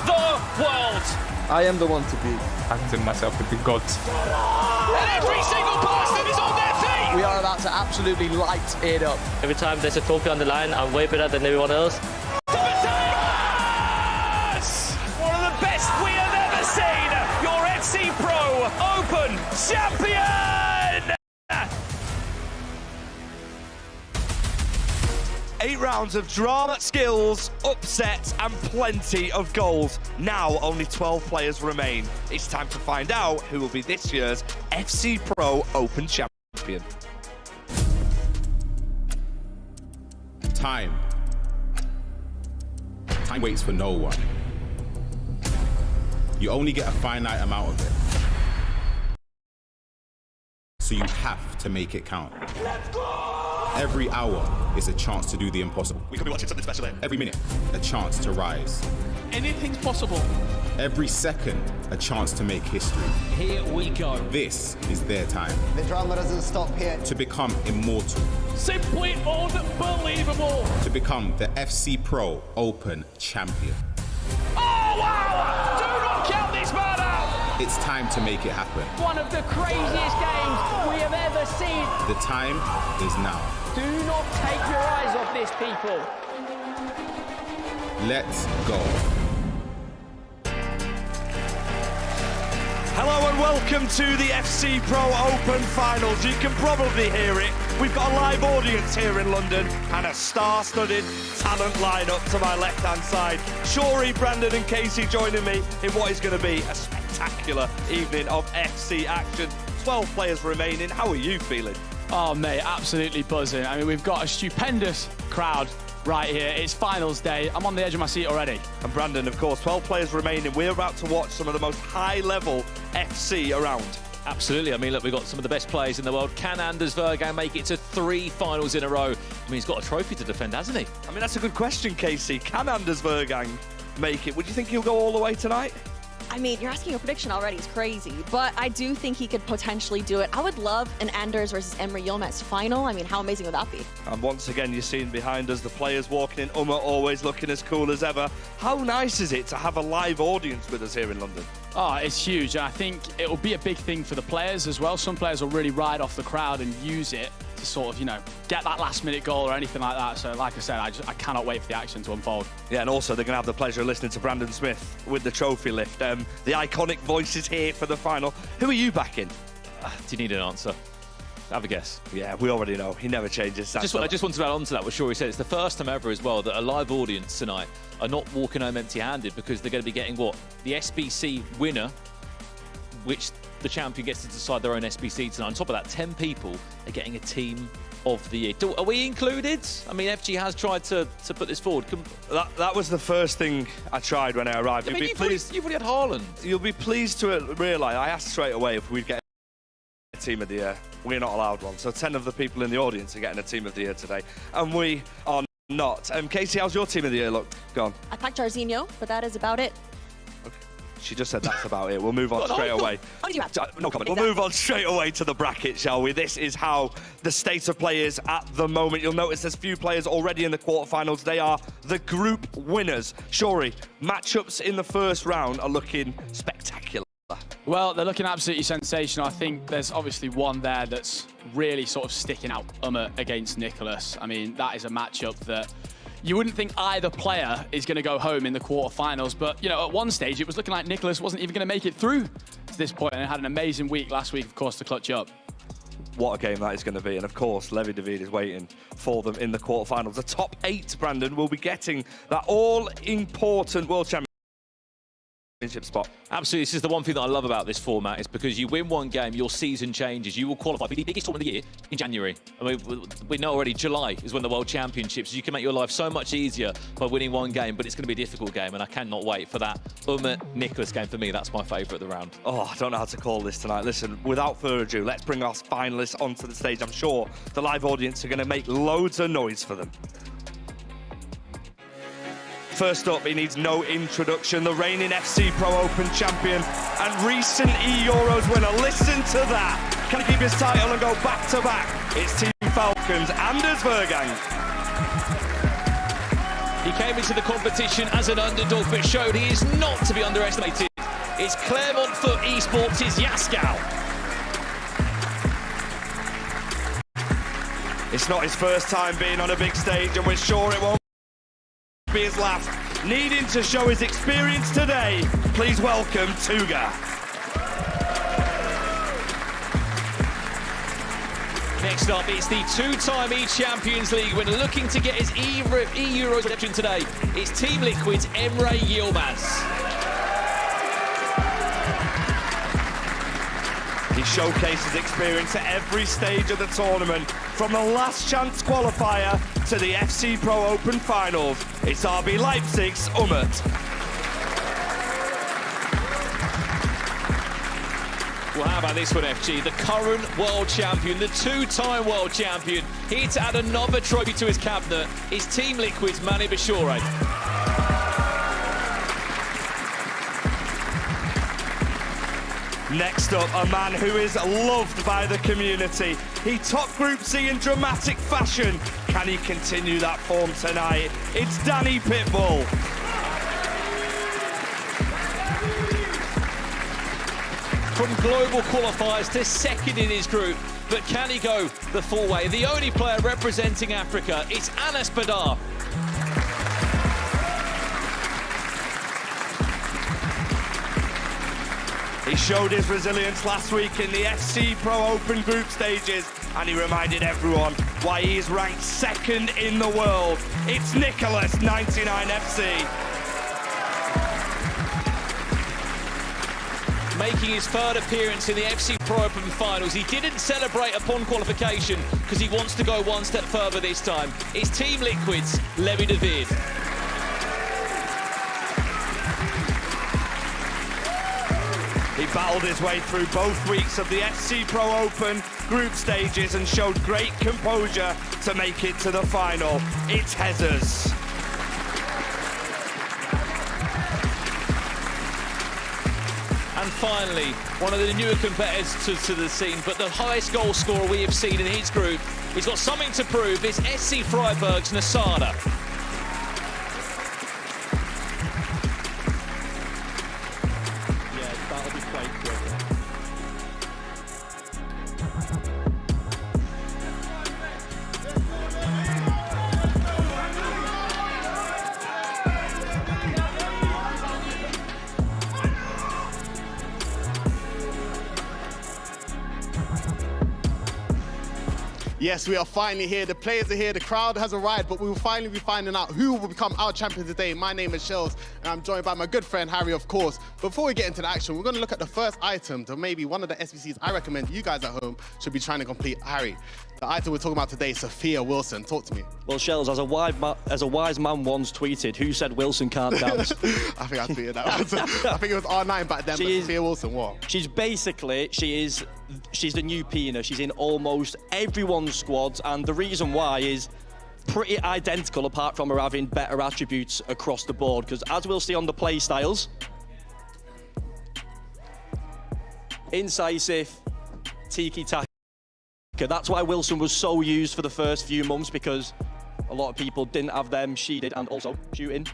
the world. I am the one to beat. I consider myself to be God. And every single person is on their feet. We are about to absolutely light it up. Every time there's a trophy on the line, I'm way better than everyone else. One of the best we have ever seen. Your FC Pro Open champion. 8 rounds of drama, skills, upsets, and plenty of goals. Now only 12 players remain. It's time to find out who will be this year's FC Pro Open champion. Time waits for no one. You only get a finite amount of it. So you have to make it count. Let's go! Every hour is a chance to do the impossible. We could be watching something special here. Every minute, a chance to rise. Anything's possible. Every second, a chance to make history. Here we go. This is their time. The drama doesn't stop here. To become immortal. Simply unbelievable. To become the FC Pro Open champion. Oh, wow! Do not count this man out. It's time to make it happen. One of the craziest games we have ever seen. The time is now. Do not take your eyes off this, people. Let's go. Hello and welcome to the FC Pro Open Finals. You can probably hear it. We've got a live audience here in London and a star-studded talent lineup to my left-hand side. Shorey, Brandon and Casey joining me in what is going to be a spectacular evening of FC action. 12 players remaining. How are you feeling? Oh, mate, absolutely buzzing. I mean, we've got a stupendous crowd right here. It's finals day. I'm on the edge of my seat already. And Brandon, of course, 12 players remaining. We're about to watch some of the most high-level FC around. Absolutely. I mean, look, we've got some of the best players in the world. Can Anders Vergaan make it to 3 finals in a row? I mean, he's got a trophy to defend, hasn't he? I mean, that's a good question, Casey. Can Anders Vergaan make it? Would you think he'll go all the way tonight? I mean, you're asking a prediction already. It's crazy. But I do think he could potentially do it. I would love an Anders versus Emry Yilmas final. I mean, how amazing would that be? And once again, you're seeing behind us the players walking in. Umut always looking as cool as ever. How nice is it to have a live audience with us here in London? Oh, it's huge. And I think it will be a big thing for the players as well. Some players will really ride off the crowd and use it to sort of, you know, get that last-minute goal or anything like that. So, like I said, I cannot wait for the action to unfold. Yeah, and also they're going to have the pleasure of listening to Brandon Smith with the trophy lift. The iconic voice is here for the final. Who are you backing? Do you need an answer? Have a guess. Yeah, we already know. He never changes. I just wanted to add on to that, what Shorey said. It's the first time ever as well that a live audience tonight are not walking home empty-handed because they're going to be getting what? The SBC winner, which the champion gets to decide their own SBC tonight. On top of that, 10 people are getting a team of the year. Are we included? I mean, FG has tried to put this forward. That was the first thing I tried when I arrived. I mean, you've already had Haaland. You'll be pleased to realise, I asked straight away if we'd get a team of the year. We're not allowed one. So 10 of the people in the audience are getting a team of the year today. And we are not. Casey, how's your team of the year look? Go on. I packed Jarzinho, but that is about it. She just said that's about it. We'll move on straight away. What did you have? No comment. We'll move on straight away to the bracket, shall we? This is how the state of play is at the moment. You'll notice there's few players already in the quarterfinals. They are the group winners. Shorey, matchups in the first round are looking spectacular. Well, they're looking absolutely sensational. I think there's obviously one there that's really sort of sticking out, Umut against Nicholas. I mean, that is a matchup that you wouldn't think either player is going to go home in the quarterfinals, but, you know, at one stage it was looking like Nicholas wasn't even going to make it through to this point, and had an amazing week last week, of course, to clutch up. What a game that is going to be, and of course, Levy is waiting for them in the quarterfinals. The top 8, Brandon, will be getting that all-important World Championship spot. Absolutely. This is the one thing that I love about this format, is because you win one game, your season changes. You will qualify for the biggest tournament of the year in January. I mean, we know already July is when the World Championships. You can make your life so much easier by winning one game, but it's going to be a difficult game, and I cannot wait for that Nicholas game. For me, that's my favourite of the round. Oh, I don't know how to call this tonight. Listen, without further ado, let's bring our finalists onto the stage. I'm sure the live audience are going to make loads of noise for them. First up, he needs no introduction, the reigning FC Pro Open champion and recent E-Euros winner. Listen to that. Can he keep his title and go back-to-back? It's Team Falcons, Anders Vergaan. He came into the competition as an underdog, but showed he is not to be underestimated. It's Claremont Foot Esports' Yaskow. It's not his first time being on a big stage, and we're sure it won't be his last. Needing to show his experience today, please welcome Tuga. Next up, it's the two-time E-Champions League winner looking to get his E-Euros redemption today. It's Team Liquid's Emry Yilmas. He showcases experience at every stage of the tournament, from the last chance qualifier to the FC Pro Open finals. It's RB Leipzig's Umut. Well, how about this one, FG? The current world champion, the two-time world champion, here to add another trophy to his cabinet is Team Liquid's Manny Bashore. Next up, a man who is loved by the community. He topped Group C in dramatic fashion. Can he continue that form tonight? It's Danny Pitbull. From global qualifiers to second in his group, but can he go the full way? The only player representing Africa is Anas Badar. He showed his resilience last week in the FC Pro Open group stages, and he reminded everyone why he is ranked second in the world. It's Nicholas, 99 FC. Making his third appearance in the FC Pro Open finals. He didn't celebrate upon qualification because he wants to go one step further this time. It's Team Liquid's Levy. He battled his way through both weeks of the FC Pro Open group stages and showed great composure to make it to the final. It's Hezers. And finally, one of the newer competitors to the scene, but the highest goal scorer we have seen in his group. He's got something to prove. It's SC Freiburg's Nasada. Yeah, that'll be quite good. Yes, we are finally here. The players are here. The crowd has arrived, but we will finally be finding out who will become our champion today. My name is Shells, and I'm joined by my good friend Harry, of course. Before we get into the action, we're going to look at the first item to maybe one of the SBCs I recommend you guys at home should be trying to complete. Harry, the item we're talking about today is Sophia Wilson. Talk to me. Well, Shells, as a wise man once tweeted, who said Wilson can't dance? I think I tweeted that. I think it was R9 back then, but Sophia Wilson, what? She's the new Pina. She's in almost everyone's squads, and the reason why is pretty identical, apart from her having better attributes across the board, because as we'll see on the play styles, incisive, tiki-taka. That's why Wilson was so used for the first few months, because a lot of people didn't have them. She did, and also shooting.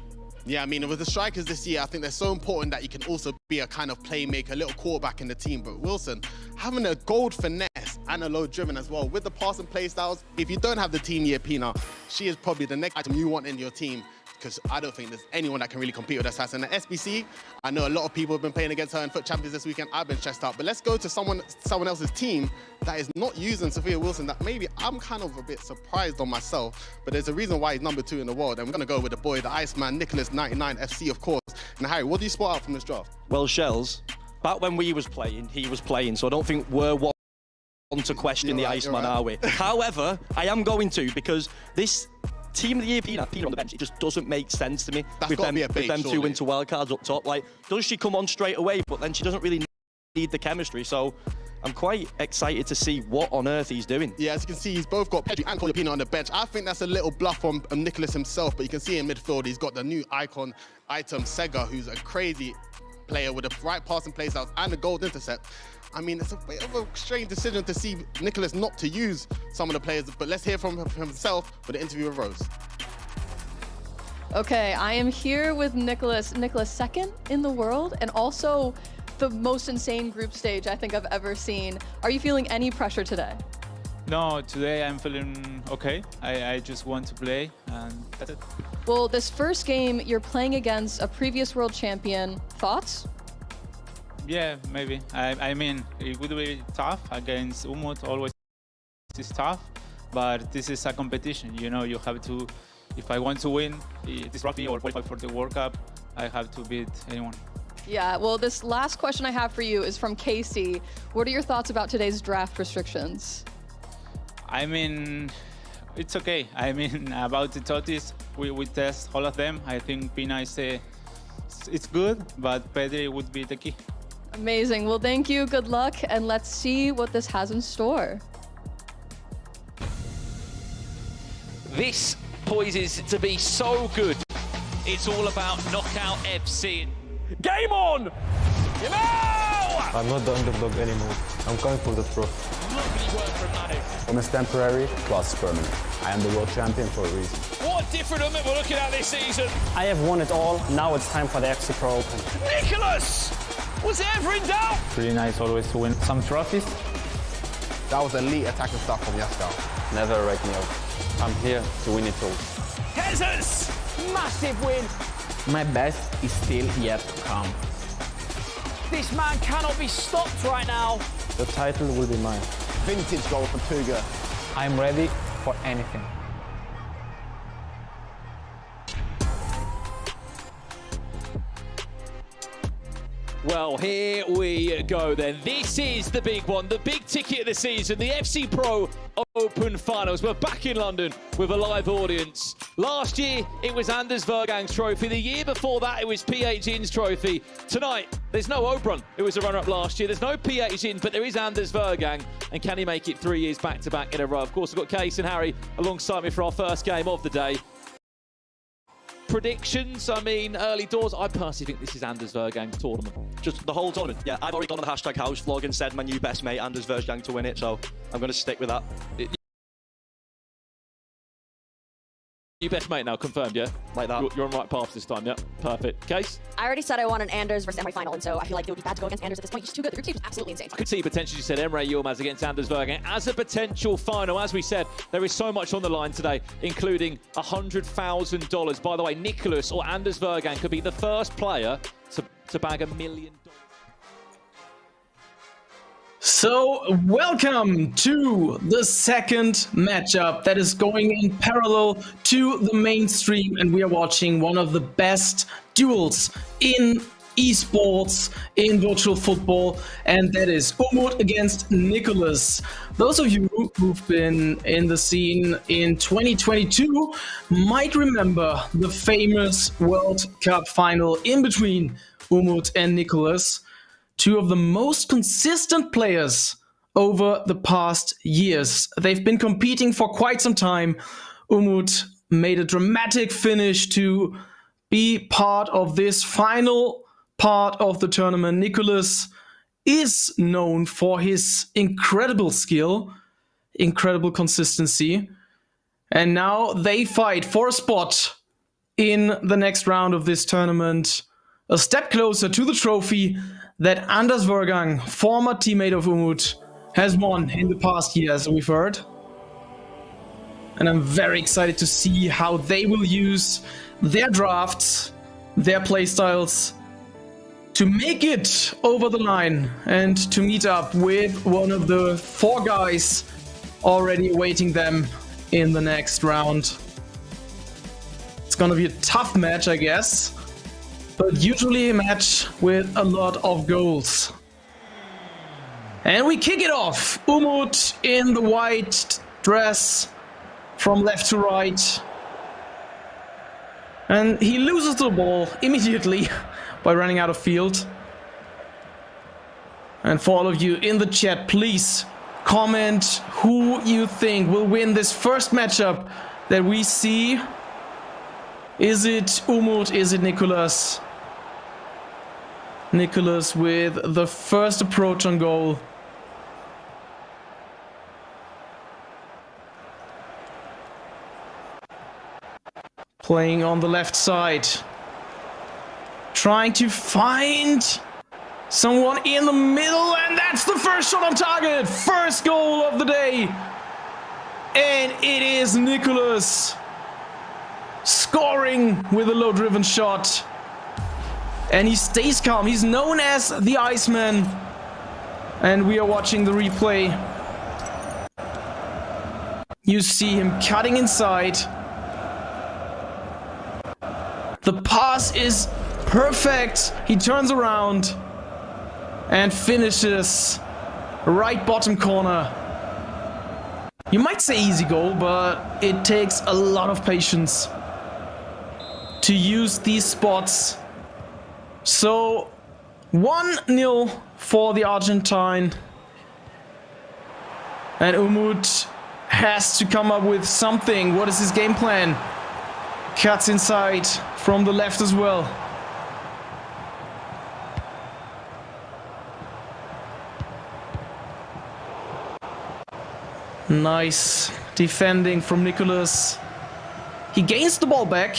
Yeah, I mean, with the strikers this year, I think they're so important that you can also be a kind of playmaker, a little quarterback in the team. But Wilson, having a gold finesse and a low driven as well, with the pass and play styles, if you don't have the team year Pina, she is probably the next item you want in your team, because I don't think there's anyone that can really compete with her stats. And the SBC, I know a lot of people have been playing against her in Foot Champions this weekend. I've been stressed out. But let's go to someone else's team that is not using Sophia Wilson, that maybe I'm kind of a bit surprised on myself. But there's a reason why he's #2 in the world. And we're going to go with the boy, the Iceman, Nicholas, 99 FC, of course. And Harry, what do you spot out from this draft? Well, Shells, back when we was playing, he was playing, so I don't think we're one to question the Iceman, are we? However, I am going to, because this Team of the Year Pina on the bench, it just doesn't make sense to me. That's with got them, to be a bait, with them surely. two winter wildcards up top. Like, does she come on straight away? But then she doesn't really need the chemistry. So I'm quite excited to see what on earth he's doing. Yeah, as you can see, he's both got Pedri and Pina on the bench. I think that's a little bluff from Nicholas himself, but you can see in midfield, he's got the new icon item, Sega, who's a crazy player with the right passing play styles and the gold intercept. I mean, it's a bit of a strange decision to see Nicholas not to use some of the players, but let's hear from himself with the interview with Rose. Okay, I am here with Nicholas. Nicholas, second in the world and also the most insane group stage I think I've ever seen. Are you feeling any pressure today? No, today I'm feeling okay. I just want to play and that's it. Well, this first game, you're playing against a previous world champion. Thoughts? Yeah, maybe. I mean, it would be tough against Umut, always is tough, but this is a competition. You know, you have to, if I want to win this rugby or qualify for the World Cup, I have to beat anyone. Yeah, well, this last question I have for you is from Casey. What are your thoughts about today's draft restrictions? I mean, it's okay. I mean, about the totis, we test all of them. I think Pina is it's good, but Pedri would be the key. Amazing. Well, thank you. Good luck. And let's see what this has in store. This poises to be so good. It's all about knockout FC. Game on! You know! I'm not the underdog anymore. I'm coming for the trophy. Lovely work from Manu. From is temporary plus permanent. I am the world champion for a reason. What different Umut we're looking at this season. I have won it all. Now it's time for the FC Pro Open. Nicholas! Was it ever in doubt? Pretty nice always to win some trophies. That was elite attacking stuff from Yaskar. Never write me off. I'm here to win it all. Hezers! Massive win. My best is still yet to come. This man cannot be stopped right now. The title will be mine. Vintage goal from Tuga. I'm ready for anything. Well, here we go then. This is the big one, the big ticket of the season, the FC Pro Open Finals. We're back in London with a live audience. Last year, it was Anders Vergang's trophy. The year before that, it was PH In's trophy. Tonight, there's no Oberon. It was a runner-up last year. There's no PH In, but there is Anders Vergang. And can he make it 3 years back-to-back in a row? Of course, we've got Case and Harry alongside me for our first game of the day. Predictions, I mean, early doors. I personally think this is Anders Vergang's tournament. Just the whole tournament. Yeah, I've already done the hashtag house vlog and said my new best mate, Anders Vergang, to win it, so I'm going to stick with that. You best mate now, confirmed, yeah? Like that. You're on the right path this time, yeah? Perfect. Case? I already said I want an Anders versus Emry final, and so I feel like it would be bad to go against Anders at this point. He's just too good. The group stage is absolutely insane. I could see potentially, you said, Emry Yilmas against Anders Vergang as a potential final. As we said, there is so much on the line today, including $100,000. By the way, Nicholas or Anders Vergang could be the first player to bag $1 million. So, welcome to the second matchup that is going in parallel to the mainstream, and we are watching one of the best duels in esports, in virtual football, and that is Umut against Nicholas. Those of you who've been in the scene in 2022 might remember the famous World Cup final in between Umut and Nicholas. Two of the most consistent players over the past years. They've been competing for quite some time. Umut made a dramatic finish to be part of this final part of the tournament. Nicholas is known for his incredible skill, incredible consistency. And now they fight for a spot in the next round of this tournament. A step closer to the trophy that Anders Vergang, former teammate of Umut, has won in the past years, we've heard. And I'm very excited to see how they will use their drafts, their playstyles, to make it over the line and to meet up with one of the 4 guys already awaiting them in the next round. It's gonna be a tough match, I guess. But usually a match with a lot of goals. And we kick it off. Umut in the white dress from left to right. And he loses the ball immediately by running out of field. And for all of you in the chat, please comment who you think will win this first matchup that we see. Is it Umut? Is it Nicholas? Nicholas with the first approach on goal. playing on the left side. Trying to find someone in the middle, and that's the first shot on target. First goal of the day. And it is Nicholas scoring with a low-driven shot. And he stays calm. He's known as the Iceman. And we are watching the replay. You see him cutting inside. The pass is perfect. He turns around and finishes right bottom corner. You might say easy goal, but it takes a lot of patience to use these spots. So 1-0 for the Argentine. And Umut has to come up with something. What is his game plan? Cuts inside from the left as well. Nice defending from Nicholas. He gains the ball back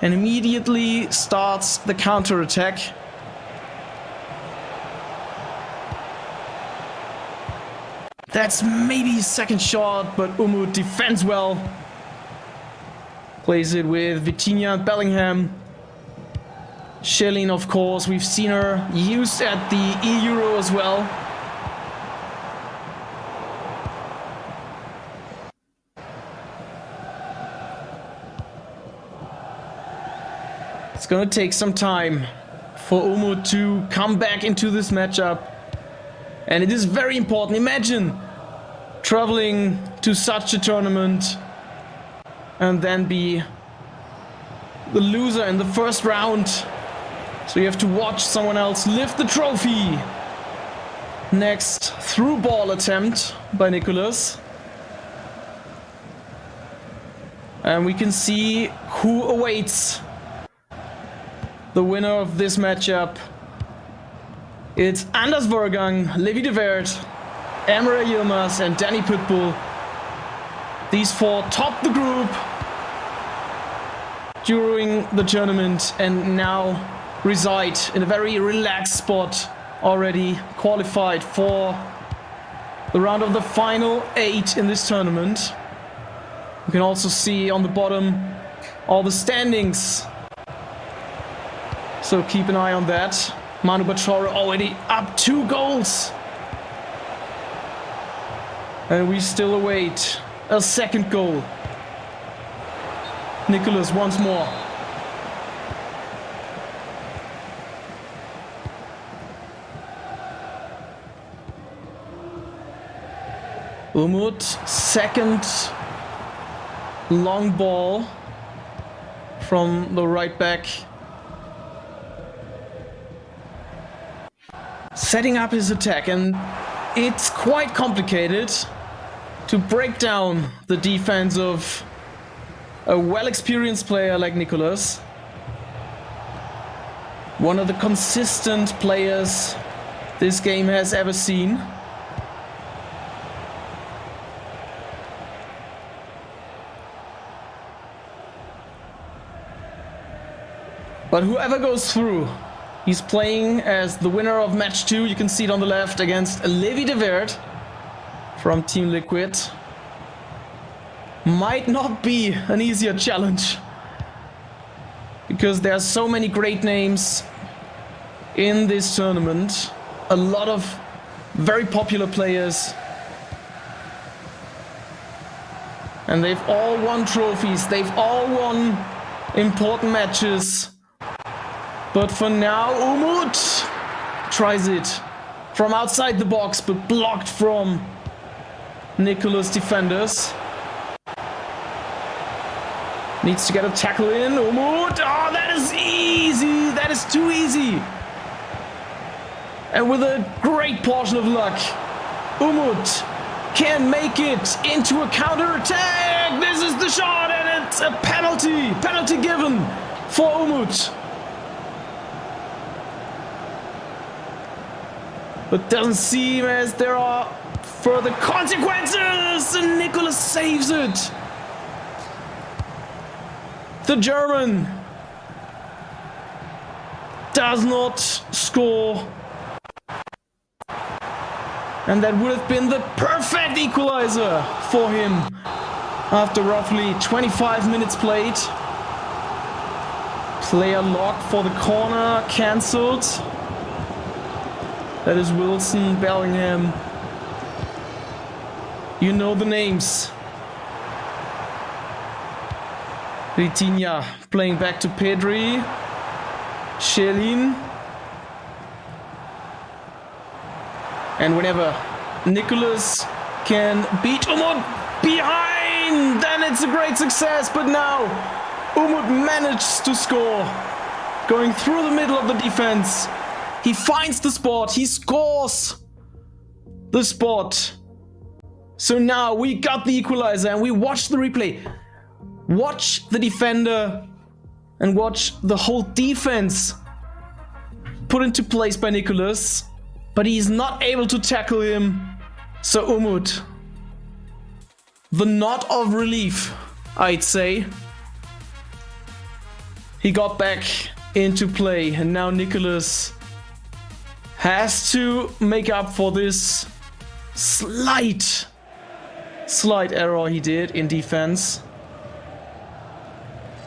and immediately starts the counter-attack. That's maybe his second shot, but Umut defends well. Plays it with Vitinha and Bellingham. Schilling, of course, we've seen her used at the E-Euro as well. It's gonna take some time for Umut to come back into this matchup. And it is very important. Imagine traveling to such a tournament and then be the loser in the first round. So you have to watch someone else lift the trophy. Next through ball attempt by Nicholas. And we can see who awaits the winner of this matchup. It's Anders Vorgang, Levy de Weert, Emry Yilmas and Danny Pitbull. These four top the group during the tournament and now reside in a very relaxed spot, already qualified for the round of the final 8 in this tournament. You can also see on the bottom all the standings, so keep an eye on that. Manu Bachora already up 2 goals. And we still await a second goal. Nicholas once more. Umut, second long ball from the right back. Setting up his attack, and it's quite complicated to break down the defense of a well-experienced player like Nicholas. One of the consistent players this game has ever seen. But whoever goes through, he's playing as the winner of match 2. You can see it on the left against Levy de Weert from Team Liquid. Might not be an easier challenge because there are so many great names in this tournament. A lot of very popular players. And they've all won trophies. They've all won important matches. But for now, Umut tries it from outside the box, but blocked from Nicholas' defenders. Needs to get a tackle in. Umut, oh, that is easy. That is too easy. And with a great portion of luck, Umut can make it into a counter-attack. This is the shot, and it's a penalty. Penalty given for Umut. But doesn't seem as there are further consequences, and Nicholas saves it. The German does not score. And that would have been the perfect equalizer for him after roughly 25 minutes played. Player locked for the corner, cancelled. That is Wilson, Bellingham. You know the names. Vitinha playing back to Pedri. Shelin. And whenever Nicholas can beat Umut behind, then it's a great success. But now Umut managed to score. Going through the middle of the defense. He finds the spot. He scores the spot. So now we got the equalizer and we watch the replay. Watch the defender and watch the whole defense put into place by Nicholas. But he's not able to tackle him. So Umut, the knot of relief, I'd say. He got back into play and now Nicholas has to make up for this slight error he did in defense.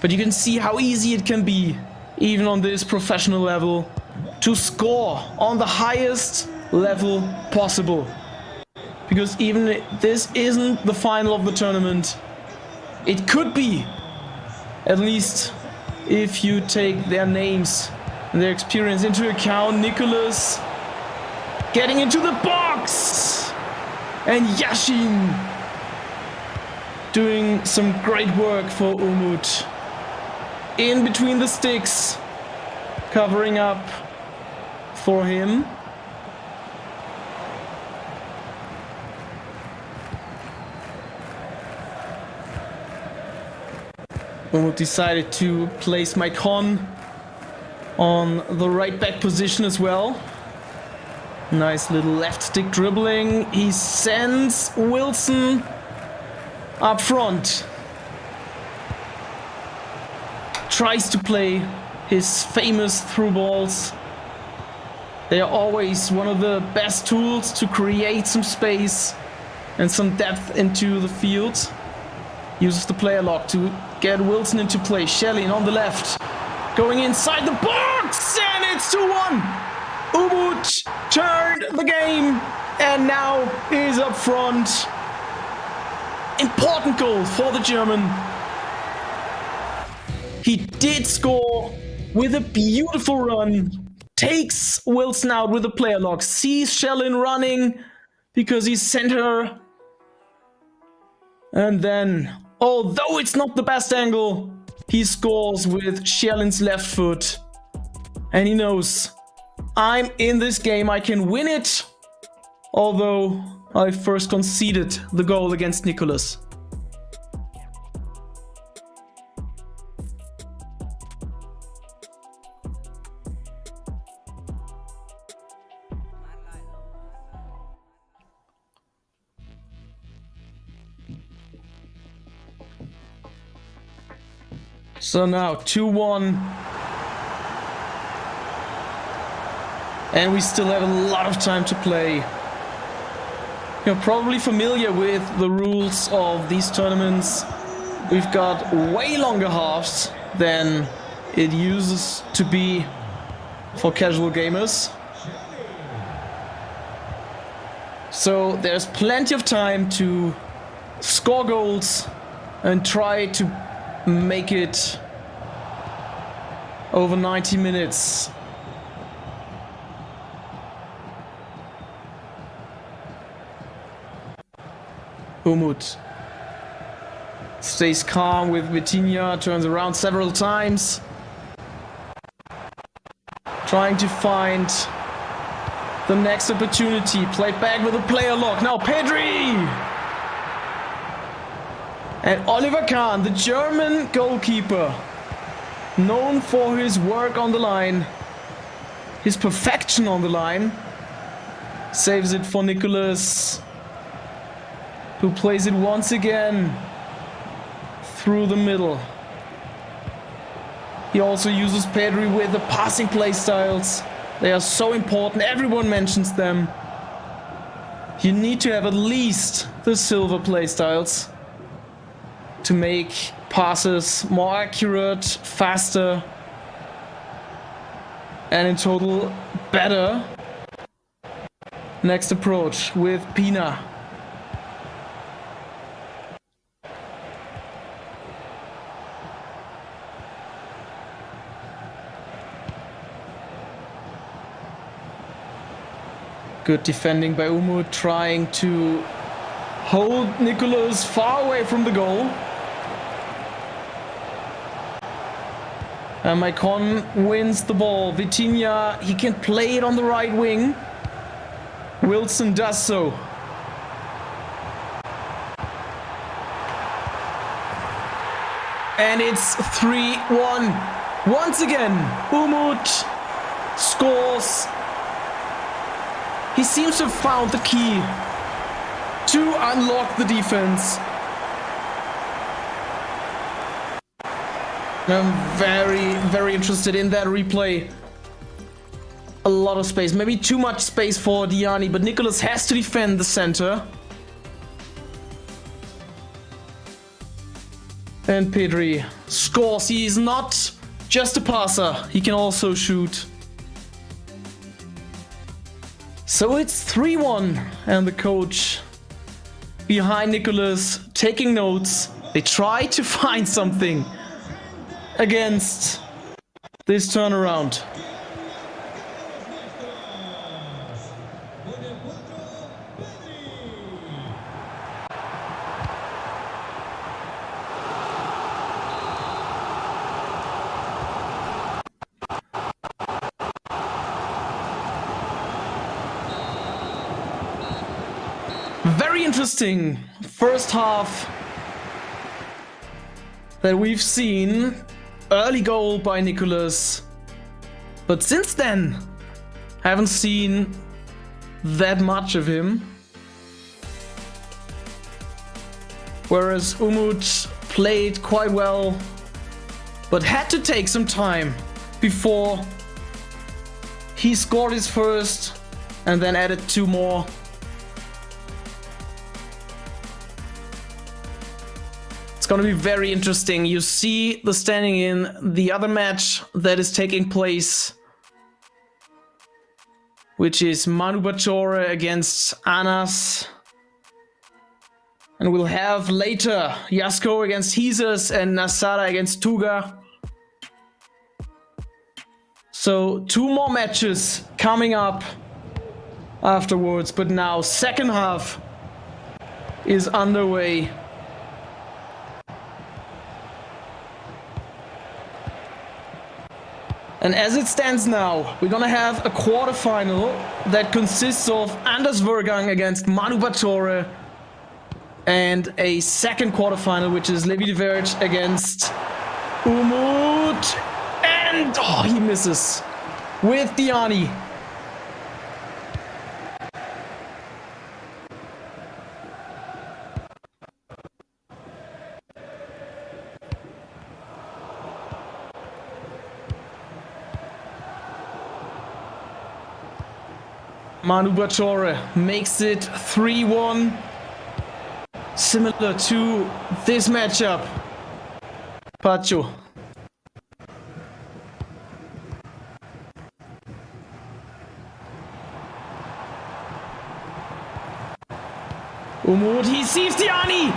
But you can see how easy it can be, even on this professional level, to score on the highest level possible. Because even this isn't the final of the tournament, it could be, at least if you take their names and their experience into account. Nicholas getting into the box! And Yashin doing some great work for Umut. In between the sticks, covering up for him. Umut decided to place Maicon on the right back position as well. Nice little left stick dribbling. He sends Wilson up front. Tries to play his famous through balls. They are always one of the best tools to create some space and some depth into the field. Uses the player lock to get Wilson into play. Shelin on the left, going inside the box, and it's 2-1. Umut turned the game and now is up front. Important goal for the German. He did score with a beautiful run. Takes Wilson out with a player lock. Sees Shelin running because he's center. And then, although it's not the best angle, he scores with Shelin's left foot. And he knows, I'm in this game, I can win it. Although I first conceded the goal against Nicholas. So now 2-1. And we still have a lot of time to play. You're probably familiar with the rules of these tournaments. We've got way longer halves than it uses to be for casual gamers. So there's plenty of time to score goals and try to make it over 90 minutes. Umut stays calm with Vitinha, turns around several times, trying to find the next opportunity. Played back with a player lock. Now Pedri! And Oliver Kahn, the German goalkeeper, known for his work on the line, his perfection on the line, saves it for Nicholas, who plays it once again through the middle. He also uses Pedri with the passing play styles. They are so important. Everyone mentions them. You need to have at least the silver play styles to make passes more accurate, faster, and in total better. Next approach with Pina. Good defending by Umut, trying to hold Nicholas far away from the goal. And Maicon wins the ball. Vitinha, he can play it on the right wing. Wilson does so. And it's 3-1. Once again, Umut scores. He seems to have found the key to unlock the defense. I'm very, very interested in that replay. A lot of space, maybe too much space for Diani, but Nicholas has to defend the center. And Pedri scores. He is not just a passer, he can also shoot. So it's 3-1, and the coach behind Nicholas taking notes. They try to find something against this turnaround. Very interesting first half that we've seen. Early goal by Nicholas, but since then haven't seen that much of him. Whereas Umut played quite well, but had to take some time before he scored his first and then added 2 more. Going to be very interesting. You see the standing in the other match that is taking place, which is Manu Bachore against Anas, and we'll have later Jasko against Hezers and Nasara against Tuga. So 2 more matches coming up afterwards, but now second half is underway. And as it stands now, we're gonna have a quarterfinal that consists of Anders Vergang against Manu Bachore, and a second quarterfinal, which is Levy against Umut, and he misses with Diani. Manu Bachore makes it 3-1. Similar to this matchup. Pacho. Umut, he sees Diani!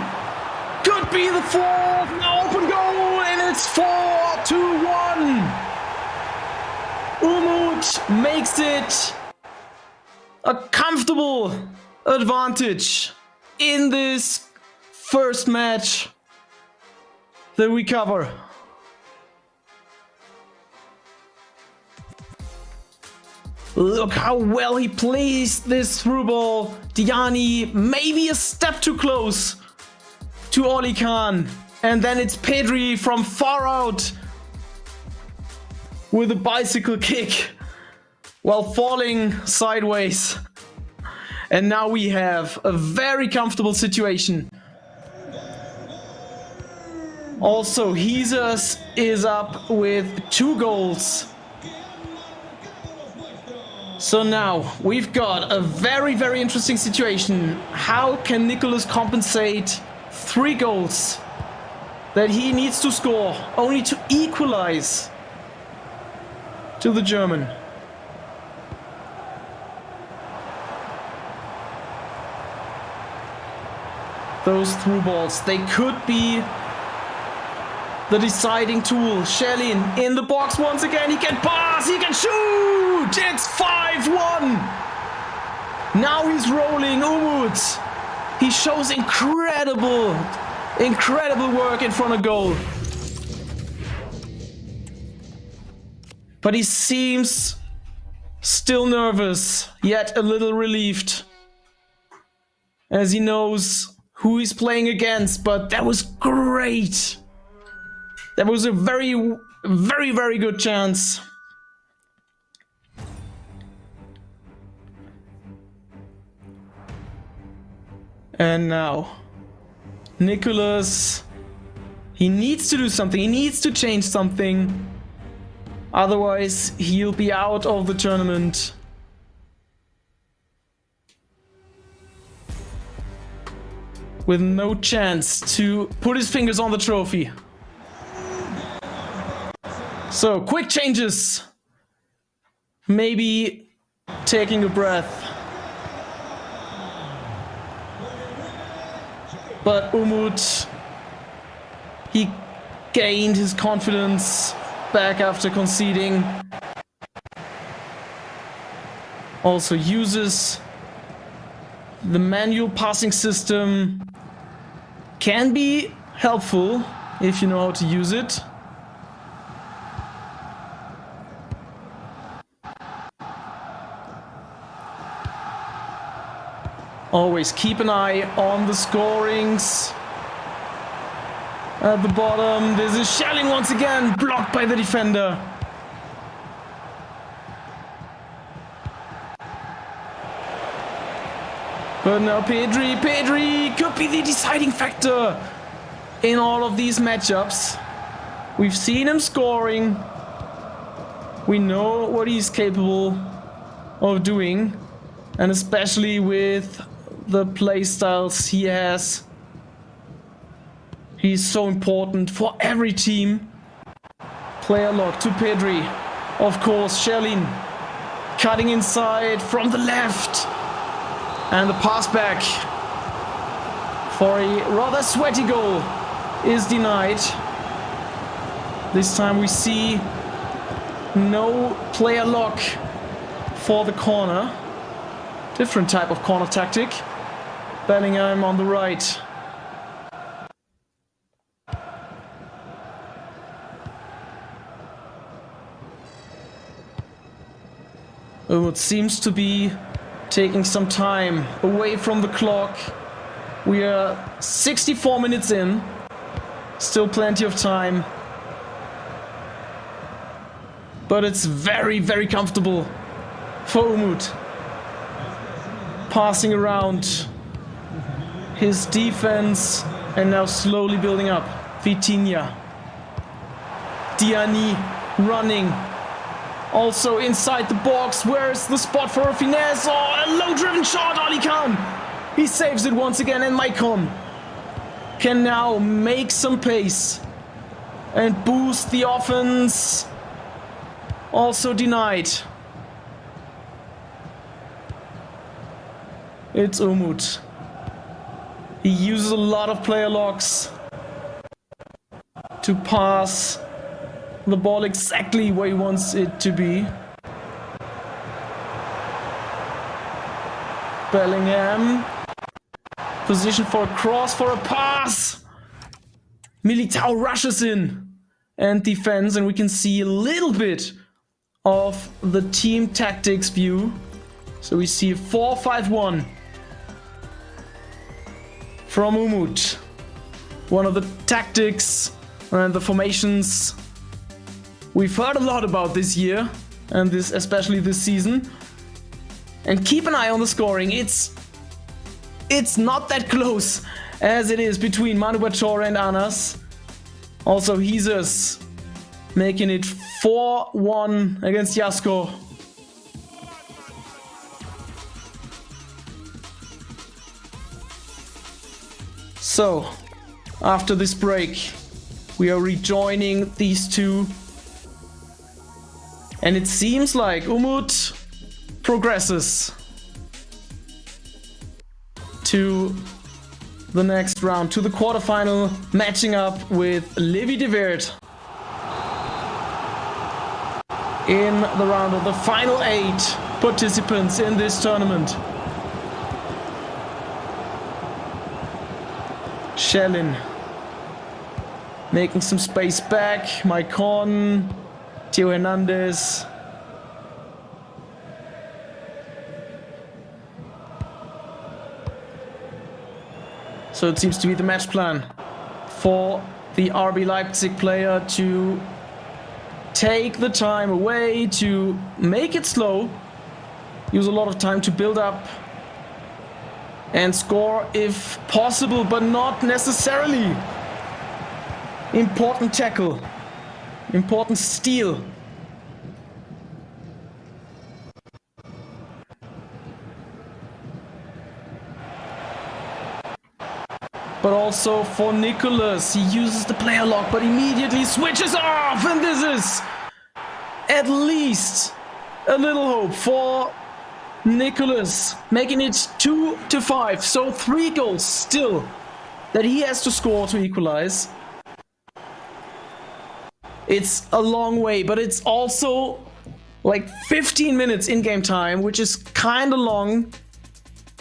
Could be the 4th, now open goal, and it's 4-1! Umut makes it a comfortable advantage in this first match that we cover. Look how well he plays this through ball. Diani maybe a step too close to Oli Khan. And then it's Pedri from far out with a bicycle kick while falling sideways. And now we have a very comfortable situation Also, Hezers is up with 2 goals. So now we've got a very, very interesting situation. How can Nicholas compensate 3 goals that he needs to score only to equalize to the German? Those through balls, they could be the deciding tool. Sherlin in the box once again. He can pass, he can shoot. It's 5-1. Now he's rolling. Umut. He shows incredible work in front of goal. But he seems still nervous, yet a little relieved, as he knows who he's playing against. But that was great. That was a very, very, very good chance. And now, Nicholas, he needs to do something. He needs to change something. Otherwise, he'll be out of the tournament. With no chance to put his fingers on the trophy. So, quick changes. Maybe taking a breath. But Umut, he gained his confidence back after conceding. Also uses the manual passing system. Can be helpful if you know how to use it. Always keep an eye on the scorings. At the bottom, there's a shelling once again, blocked by the defender. But now Pedri could be the deciding factor in all of these matchups. We've seen him scoring. We know what he's capable of doing, and especially with the play styles he has. He's so important for every team. Player lock to Pedri. Of course, Sherlin cutting inside from the left. And the pass back for a rather sweaty goal is denied. This time we see no player lock for the corner. Different type of corner tactic. Bellingham on the right. It seems to be taking some time away from the clock. We are 64 minutes in. Still plenty of time. But it's very, very comfortable for Umut. Passing around his defense and now slowly building up. Vitinha. Diani running. Also inside the box. Where's the spot for a finesse? Oh, a low-driven shot. Ali Khan. He saves it once again, and Maicon can now make some pace and boost the offense. Also denied. It's Umut. He uses a lot of player locks to pass the ball exactly where he wants it to be. Bellingham. Position for a cross, for a pass. Militao rushes in and defends, and we can see a little bit of the team tactics view. So we see a 4-5-1 from Umut. One of the tactics and the formations we've heard a lot about this year, and this especially this season. And keep an eye on the scoring. It's not that close as it is between Manu Bachor and Anas. Also, Hezers making it 4-1 against Jasko. So, after this break, we are rejoining these two. And it seems like Umut progresses to the next round, to the quarterfinal, matching up with Levy in the round of the final 8 participants in this tournament. Shellin making some space back. Maicon, Theo Hernandez. So it seems to be the match plan for the RB Leipzig player to take the time away, to make it slow, use a lot of time to build up and score if possible, but not necessarily. Important tackle, important steal. But also for Nicholas, he uses the player lock, but immediately switches off, and this is at least a little hope for Nicholas, making it 2-5, so 3 goals still that he has to score to equalize. It's a long way, but it's also like 15 minutes in-game time, which is kind of long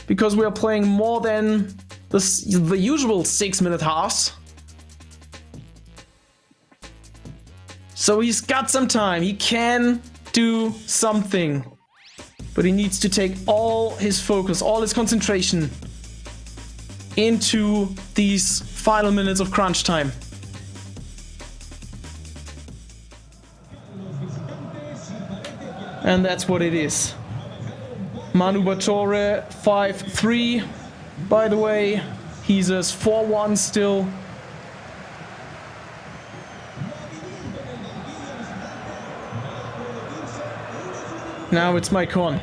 because we are playing more than the usual 6-minute halves. So he's got some time, he can do something, but he needs to take all his focus, all his concentration into these final minutes of crunch time. And that's what it is. Manu Batore 5-3. By the way, Hezers 4-1 still. Now it's Maicon.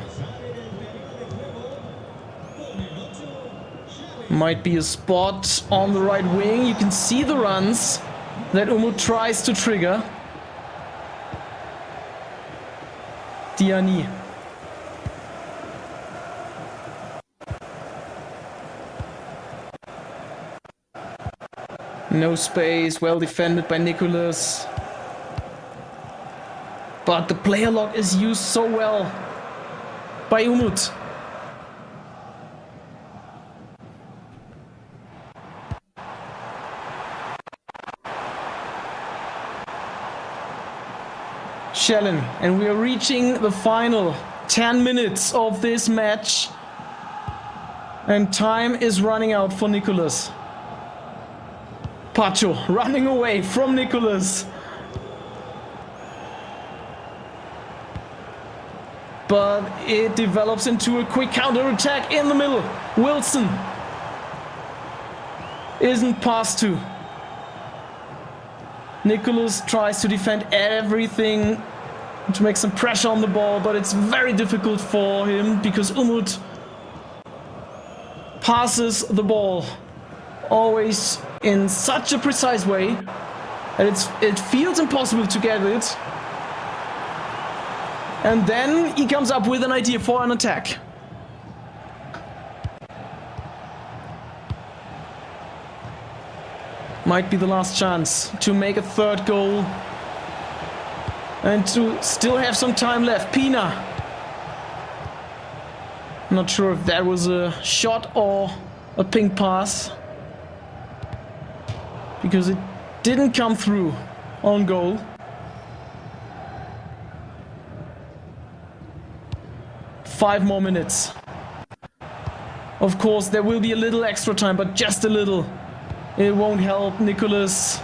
Might be a spot on the right wing. You can see the runs that Umut tries to trigger. Diani. No space, well defended by Nicholas. But the player lock is used so well by Umut. Shellin, and we are reaching the final 10 minutes of this match. And time is running out for Nicholas. Pacho running away from Nicholas. But it develops into a quick counter-attack in the middle. Wilson isn't passed to. Nicholas tries to defend everything to make some pressure on the ball, but it's very difficult for him because Umut passes the ball always in such a precise way that it feels impossible to get it. And then he comes up with an idea for an attack. Might be the last chance to make a third goal and to still have some time left. Pina. Not sure if that was a shot or a ping pass, because it didn't come through on goal. Five more minutes. Of course, there will be a little extra time, but just a little. It won't help Nicholas.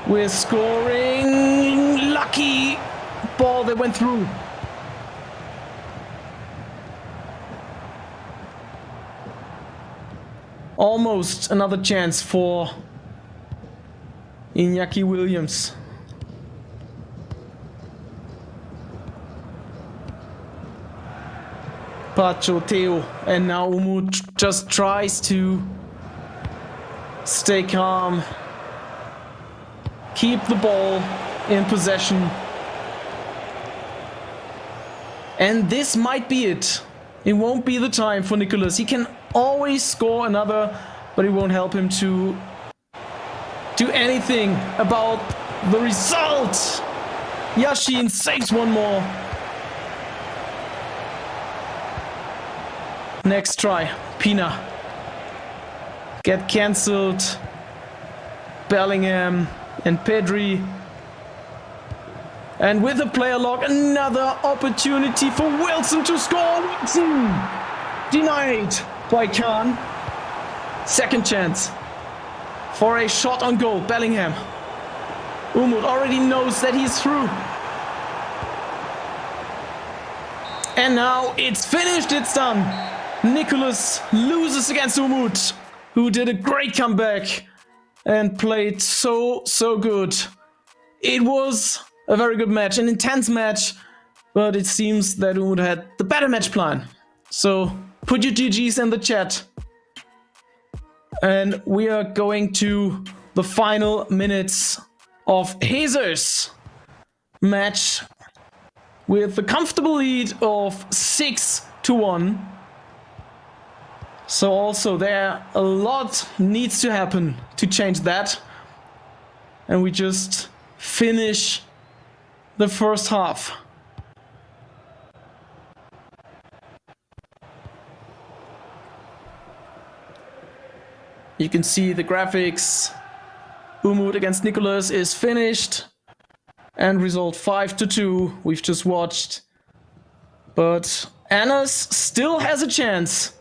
We're scoring. Lucky ball that went through. Almost another chance for Iñaki Williams. Pacho, Theo, and now Umut just tries to stay calm, keep the ball in possession. And this might be it. It won't be the time for Nicholas. He can always score another, but it won't help him to do anything about the result. Yashin saves one more. Next try, Pina. Get cancelled. Bellingham and Pedri. And with the player lock, another opportunity for Wilson to score. Wilson denied by Khan. Second chance for a shot on goal. Bellingham. Umut already knows that he's through. And now it's finished, it's done. Nicholas loses against Umut, who did a great comeback and played so good. It was a very good match, an intense match, but it seems that Umut had the better match plan. So put your GGs in the chat. And we are going to the final minutes of Hezers match with a comfortable lead of 6-1. So also there a lot needs to happen to change that. And we just finish the first half. You can see the graphics. Umut against Nicholas is finished. And result 5-2. We've just watched. But Anas still has a chance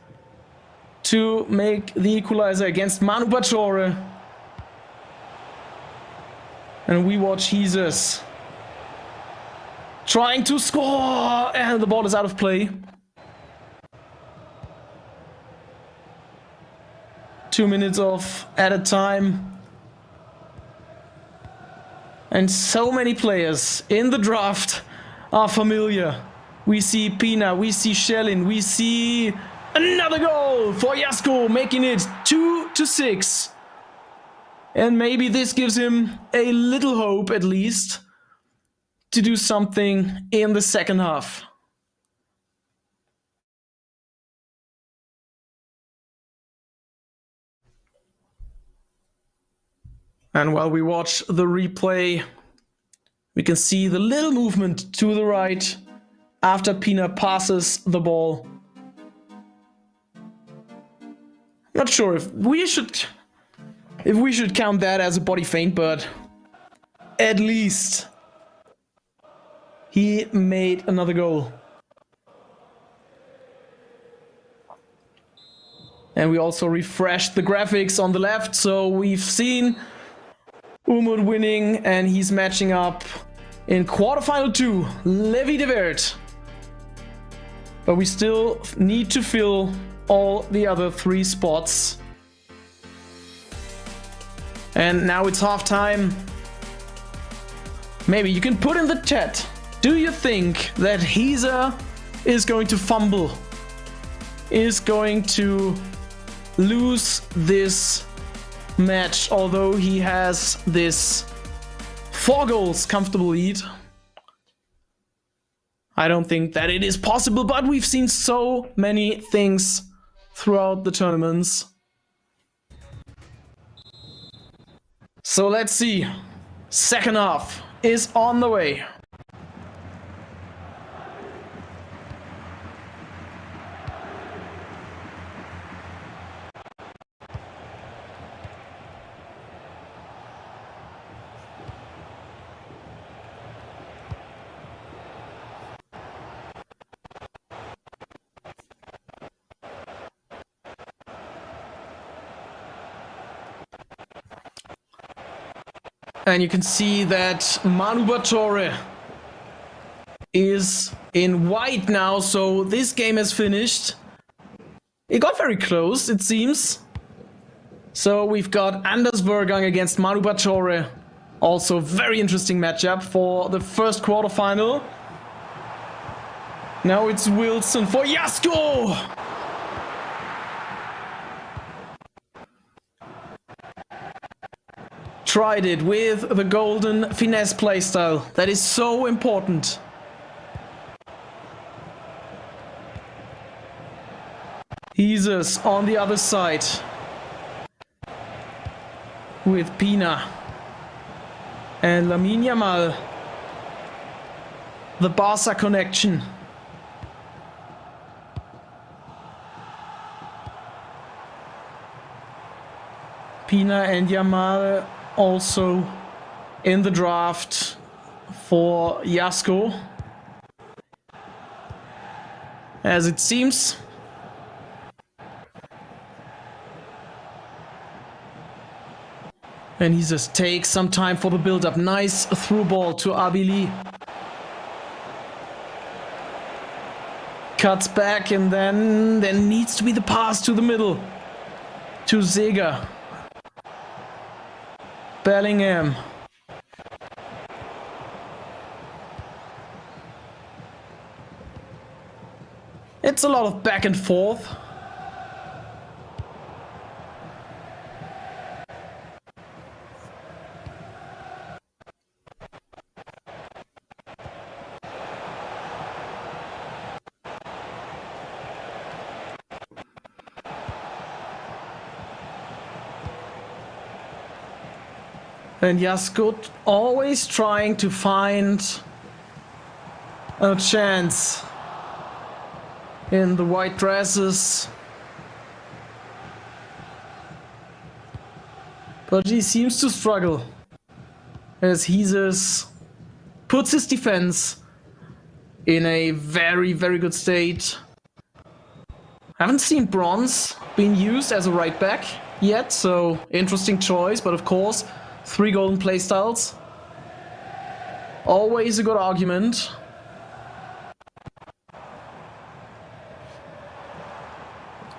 to make the equalizer against Manu Bachore. And we watch Hezers trying to score, and the ball is out of play. 2 minutes of added time. And so many players in the draft are familiar. We see Pina, we see Shellin, we see another goal for Jasko, making it 2-6. And maybe this gives him a little hope, at least, to do something in the second half. And while we watch the replay, we can see the little movement to the right after Pina passes the ball. Not sure if we should count that as a body feint, but at least he made another goal. And we also refreshed the graphics on the left, so we've seen Umut winning, and he's matching up in quarterfinal 2, Levy de Wert. But we still need to fill all the other 3 spots. And now it's halftime. Maybe you can put in the chat, do you think that Hezer is going to fumble? Is going to lose this match, although he has this 4 goals comfortable lead? I don't think that it is possible, but we've seen so many things throughout the tournaments. So let's see. Second half is on the way. And you can see that Manu Bachore is in white now, so this game is finished. It got very close, it seems. So we've got Anders Vergang against Manu Bachore. Also, very interesting matchup for the first quarterfinal. Now it's Wilson for Jasko! Tried it with the golden finesse playstyle. That is so important. Hezers on the other side. With Pina. And Lamine Yamal. The Barca connection. Pina and Yamal also in the draft for Jasko. As it seems. And he just takes some time for the build-up. Nice through ball to Abili. Cuts back and then there needs to be the pass to the middle. To Zega. Bellingham. It's a lot of back and forth. And Jasko always trying to find a chance in the white dresses. But he seems to struggle as Hezers puts his defense in a very, very good state. Haven't seen Bronze being used as a right back yet, so interesting choice, but of course 3 golden playstyles. Always a good argument.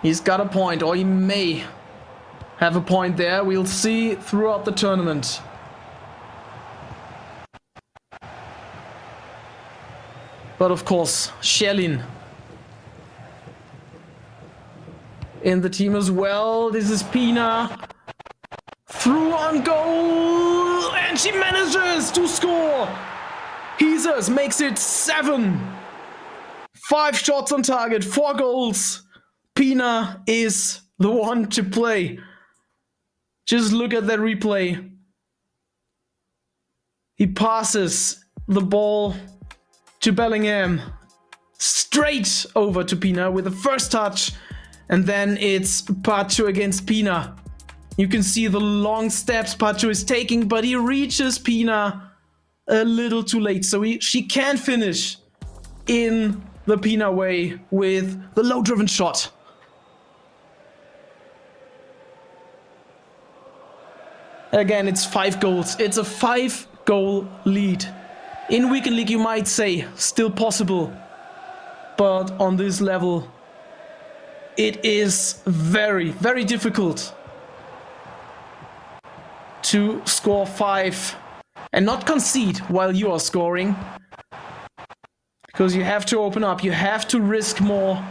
He's got a point, or he may have a point there. We'll see throughout the tournament. But of course, Shelin in the team as well. This is Pina. Through on goal, and she manages to score. Hezers makes it 7. 5 shots on target, 4 goals. Pina is the one to play. Just look at that replay. He passes the ball to Bellingham. Straight over to Pina with the first touch. And then it's Pacho against Pina. You can see the long steps Pacho is taking, but he reaches Pina a little too late. So she can finish in the Pina way with the low-driven shot. Again, it's 5 goals. It's a 5-goal lead. In Weekend League, you might say, still possible. But on this level, it is very, very difficult to score 5 and not concede while you are scoring. Because you have to open up, you have to risk more.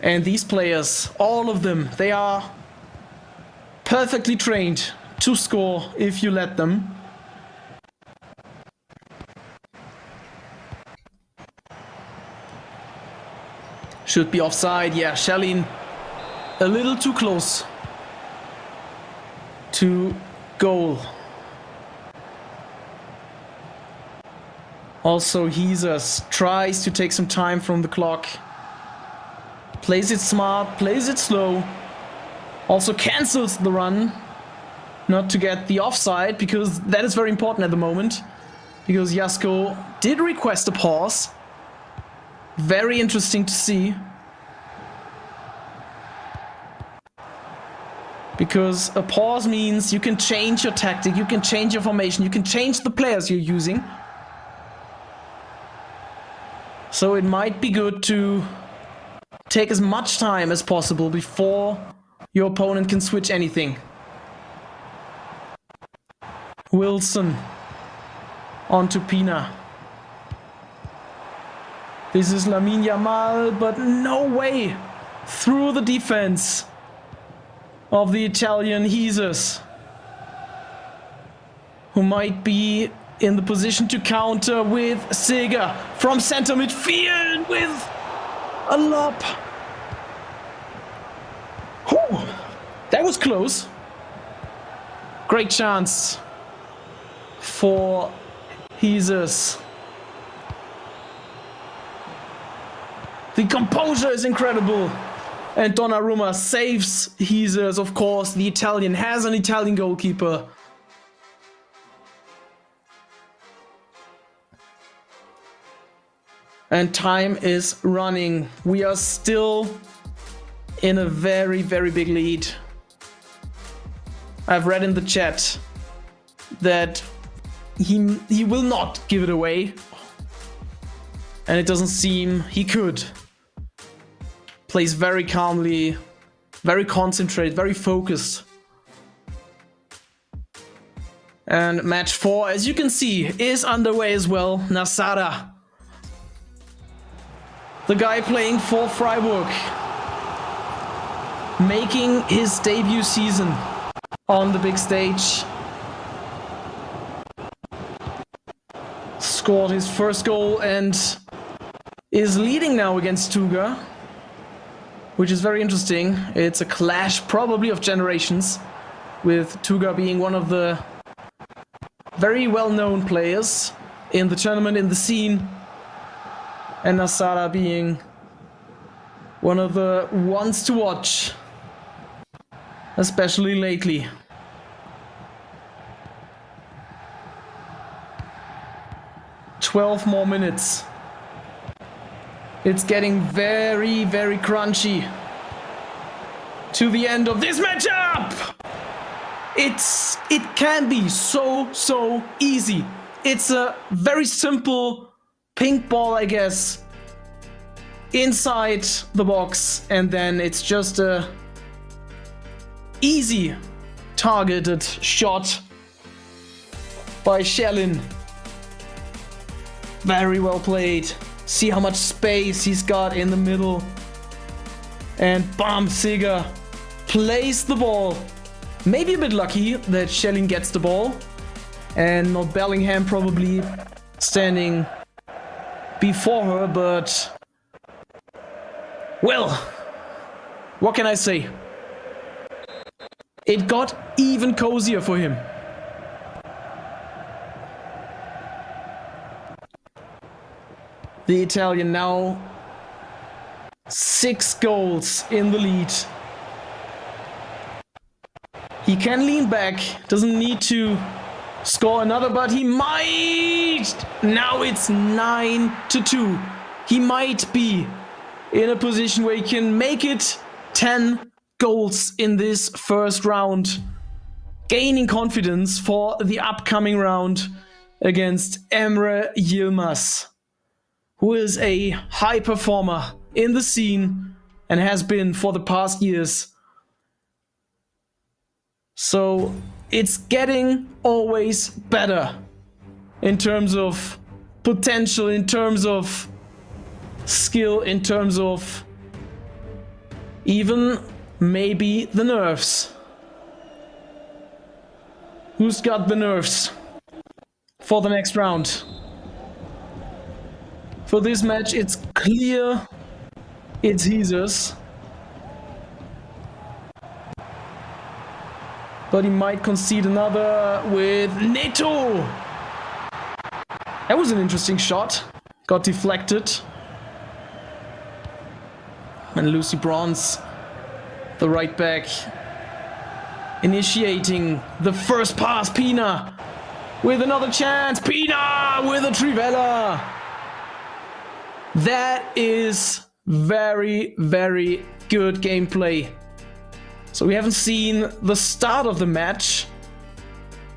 And these players, all of them, they are perfectly trained to score if you let them. Should be offside, yeah, Shelin a little too close to goal. Also, Hezers tries to take some time from the clock. Plays it smart, plays it slow. Also cancels the run. Not to get the offside, because that is very important at the moment. Because Jasko did request a pause. Very interesting to see. Because a pause means you can change your tactic, you can change your formation, you can change the players you're using. So it might be good to take as much time as possible before your opponent can switch anything. Wilson onto Pina. This is Lamine Yamal, but no way through the defense of the Italian Hezers, who might be in the position to counter with Sega from center midfield with a lob. Whew, that was close. Great chance for Hezers. The composure is incredible. And Donnarumma saves Hezers, of course. The Italian has an Italian goalkeeper. And time is running. We are still in a very, very big lead. I've read in the chat that he will not give it away. And it doesn't seem he could. Plays very calmly, very concentrated, very focused. And match 4, as you can see, is underway as well. Nasada, the guy playing for Freiburg, making his debut season on the big stage. Scored his first goal and is leading now against Tuga, which is very interesting. It's a clash probably of generations, with Tuga being one of the very well-known players in the tournament, in the scene, and Nasada being one of the ones to watch, especially lately. "12 more minutes. It's getting very, very crunchy to the end of this matchup. It can be so easy. It's a very simple ping ball, I guess, inside the box, and then it's just a easy targeted shot by Shellin. Very well played. See how much space he's got in the middle. And bam, Sega plays the ball. Maybe a bit lucky that Shellin gets the ball and not Bellingham probably standing before her, but well, what can I say? It got even cozier for him. The Italian now 6 goals in the lead. He can lean back, doesn't need to score another, but he might! Now it's 9-2. He might be in a position where he can make it 10 goals in this first round, gaining confidence for the upcoming round against Emry Yilmas, who is a high performer in the scene and has been for the past years. So it's getting always better in terms of potential, in terms of skill, in terms of even maybe the nerves. Who's got the nerves for the next round? For this match, it's clear it's Hezers. But he might concede another with Neto. That was an interesting shot. Got deflected. And Lucy Bronze, the right back, initiating the first pass. Pina with another chance. Pina with a Trivella. That is very, very good gameplay. So we haven't seen the start of the match.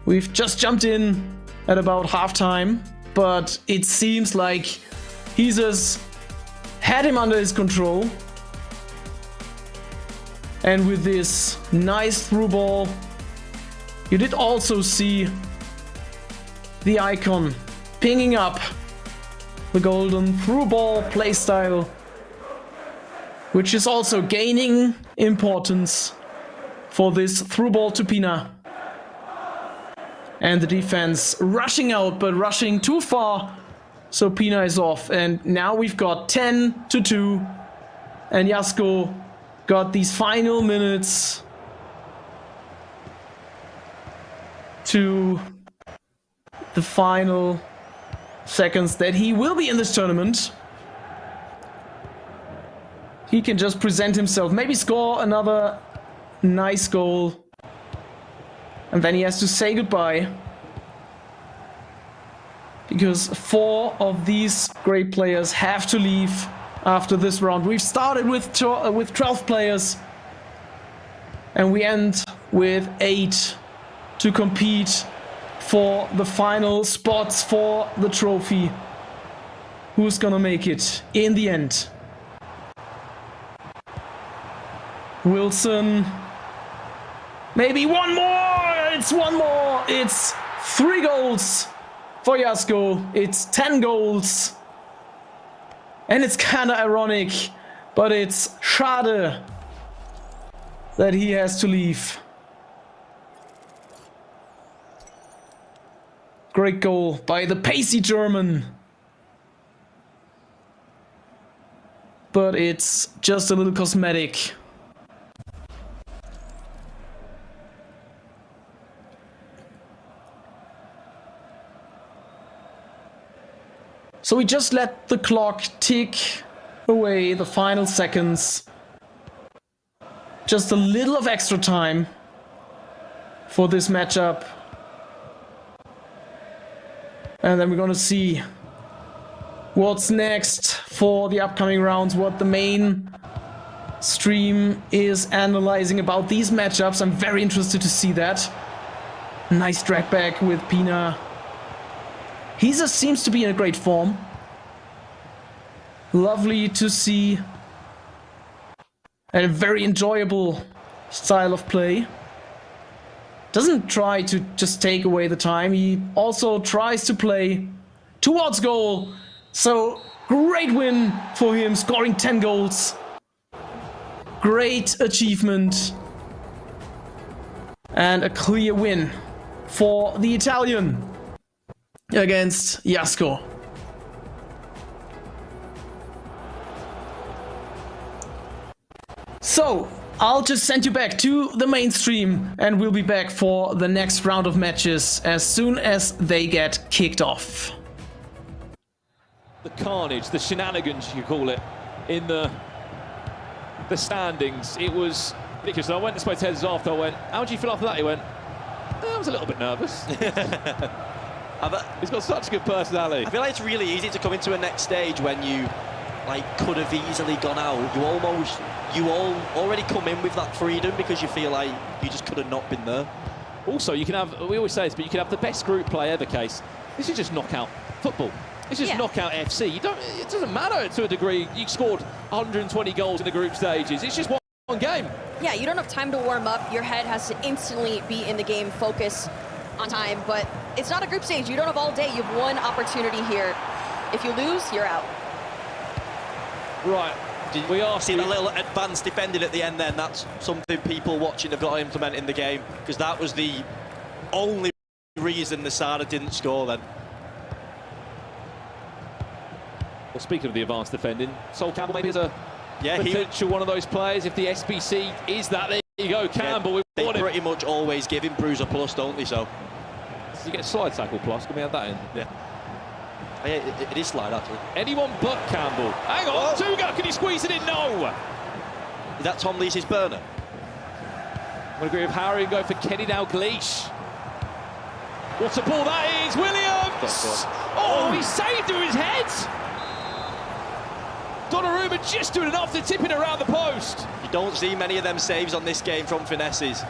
We've just jumped in at about halftime, but it seems like Hezers had him under his control. And with this nice through ball, you did also see the icon, pinging up the golden through ball playstyle, which is also gaining importance for this through ball to Pina. And the defense rushing out, but rushing too far. So Pina is off. And now we've got 10-2. And Jasko got these final minutes to the final seconds that he will be in this tournament. He can just present himself, maybe score another nice goal. And then he has to say goodbye. Because 4 of these great players have to leave after this round. We've started with 12 players. And we end with 8 to compete for the final spots for the trophy. Who's gonna make it in the end? Wilson. Maybe one more! It's one more! It's 3 goals for Jasko. It's 10 goals. And it's kind of ironic, but it's schade that he has to leave. Great goal by the pacey German. But it's just a little cosmetic. So we just let the clock tick away the final seconds. Just a little of extra time for this matchup. And then we're gonna see what's next for the upcoming rounds, what the main stream is analyzing about these matchups. I'm very interested to see that. Nice drag back with Pina. Hezers seems to be in a great form. Lovely to see. And a very enjoyable style of play. Doesn't try to just take away the time. He also tries to play towards goal. So great win for him, scoring 10 goals. Great achievement. And a clear win for the Italian against Jasko. So, I'll just send you back to the mainstream and we'll be back for the next round of matches as soon as they get kicked off. The carnage, the shenanigans, you call it, in the standings. It was ridiculous. And I went to spoke to Hezers after. I went, how do you feel after that? He went, I was a little bit nervous. He's got such a good personality. I feel like it's really easy to come into a next stage when you could have easily gone out. You already come in with that freedom because you feel like you just could have not been there. Also, you can have, we always say this, but you can have the best group play ever, Case. This is just knockout football. This is knockout FC. It doesn't matter to a degree. You scored 120 goals in the group stages. It's just one game. Yeah, you don't have time to warm up. Your head has to instantly be in the game, focus on time, but it's not a group stage. You don't have all day. You have one opportunity here. If you lose, you're out. Right. We are seeing a little advanced defending at the end then. That's something people watching have got to implement in the game, because that was the only reason the Sada didn't score then. Well, speaking of the advanced defending, Sol Campbell maybe is a potential one of those players. If the SBC is that, there you go, Campbell. They pretty much always give him Bruiser Plus, don't they? So you get slide tackle plus. Can we have that in? Yeah. It is slide, actually. Anyone but Campbell. Hang on, Tuga, can you squeeze it in? No! Is that Tom Lee's burner? I'm going to agree with Harry and go for Kenny Dalglish. What a ball that is, Williams! Oh, he saved it with his head! Donnarumma just doing enough to tip it around the post. You don't see many of them saves on this game from finesses.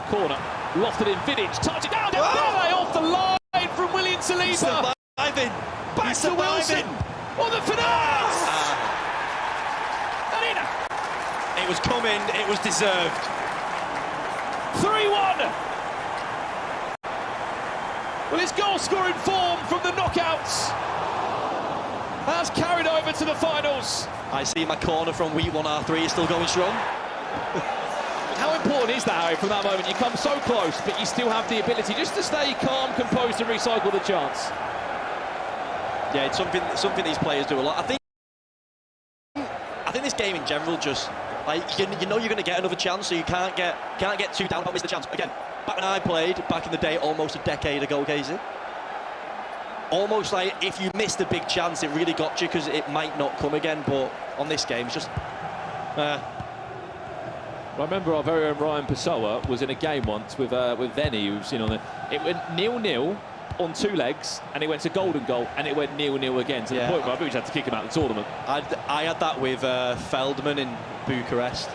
Corner. Lofted in, Vidic, touch it down, off the line from William Saliba. Back to Wilson. Oh, the finesse! It was coming, it was deserved. 3-1. Well, his goal-scoring form from the knockouts has carried over to the finals. I see my corner from week 1 R3 is still going strong. How important is that, Harry, from that moment? You come so close, but you still have the ability just to stay calm, composed, and recycle the chance. Yeah, it's something these players do a lot. I think this game in general just, like, you know you're going to get another chance, so you can't get too down about missing the chance. Again, back when I played, back in the day, almost a decade ago, Casey. Almost like if you missed a big chance, it really got you because it might not come again. But on this game, it's just. Well, I remember our very own Ryan Pessoa was in a game once with Venny, who's on it. It went 0-0 on 2 legs, and it went to golden goal, and it went 0-0 again to the point where I think we had to kick him out of the tournament. I had that with Feldman in Bucharest,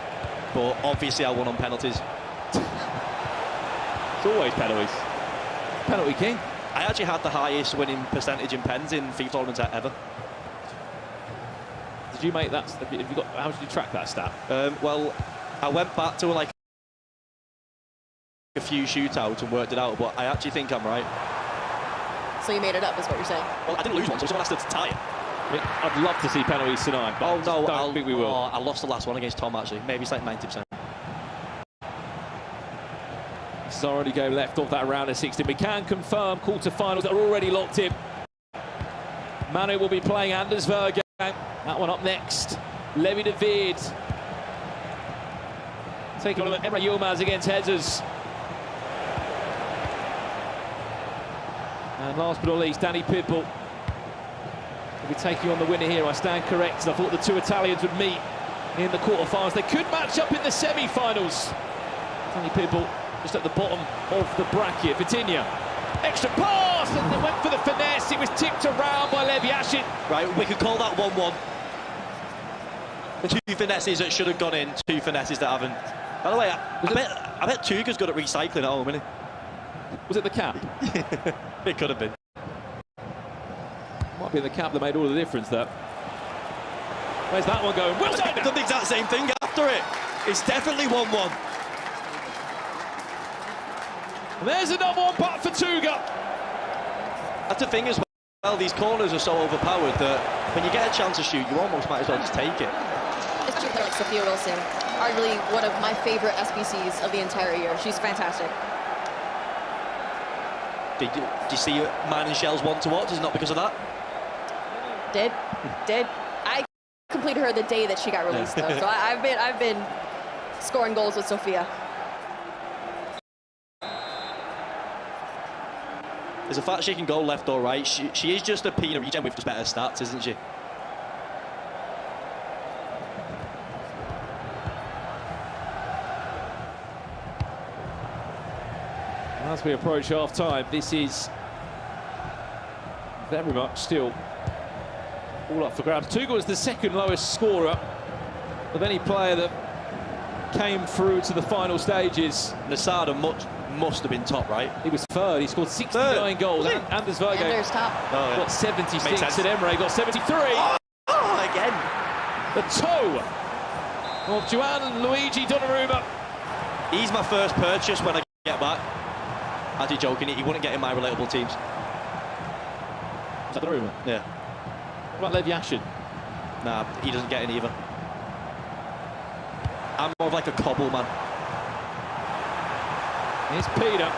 but obviously I won on penalties. It's always penalties. Penalty king. I actually had the highest winning percentage in pens in FIFA tournaments ever. Did you make that? Have you got? How did you track that stat? Well, I went back to like a few shootouts and worked it out, but I actually think I'm right. So you made it up, is what you're saying? Well, I didn't lose one, so someone has to tie it. I mean, I'd love to see penalties tonight, but I don't think we will. Oh, I lost the last one against Tom, actually. Maybe it's like 90%. There's already game left of that round of 16. We can confirm quarter-finals that are already locked in. Manu will be playing Anders Verga. That one up next. Levy de Vid. Taking on Emry Yilmas against Hezers. And last but not least, Danny Pitbull will be taking on the winner here. I stand corrected. I thought the 2 Italians would meet in the quarterfinals. They could match up in the semi-finals. Danny Pitbull just at the bottom of the bracket. Vitinha, extra pass, and they went for the finesse. It was tipped around by Levy. Right, we could call that 1-1. 2 finesses that should have gone in, 2 finesses that haven't. By the way, I bet Tuga's good at recycling at home, isn't he? Was it the cap? It could have been. Might be the cap that made all the difference there. Where's that one going? Well done! Done the exact same thing after it. It's definitely 1-1. And there's another one back for Tuga. That's the thing as well, these corners are so overpowered that when you get a chance to shoot, you almost might as well just take it. It's true, like Sophia Wilson, arguably one of my favorite SBCs of the entire year. She's fantastic. Did you see mine and Shell's one to watch? Is it not because of that? Did. I completed her the day that she got released, though. So I've been scoring goals with Sophia. There's a fact she can go left or right. She is just a Pina regen with just better stats, isn't she? As we approach half-time, this is very much still all up for grabs. Tuga was the 2nd lowest scorer of any player that came through to the final stages. Nasada must have been top, right? He was 3rd. He scored 69 goals. Anders Verga got 76, and Emry got 73. Oh, again. The toe of Juan Luigi Donnarumma. He's my first purchase when I get back. Actually joking, he wouldn't get in my relatable teams. Is that Donnarumma? Yeah. What about Levy Ashen? Nah, he doesn't get in either. I'm more of like a cobble man. Here's Peter,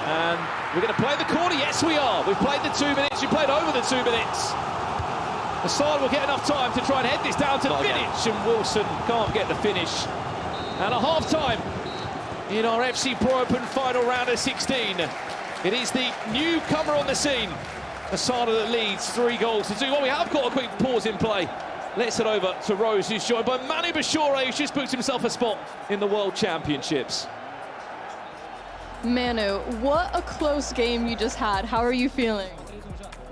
and we're going to play the corner. Yes, we are. We've played the 2 minutes. We played over the 2 minutes. The side will get enough time to try and head this down to Vidic, and Wilson can't get the finish. And at half-time in our FC Pro Open final round of 16, it is the newcomer on the scene, Asada, that leads 3 goals to 2. Well, we have got a quick pause in play. Let's head over to Rose, who's joined by Manu Bashore, who's just booked himself a spot in the World Championships. Manu, what a close game you just had. How are you feeling?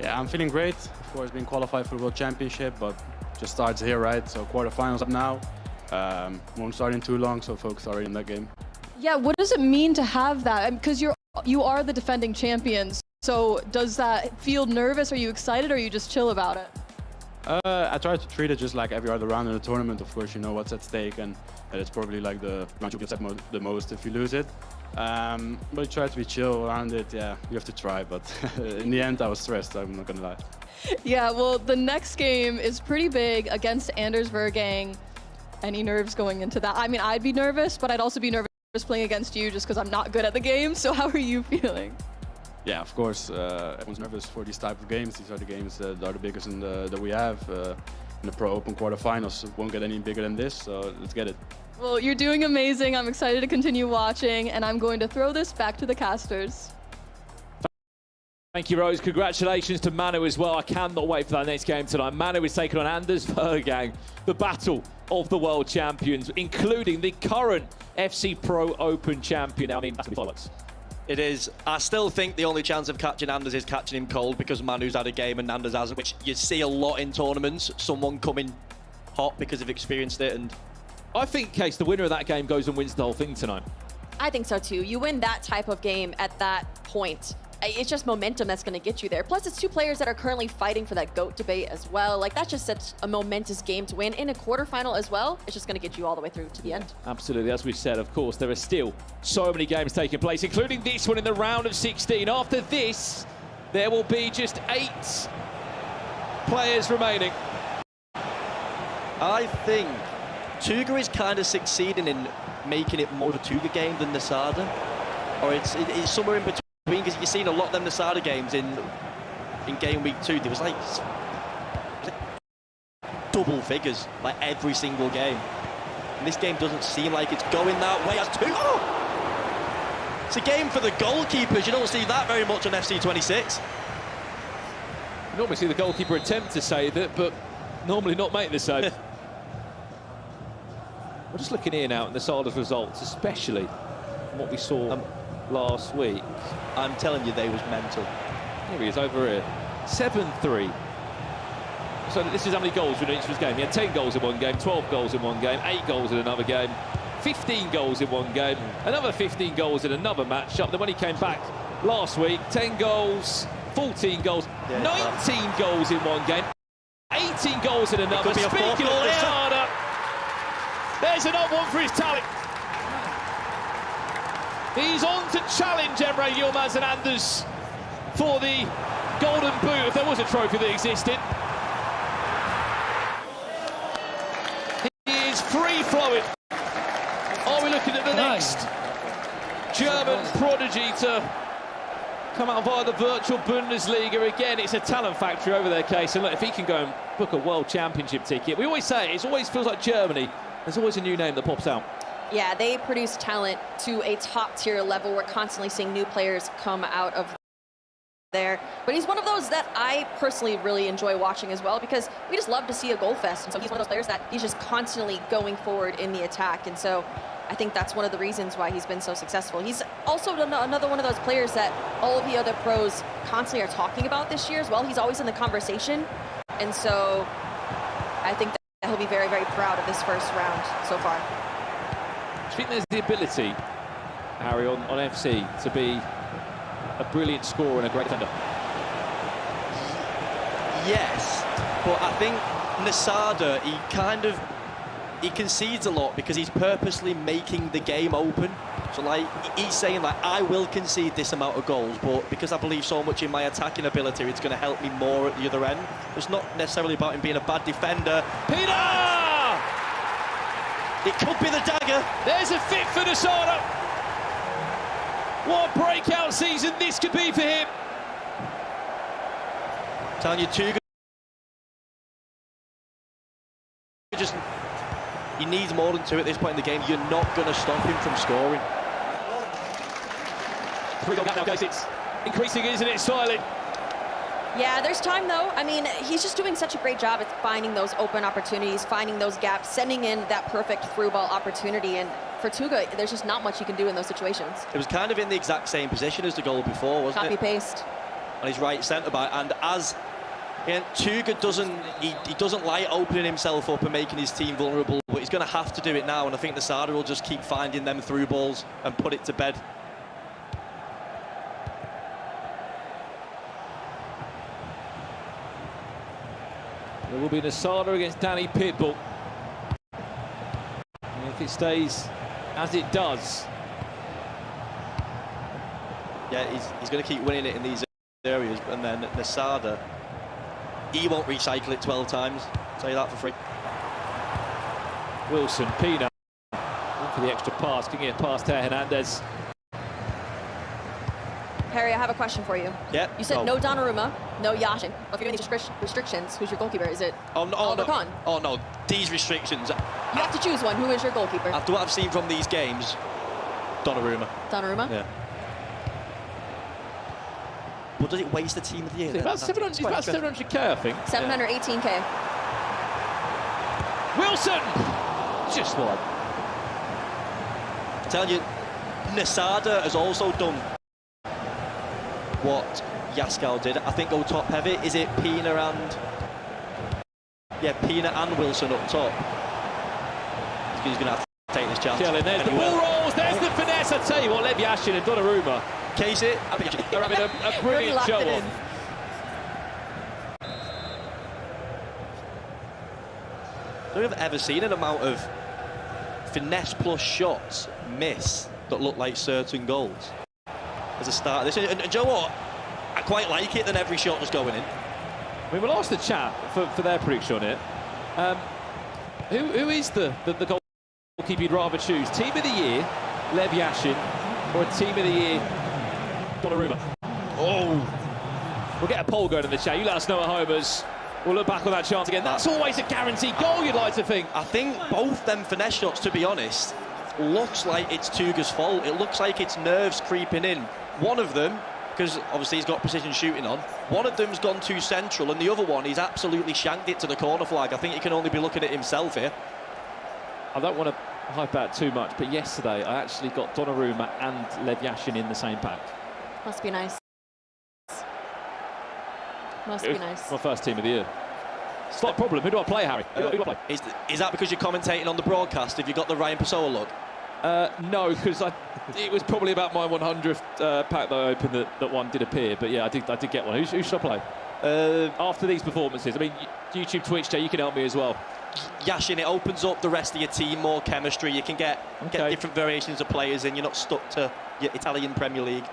Yeah, I'm feeling great. Of course, being qualified for the World Championship, but just starts here, right? So quarterfinals up now. Won't start in too long, so focus already in that game. Yeah, what does it mean to have that? Because you are the defending champions. So does that feel nervous? Are you excited, or are you just chill about it? I try to treat it just like every other round in the tournament. Of course, you know what's at stake, and it's probably like the round you get the most if you lose it. But you try to be chill around it. Yeah, you have to try. But in the end, I was stressed. I'm not gonna lie. Yeah, well, the next game is pretty big against Anders Vergang. Any nerves going into that? I mean, I'd be nervous, but I'd also be nervous playing against you just because I'm not good at the game. So how are you feeling? Yeah, of course. Everyone's nervous for these type of games. These are the games that are the biggest that we have. In the Pro Open quarterfinals, it won't get any bigger than this, so let's get it. Well, you're doing amazing. I'm excited to continue watching, and I'm going to throw this back to the casters. Thank you, Rose. Congratulations to Manu as well. I cannot wait for that next game tonight. Manu is taking on Anders Vergang, the battle of the world champions, including the current FC Pro Open champion. I mean, that's going to be fireworks. It is. I still think the only chance of catching Anders is catching him cold because Manu's had a game and Anders hasn't, which you see a lot in tournaments. Someone coming hot because they've experienced it. And I think, Case, the winner of that game goes and wins the whole thing tonight. I think so too. You win that type of game at that point. It's just momentum that's going to get you there. Plus, it's two players that are currently fighting for that GOAT debate as well. Like, that's just such a momentous game to win. In a quarterfinal as well, it's just going to get you all the way through to the end. Absolutely. As we've said, of course, there are still so many games taking place, including this one in the round of 16. After this, there will be just 8 players remaining. I think Tuga is kind of succeeding in making it more of a Tuga game than Nasada. Or it's somewhere in between. Because you've seen a lot of them Nasada games in game week 2. There was like double figures like every single game. And this game doesn't seem like it's going that way. As Tuga, it's a game for the goalkeepers. You don't see that very much on FC26. You normally see the goalkeeper attempt to save it, but normally not make the save. We're just looking here now at Nasada's results, especially what we saw last week. I'm telling you, they was mental. Here he is over here. 7-3. So this is how many goals in each of his game. He had 10 goals in one game, 12 goals in one game, 8 goals in another game, 15 goals in one game, another 15 goals in another matchup. Then when he came back last week, 10 goals, 14 goals, 19 goals in one game, 18 goals in another. Speaking of Nasada, there's another one for his talent. He's on to challenge Emry, Yilmas and Anders for the Golden Boot, if there was a trophy that existed. He is free-flowing. Are we looking at the next German prodigy to come out via the virtual Bundesliga? Again, it's a talent factory over there, Case. And look, if he can go and book a World Championship ticket, we always say it always feels like Germany. There's always a new name that pops out. Yeah, they produce talent to a top-tier level. We're constantly seeing new players come out of there. But he's one of those that I personally really enjoy watching as well, because we just love to see a goal fest. And so he's one of those players that he's just constantly going forward in the attack. And so I think that's one of the reasons why he's been so successful. He's also another one of those players that all of the other pros constantly are talking about this year as well. He's always in the conversation. And so I think that he'll be very, very proud of this first round so far. I think there's the ability, Harry, on FC to be a brilliant scorer and a great defender. Yes, but I think Nasada, he concedes a lot because he's purposely making the game open. So like he's saying like, I will concede this amount of goals, but because I believe so much in my attacking ability, it's going to help me more at the other end. It's not necessarily about him being a bad defender. Peter! It could be the dagger. There's a fit for Nasada. What a breakout season this could be for him. I'm telling you, Tuga he needs more than 2 at this point in the game. You're not going to stop him from scoring. 3-goal gap now, guys. It's increasing, isn't it, Styling? Yeah, there's time though. I mean, he's just doing such a great job at finding those open opportunities, finding those gaps, sending in that perfect through ball opportunity. And for Tuga, there's just not much you can do in those situations. It was kind of in the exact same position as the goal before, wasn't it? Copy-paste. On his right centre-back. And as Tuga doesn't like opening himself up and making his team vulnerable, but he's going to have to do it now. And I think Nasada will just keep finding them through balls and put it to bed. There will be Nasada against Danny Pitbull. And if it stays as it does, Yeah, he's going to keep winning it in these areas, and then Nesada, he won't recycle it 12 times. I'll tell you that for free. Wilson, Pina, for the extra pass, can get past Hernandez. Harry, I have a question for you. Yeah. You said no Donnarumma, no Yashin. If you're going to restrictions, who's your goalkeeper? Is it Oliver Kahn? Oh no, these restrictions. You have to choose one. Who is your goalkeeper? After what I've seen from these games, Donnarumma. Donnarumma? Yeah. But does it waste the team of the year? It's about 700k, I think. 718k. Wilson! Just one. I'm telling you, Nesada has also done what Yaskal did. I think go top heavy. Is it Pina and... Yeah, Pina and Wilson up top. He's going to have to take this chance. Killing, there's the ball rolls, there's the finesse. I tell you what, Levy and Donnarumma. Casey, they're having a brilliant show off. I don't think I've ever seen an amount of finesse plus shots miss that look like certain goals as a start of this. And do you know what? I quite like it that every shot was going in. I mean, we'll ask the chat for their prediction on it. Who is the goalkeeper you'd rather choose? Team of the year, Levy Yashin, or a team of the year, Donnarumma? Oh! We'll get a poll going in the chat. You let us know at home as we'll look back on that chance again. That's always a guaranteed goal, you'd like to think. I think both them finesse shots, to be honest, looks like it's Tuga's fault. It looks like it's nerves creeping in. One of them, because obviously he's got precision shooting on, one of them's gone too central, and the other one, he's absolutely shanked it to the corner flag. I think he can only be looking at himself here. I don't want to hype out too much, but yesterday I actually got Donnarumma and Levy Yashin in the same pack. Must be nice. Must be nice. My first team of the year. Slight problem. Who do I play, Harry? Who do I play? Is that because you're commentating on the broadcast? Have you got the Ryan Pessoa look? No, because it was probably about my 100th pack that I opened that one did appear. But yeah, I did get one. Who should I play? After these performances, I mean, YouTube, Twitch, Jay, you can help me as well. Yashin, it opens up the rest of your team, more chemistry. You can get different variations of players in. You're not stuck to your Italian Premier League.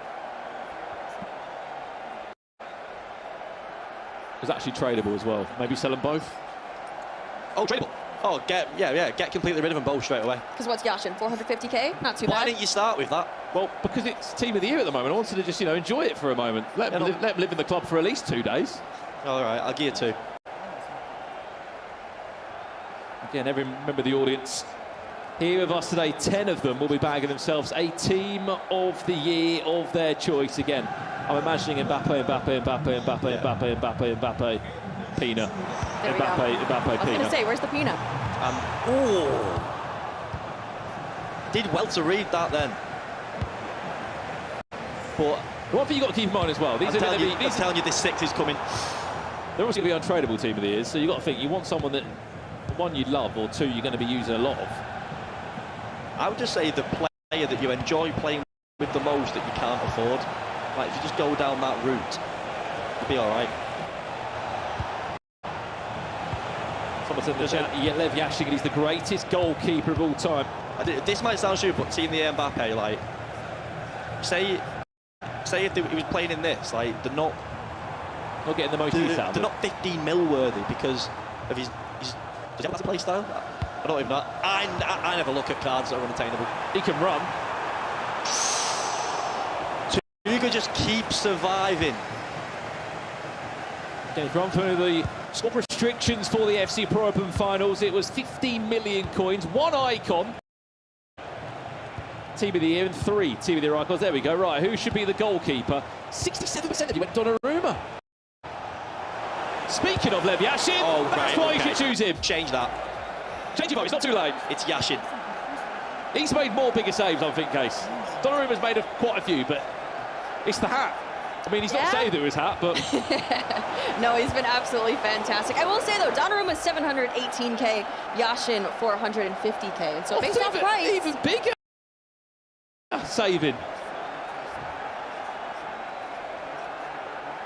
It was actually tradable as well. Maybe sell them both. Oh, tradable. Oh, get completely rid of them both straight away. Because what's Yashin, 450k? Not too bad. Why didn't you start with that? Well, because it's team of the year at the moment. I wanted to just, enjoy it for a moment. Let them live in the club for at least 2 days. All right, I'll give you 2. Again, every member of the audience here with us today, 10 of them will be bagging themselves a team of the year of their choice. Again, I'm imagining Mbappe, Pina. Mbappe, I was going to say, where's the Pina? Did well to read that then. But one thing you've got to keep in mind as well, I'm telling you, this 6 is coming. They're also going to be untradeable team of the year, so you've got to think you want someone that, one, you love, or 2, you're going to be using a lot of. I would just say the player that you enjoy playing with the most that you can't afford. Like, if you just go down that route, you'll be all right. Someone said in the chat, Levy Yashin, he's the greatest goalkeeper of all time. This might sound stupid, but seeing the Mbappe, like, say if he was playing in this, like, they're not getting the most use out of they're not 15 mil worthy because of his does he have a play style? I don't even know. I never look at cards that are unattainable. He can run. Tuga just keeps surviving. Okay, run through the squad restrictions for the FC Pro Open finals. It was 15 million coins, 1 icon. Team of the year and 3 team of the year icons. There we go. Right, who should be the goalkeeper? 67% of you went Donnarumma. Speaking of Levy Yashin, that's why you should choose him. Change that. Change your vote, it's not too late. It's Yashin. He's made more bigger saves, I think, Case. Donnarumma's made quite a few, but it's the hat. I mean, he's not saved it with his hat, but... No, he's been absolutely fantastic. I will say, though, Donnarumma's 718k, Yashin 450k. So based off price... Even bigger saving.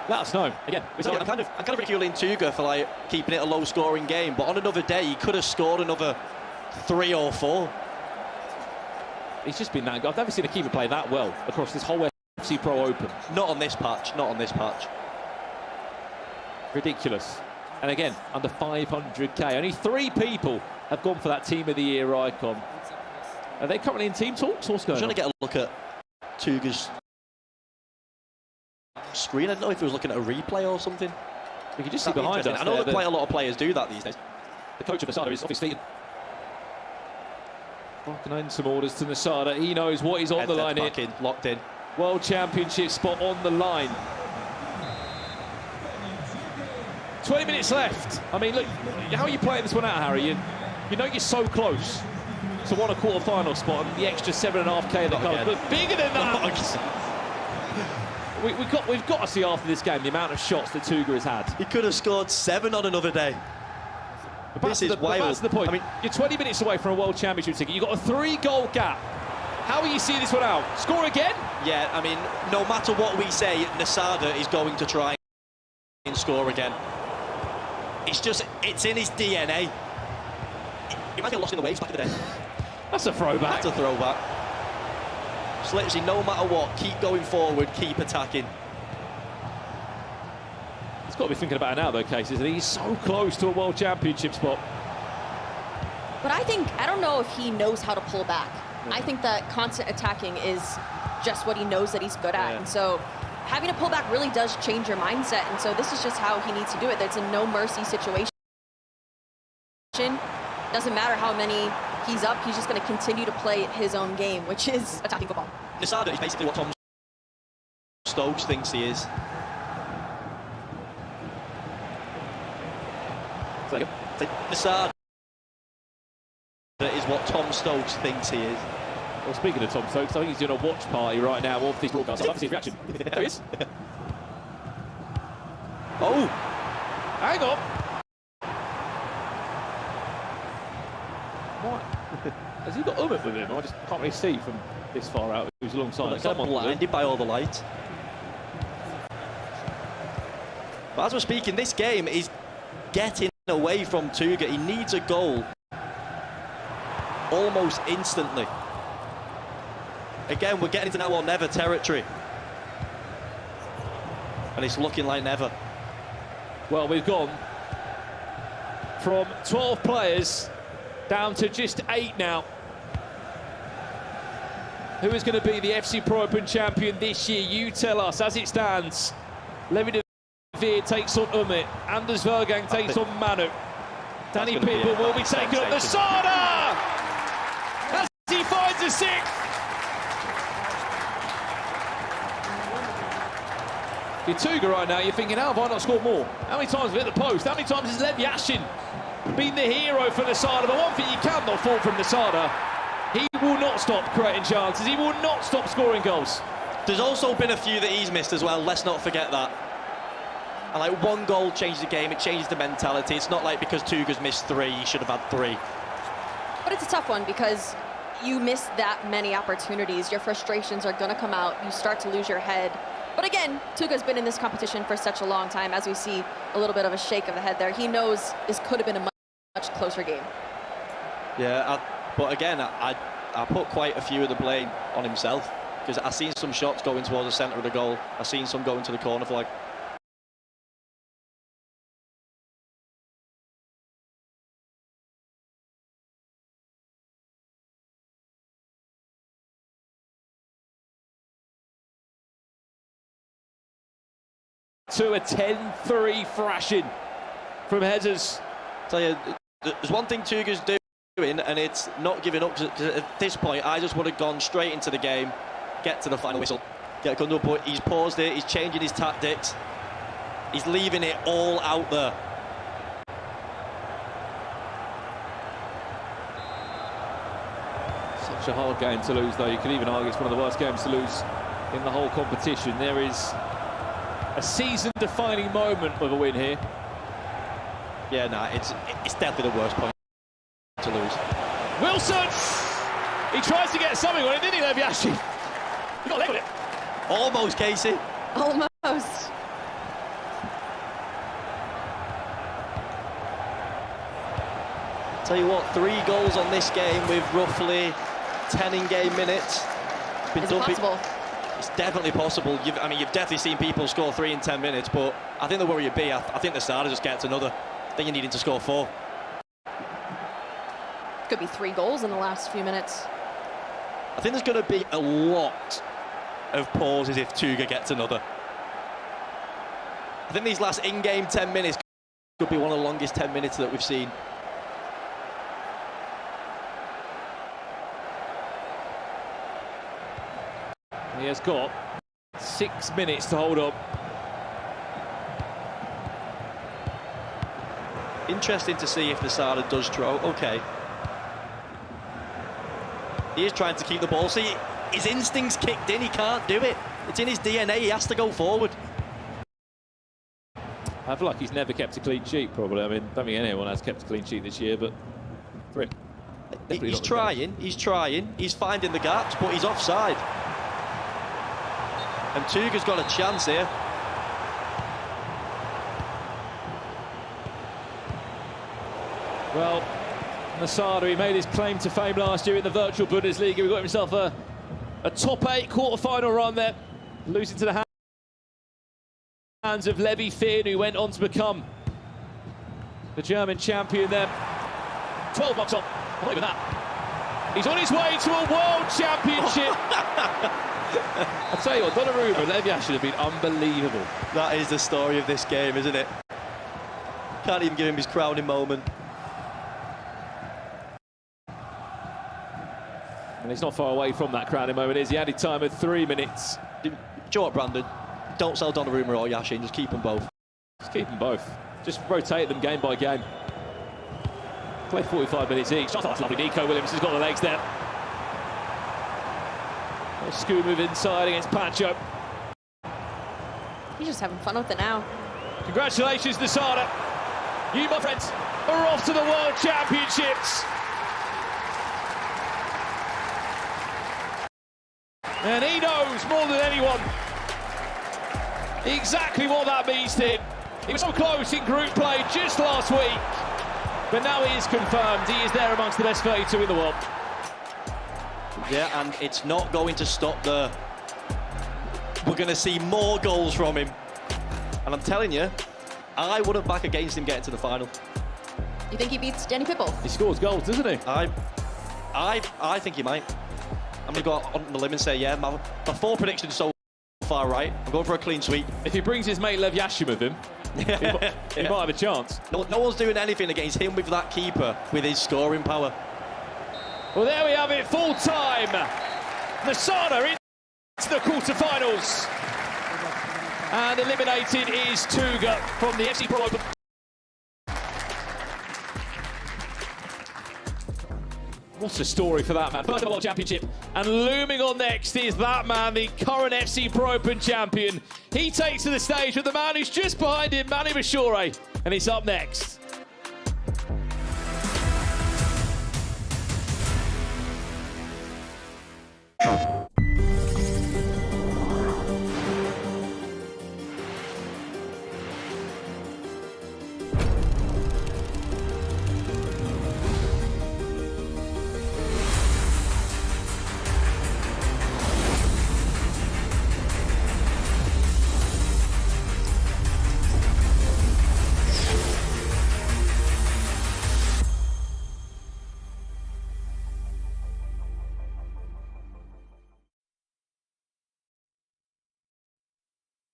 Let us know. Again, I'm kind of ridiculing Tuga for like keeping it a low-scoring game, but on another day he could have scored another 3 or 4. He's just been that good. I've never seen a keeper play that well across this whole FC FC Pro Open. Not on this patch, not on this patch. Ridiculous. And again, under 500k. Only 3 people have gone for that Team of the Year icon. Are they currently in team talks? What's going on? I'm trying to get a look at Tuga's screen. I don't know if he was looking at a replay or something. We can just see behind us. I know that quite a lot of players do that these days. The coach of Nasada is obviously barking in some orders to Nasada. He knows what is on the line here. Locked in. World Championship spot on the line. 20 minutes left. I mean, look, how are you playing this one out, Harry? You know you're so close to won a quarter-final spot and the extra 7.5k that comes. But bigger than that. We've got to see after this game the amount of shots that Tuga has had. He could have scored 7 on another day. This is wild. That's the point. I mean, you're 20 minutes away from a World Championship ticket. You've got a 3-goal gap. How will you see this one out? Score again? Yeah, I mean, no matter what we say, Nasada is going to try and score again. It's in his DNA. He might get lost in the waves back in the day. That's a throwback. That's a throwback. Just literally, no matter what, keep going forward, keep attacking. He's got to be thinking about it now, though, Casey, isn't he? He's so close to a World Championship spot. But I don't know if he knows how to pull back. I think that constant attacking is just what he knows that he's good at. And so having to pull back really does change your mindset. And so this is just how he needs to do it. It's a no-mercy situation. Doesn't matter how many he's up, he's just going to continue to play his own game, which is attacking football. Nasada is basically what Tom Stokes thinks he is. Nasada is what Tom Stokes thinks he is. Well, speaking of Tom Stokes, I think he's doing a watch party right now of these broadcasts. I'd love to see his reaction. There he is. Oh! Hang on! What? Has he got Umut with him? I just can't really see from this far out who's alongside. Well, someone blinded by all the light. But as we're speaking, this game is getting away from Tuga. He needs a goal almost instantly. Again, we're getting into now or never territory. And it's looking like never. Well, we've gone from 12 players down to just 8 now. Who is going to be the FC Pro Open champion this year? You tell us. As it stands, Levy takes on Umut. Anders Vergang takes on Manu. Danny Pitbull will be taking on Nasada! As he finds a 6th. You're Tuga right now, you're thinking, how have I not scored more? How many times have we hit the post? How many times has Levy been the hero for Nasada? But one thing you cannot fault from Nasada, he will not stop creating chances. He will not stop scoring goals. There's also been a few that he's missed as well. Let's not forget that. And like, one goal changed the game. It changed the mentality. It's not like because Tuga's missed 3, he should have had 3. But it's a tough one because you miss that many opportunities. Your frustrations are going to come out. You start to lose your head. But again, Tuga's been in this competition for such a long time. As we see a little bit of a shake of the head there, he knows this could have been a much closer game. Yeah, but again, I put quite a few of the blame on himself, because I've seen some shots going towards the centre of the goal. I've seen some going to the corner flag. To a 10-3 thrashing from Hezers. Tell you, there's one thing Tuga's doing, and it's not giving up. Because at this point, I just would have gone straight into the game, get to the final whistle, get under. But he's paused it. He's changing his tactics. He's leaving it all out there. Such a hard game to lose, though. You could even argue it's one of the worst games to lose in the whole competition. There is a season-defining moment with a win here. Yeah, nah, it's definitely the worst point to lose. Wilson! He tries to get something on it, didn't he, Levy? He got leg on it. Almost, Casey. Almost. Tell you what, 3 goals on this game with roughly 10 in-game minutes. Is it possible? It's definitely possible. You've definitely seen people score 3 in 10 minutes, but I think the worry would be, I think the starter just gets another. I think you're needing to score 4. Could be 3 goals in the last few minutes. I think there's going to be a lot of pauses if Tuga gets another. I think these last in-game 10 minutes could be one of the longest 10 minutes that we've seen. He has got 6 minutes to hold up. Interesting to see if the Sada does throw. Okay. He is trying to keep the ball. See, his instincts kicked in. He can't do it. It's in his DNA. He has to go forward. I feel like he's never kept a clean sheet, probably. I mean, I don't think anyone has kept a clean sheet this year, but for him, he's trying. He's trying. He's finding the gaps, but he's offside. And Tuga's got a chance here. Well, Masada, he made his claim to fame last year in the virtual Bundesliga. He got himself a top 8 quarter-final run there, losing to the hands of Levy, who went on to become the German champion then. 12 months on, not even that. He's on his way to a world championship. I tell you what, Donnarumma and Levy should have been unbelievable. That is the story of this game, isn't it? Can't even give him his crowning moment. And he's not far away from that crowning moment, is he? Added time of 3 minutes. Do you know what, Brandon? Don't sell Donnarumma or Yashin, just keep them both. Just keep them both. Just rotate them game by game. Play 45 minutes each. Oh, that's lovely. Nico Williams has got the legs there. Scoot move inside against Pancho. He's just having fun with it now. Congratulations, Nasada. You, my friends, are off to the World Championships. And he knows more than anyone exactly what that means to him. He was so close in group play just last week, but now he is confirmed. He is there amongst the best 32 in the world. Yeah, and it's not going to stop there. We're going to see more goals from him. And I'm telling you, I wouldn't back against him getting to the final. You think he beats Danny Pitbull? He scores goals, doesn't he? I think he might. I'm going to go out on the limb and say, yeah, my 4 predictions so far right. I'm going for a clean sweep. If he brings his mate Lev Yashin with him, he might have a chance. No one's doing anything against him with that keeper, with his scoring power. Well, there we have it, full time. Nasada into the quarterfinals. And eliminated is Tuga from the FC Pro Open. What a story for that man. First World Championship. And looming on next is that man, the current FC Pro Open champion. He takes to the stage with the man who's just behind him, Manny Bashore. And he's up next.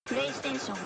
PlayStation.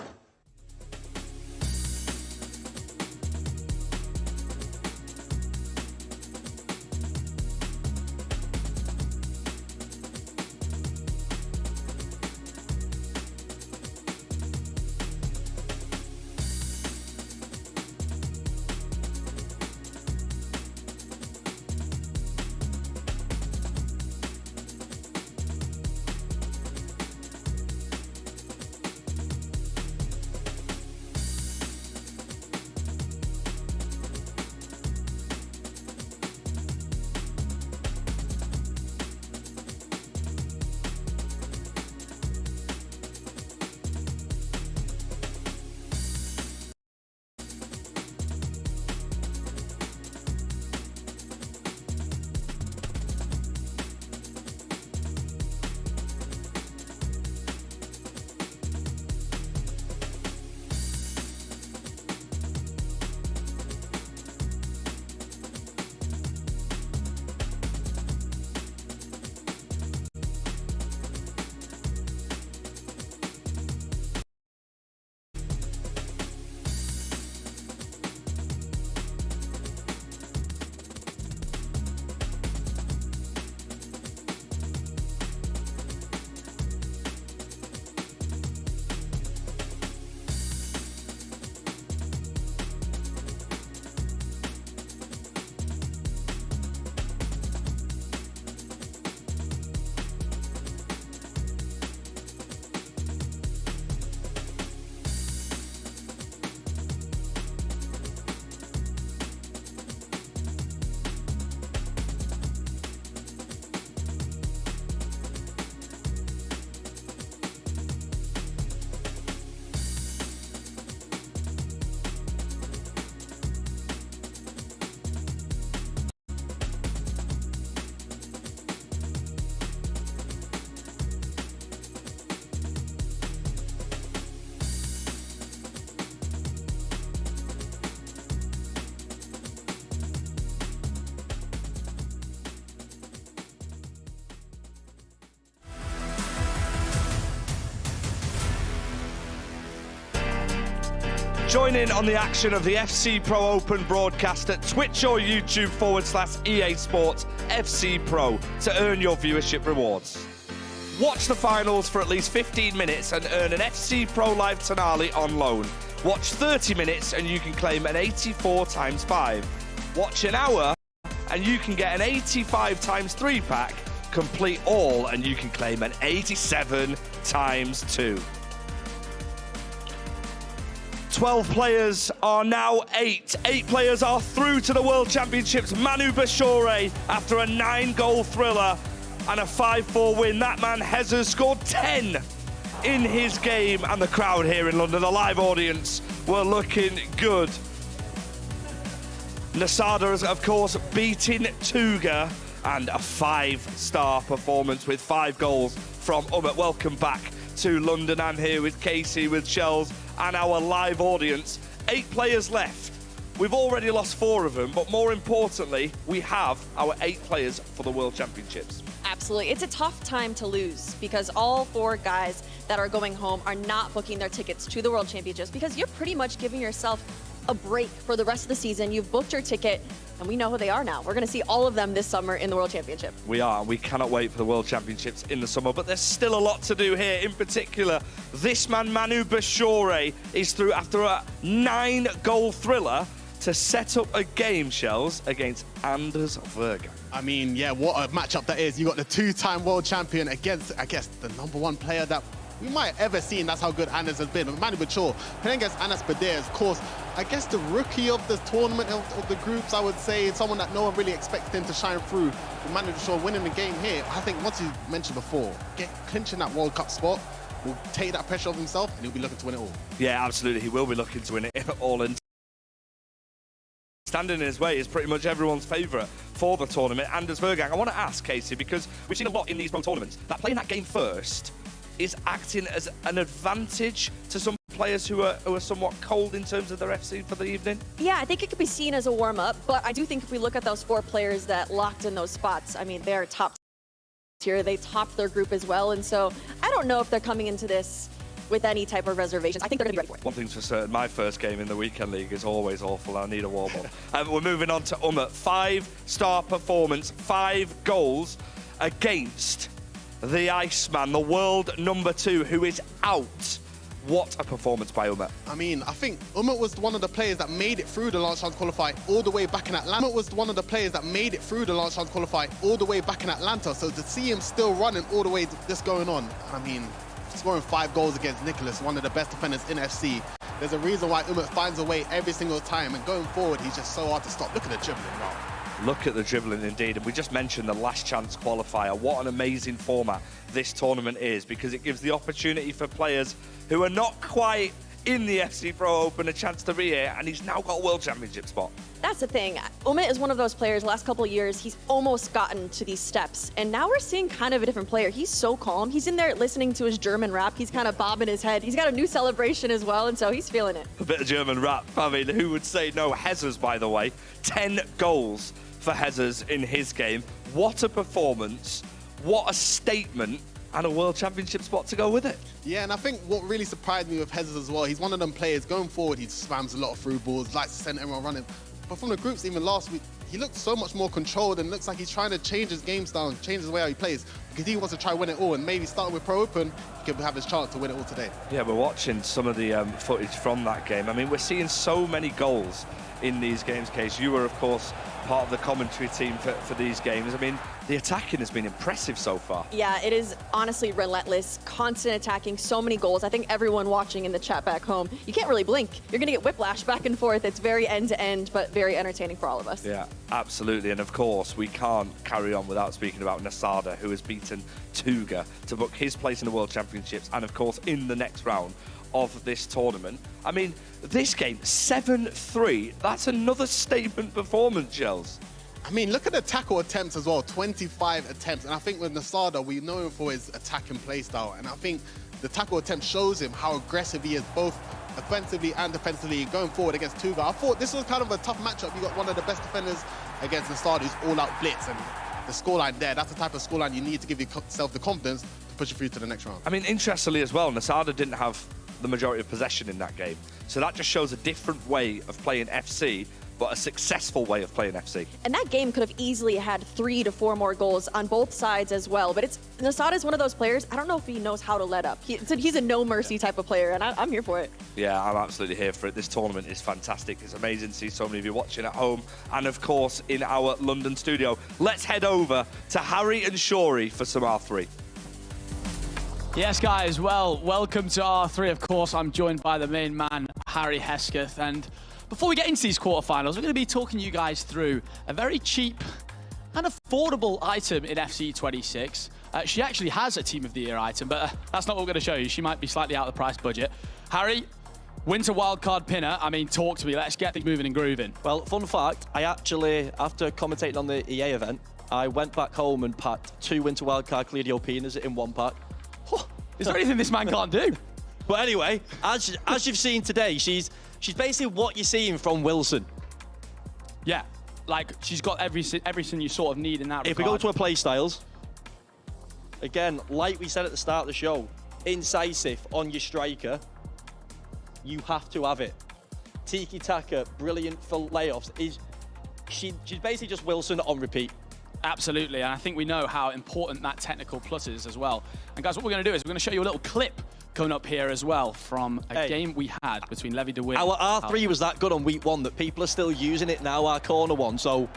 Join in on the action of the FC Pro Open broadcast at Twitch or YouTube/EA Sports FC Pro to earn your viewership rewards. Watch the finals for at least 15 minutes and earn an FC Pro Live Tonali on loan. Watch 30 minutes and you can claim an 84 x 5. Watch an hour and you can get an 85 x 3 pack. Complete all and you can claim an 87 x 2. 12 players are now 8. 8 players are through to the World Championships. Manu Bashore, after a 9-goal thriller and a 5-4 win. That man, Hezers, scored 10 in his game. And the crowd here in London, the live audience, were looking good. Nasada has, of course, beaten Tuga, and a 5-star performance with 5 goals from Umut. Welcome back to London. I'm here with Casey, with Shells, and our live audience. 8 players left. We've already lost 4 of them, but more importantly, we have our 8 players for the World Championships. Absolutely. It's a tough time to lose because all 4 guys that are going home are not booking their tickets to the World Championships because you're pretty much giving yourself a break for the rest of the season. You've booked your ticket, and we know who they are now. We're going to see all of them this summer in the World Championship. We are, and we cannot wait for the World Championships in the summer, but there's still a lot to do here. In particular, this man, Manu Bashore, is through after a 9-goal thriller to set up a game, Shells, against Anders Verga. I mean, yeah, what a matchup that is. You got the 2-time world champion against, I guess, the #1 player that we might have ever seen. That's how good Anders has been. But Manu Bashore playing against Anas Badir, of course, I guess the rookie of the tournament of the groups, I would say, someone that no one really expected him to shine through. But Manu Bashore winning the game here, I think once you mentioned before, clinching that World Cup spot, will take that pressure off himself and he'll be looking to win it all. Yeah, absolutely. He will be looking to win it all. And standing in his way is pretty much everyone's favourite for the tournament. Anders Vergang, I want to ask, Casey, because we've seen a lot in these pro tournaments, that playing that game first is acting as an advantage to some players who are somewhat cold in terms of their FC for the evening? Yeah, I think it could be seen as a warm-up, but I do think if we look at those 4 players that locked in those spots, I mean, they're top tier. They topped their group as well, and so I don't know if they're coming into this with any type of reservations. I think they're going to be ready for it. One thing's for certain, my first game in the weekend league is always awful. I need a warm-up. We're moving on to Umut. 5-star performance, 5 goals against the Iceman, the world #2, who is out. What a performance by Umut. I mean, I think Umut was one of the players that made it through the Last Chance qualifier all the way back in Atlanta. Umut was one of the players that made it through the Last Chance qualifier all the way back in Atlanta. So to see him still running all the way this going on, I mean, scoring 5 goals against Nicholas, one of the best defenders in FC. There's a reason why Umut finds a way every single time, and going forward, he's just so hard to stop. Look at the dribbling now. Look at the dribbling indeed, and we just mentioned the Last Chance qualifier. What an amazing format this tournament is, because it gives the opportunity for players who are not quite in the FC Pro Open a chance to be here, and he's now got a World Championship spot. That's the thing. Umut is one of those players, last couple of years, he's almost gotten to these steps, and now we're seeing kind of a different player. He's so calm. He's in there listening to his German rap. He's kind of bobbing his head. He's got a new celebration as well, and so he's feeling it. A bit of German rap. I mean, who would say no? Hezers, by the way, 10 goals for Hezers in his game. What a performance, what a statement, and a World Championship spot to go with it. Yeah, and I think what really surprised me with Hezers as well, he's one of them players going forward, he spams a lot of through balls, likes to send everyone running. But from the groups, even last week, he looked so much more controlled and looks like he's trying to change his game style, change the way how he plays, because he wants to try win it all, and maybe starting with Pro Open, he could have his chance to win it all today. Yeah, we're watching some of the footage from that game. I mean, we're seeing so many goals in these games, Case. You were, of course, part of the commentary team for these games. I mean, the attacking has been impressive so far. Yeah, it is honestly relentless, constant attacking, so many goals. I think everyone watching in the chat back home, you can't really blink. You're going to get whiplash back and forth. It's very end-to-end, but very entertaining for all of us. Yeah, absolutely. And of course, we can't carry on without speaking about Nasada, who has beaten Tuga to book his place in the World Championships and, of course, in the next round of this tournament. I mean, this game, 7-3, that's another statement performance, Shells. I mean, look at the tackle attempts as well, 25 attempts. And I think with Nasada, we know him for his attacking play style. And I think the tackle attempt shows him how aggressive he is, both offensively and defensively, going forward against Tuga. I thought this was kind of a tough matchup. You got one of the best defenders against Nasada, who's all-out blitz. And the scoreline there, that's the type of scoreline you need to give yourself the confidence to push you through to the next round. I mean, interestingly as well, Nasada didn't have the majority of possession in that game. So that just shows a different way of playing FC, but a successful way of playing FC. And that game could have easily had 3 to 4 more goals on both sides as well. But Nasad is one of those players, I don't know if he knows how to let up. He's a no mercy type of player, and I'm here for it. Yeah, I'm absolutely here for it. This tournament is fantastic. It's amazing to see so many of you watching at home and, of course, in our London studio. Let's head over to Harry and Shori for some R3. Yes, guys, well, welcome to R3. Of course, I'm joined by the main man, Harry Hesketh. And before we get into these quarterfinals, we're going to be talking you guys through a very cheap and affordable item in FC26. She actually has a Team of the Year item, but that's not what we're going to show you. She might be slightly out of the price budget. Harry, winter wildcard pinner. I mean, talk to me. Let's get things moving and grooving. Well, fun fact, I actually, after commentating on the EA event, I went back home and packed 2 winter wildcard Cledio pinners in 1 pack. Is there anything this man can't do? But anyway, as you've seen today, she's basically what you're seeing from Wilson. Yeah, like she's got everything you sort of need in that regard. If we go to her play styles, again, like we said at the start of the show, incisive on your striker, you have to have it. Tiki Taka, brilliant for layoffs. She's basically just Wilson on repeat. Absolutely, and I think we know how important that technical plus is as well. And guys, what we're going to do is we're going to show you a little clip coming up here as well from a game we had between Levy de Weird. Our R3 was that good on week 1 that people are still using it now, our corner one, so...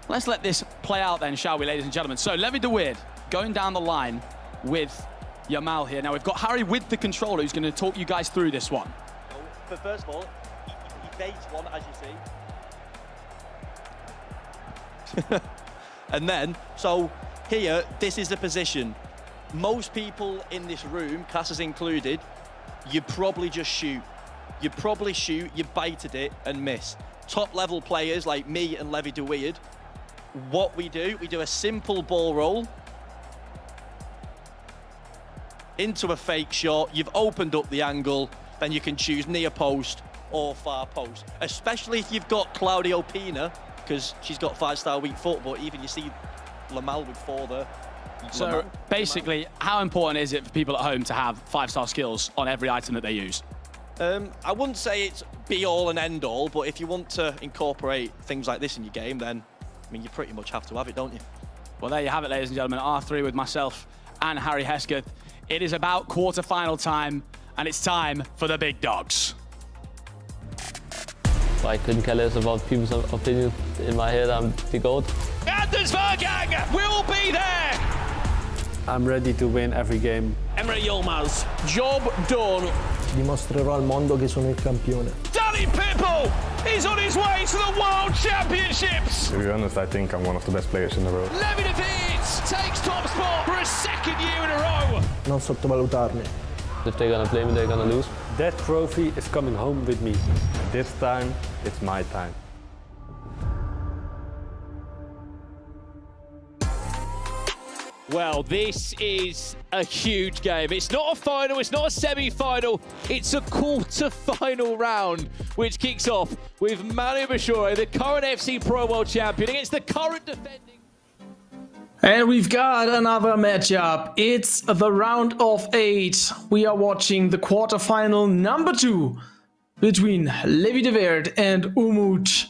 Let's let this play out then, shall we, ladies and gentlemen. So Levy de Weird going down the line with Yamal here. Now we've got Harry with the controller who's going to talk you guys through this one. But first of all, he baits one, as you see. And then, so here, this is the position. Most people in this room, Casas included, you probably just shoot. You probably shoot, you baited it and miss. Top level players like me and Levy de Weird, what we do a simple ball roll into a fake shot. You've opened up the angle, then you can choose near post or far post. Especially if you've got Claudio Pina, because she's got 5-star weak foot, but even you see Lamal with 4 there. So basically, how important is it for people at home to have 5-star skills on every item that they use? I wouldn't say it's be all and end all, but if you want to incorporate things like this in your game, then I mean you pretty much have to have it, don't you? Well, there you have it, ladies and gentlemen. R3 with myself and Harry Hesketh. It is about quarter-final time, and it's time for the big dogs. I couldn't care less about people's opinions. In my head, I'm the GOAT. Anders Vergang will be there! I'm ready to win every game. Emry Yilmas, job done. Dimostrerò al mondo che sono il campione. Danny Pitbull is on his way to the World Championships! To be honest, I think I'm one of the best players in the world. Levy de Weird takes top spot for a 2nd year in a row. Non sottovalutarmi. If they're gonna play me, they're gonna lose. That trophy is coming home with me. This time, it's my time. Well, this is a huge game. It's not a final, it's not a semi-final, it's a quarter-final round, which kicks off with Manu Bashore, the current FC Pro World Champion, against the current defending... And we've got another matchup. It's the round of 8. We are watching the quarterfinal number 2 between Levy de Weird and Umut.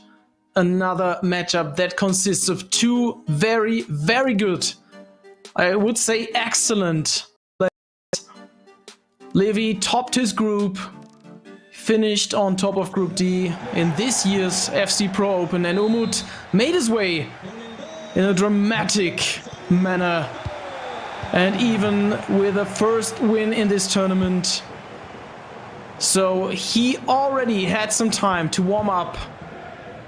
Another matchup that consists of 2 very, very good, I would say excellent players. Levy topped his group, finished on top of Group D in this year's FC Pro Open, and Umut made his way in a dramatic manner, and even with a first win in this tournament. So he already had some time to warm up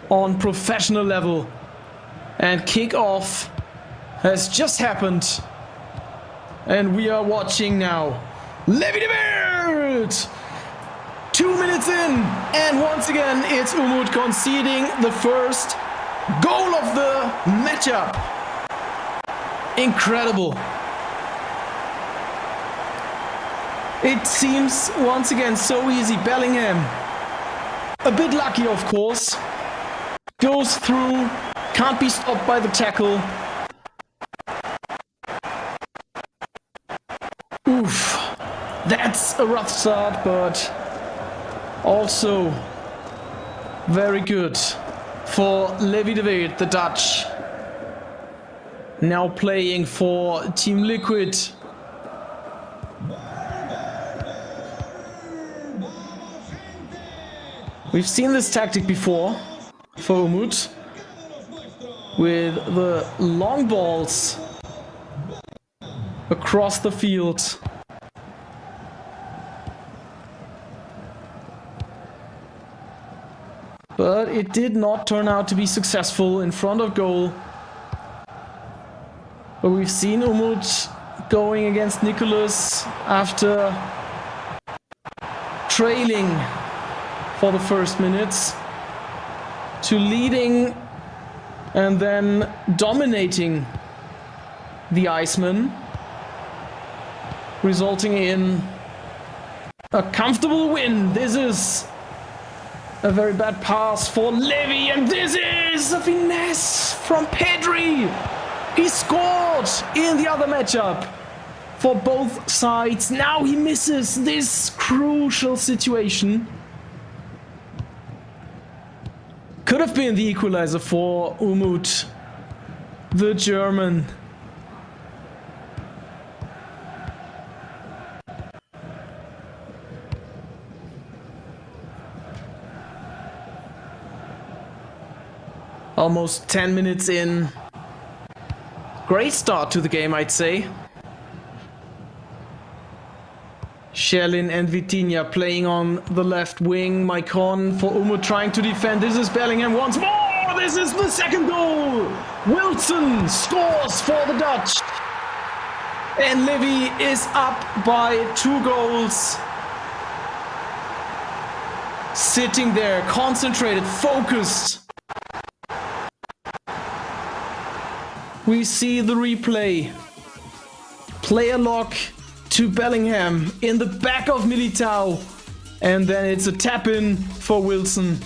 on professional level, and kickoff has just happened, and we are watching now. Levy de Weird! 2 minutes in, and once again it's Umut conceding the first goal of the matchup. Incredible. It seems once again so easy. Bellingham, a bit lucky of course, goes through, can't be stopped by the tackle. Oof, that's a rough start, but Also very good for Levy, the Dutch. Now playing for Team Liquid. We've seen this tactic before for Umut with the long balls across the field. But it did not turn out to be successful in front of goal. But we've seen Umut going against Nicholas after trailing for the first minutes to leading and then dominating the Iceman, resulting in a comfortable win. This is a very bad pass for Levy, and this is a finesse from Pedri. He scored in the other matchup for both sides. Now he misses this crucial situation. Could have been the equalizer for Umut, the German. Almost 10 minutes in. Great start to the game, I'd say. Sherlin and Vitinha playing on the left wing. Maicon for Umut trying to defend. This is Bellingham once more. This is the second goal. Wilson scores for the Dutch. And Levy is up by 2 goals. Sitting there, concentrated, focused. We see the replay. Player lock to Bellingham in the back of Militao. And then it's a tap-in for Wilson.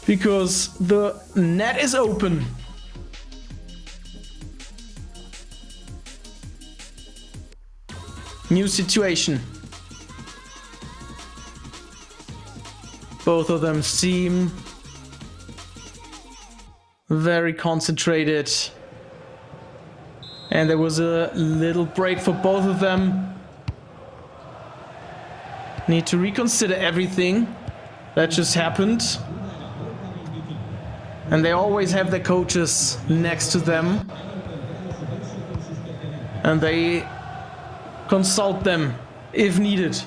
Because the net is open. New situation. Both of them seem very concentrated. And there was a little break for both of them. Need to reconsider everything that just happened. And they always have their coaches next to them. And they consult them if needed.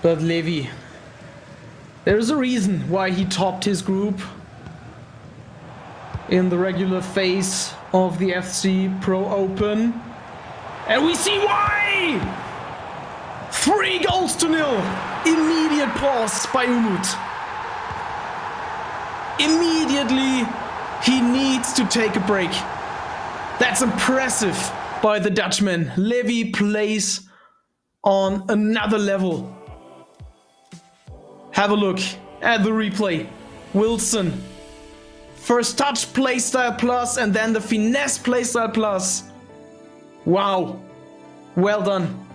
But Levy, there is a reason why he topped his group in the regular phase of the FC Pro Open. And we see why! 3-0. Immediate pause by Umut. Immediately, he needs to take a break. That's impressive by the Dutchman. Levy plays on another level. Have a look at the replay. Wilson. First touch playstyle plus and then the finesse playstyle plus. Wow. Well done.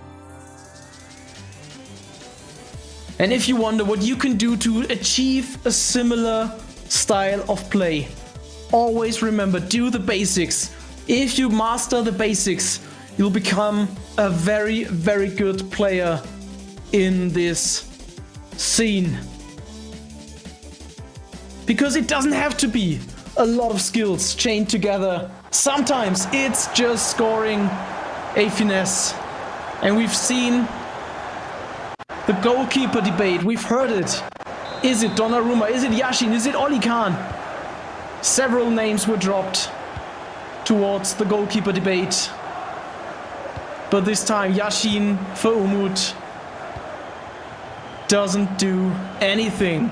And if you wonder what you can do to achieve a similar style of play, always remember, do the basics. If you master the basics, you'll become a very, very good player in this scene. Because it doesn't have to be a lot of skills chained together. Sometimes it's just scoring a finesse. And we've seen the goalkeeper debate. We've heard it. Is it Donnarumma? Is it Yashin? Is it Oli Khan? Several names were dropped towards the goalkeeper debate. But this time Yashin for Umut doesn't do anything.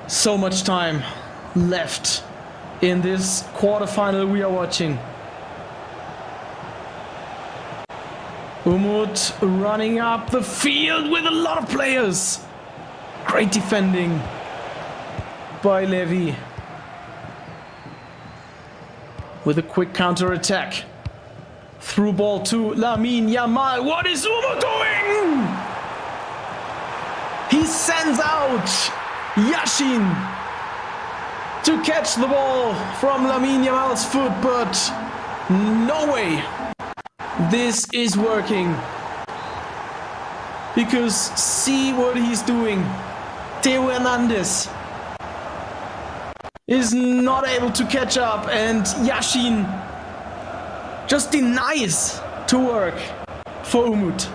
So much time left in this quarterfinal we are watching. Umut running up the field with a lot of players. Great defending. by Levy. With a quick counter-attack. Through ball to Lamine Yamal. What is Umut doing? He sends out Yashin to catch the ball from Lamine Yamal's foot, but no way this is working. Because see what he's doing. Theo Hernandez is not able to catch up, and Yashin just denies to work for Umut.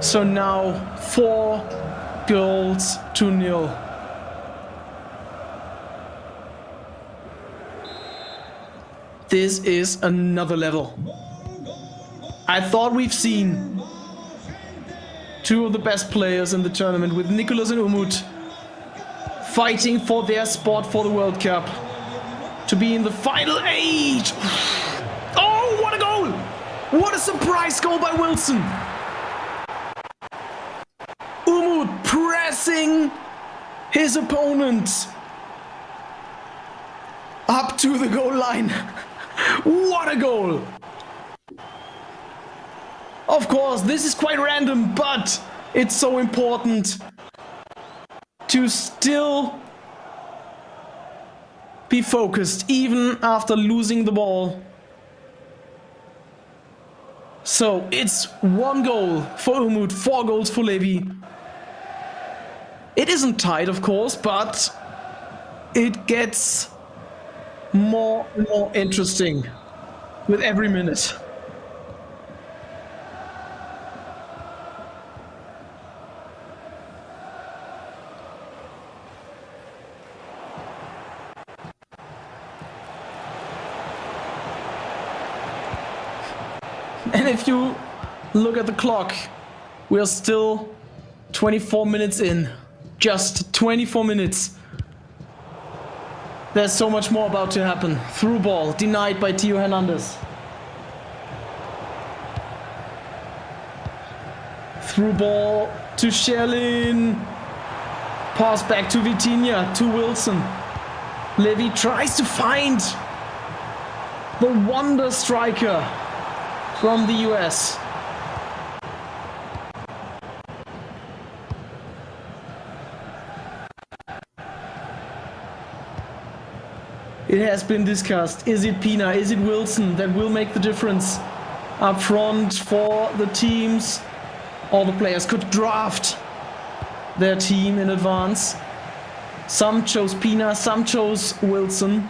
So now 4-0. This is another level. I thought we've seen two of the best players in the tournament, with Nicolas and Umut fighting for their spot for the World Cup to be in the final 8. Oh, what a goal! What a surprise goal by Wilson. Umut pressing his opponent up to the goal line. What a goal! Of course, this is quite random, but it's so important to still be focused, even after losing the ball. So it's 1 goal for Umut, 4 goals for Levy. It isn't tight, of course, but it gets more and more interesting with every minute. And if you look at the clock, we are still 24 minutes in. Just 24 minutes. There's so much more about to happen. Through ball, denied by Theo Hernandez. Through ball to Sherlin. Pass back to Vitinha, to Wilson. Levy tries to find the wonder striker from the US. It has been discussed. Is it Pina? Is it Wilson that will make the difference up front for the teams? All the players could draft their team in advance. Some chose Pina, some chose Wilson.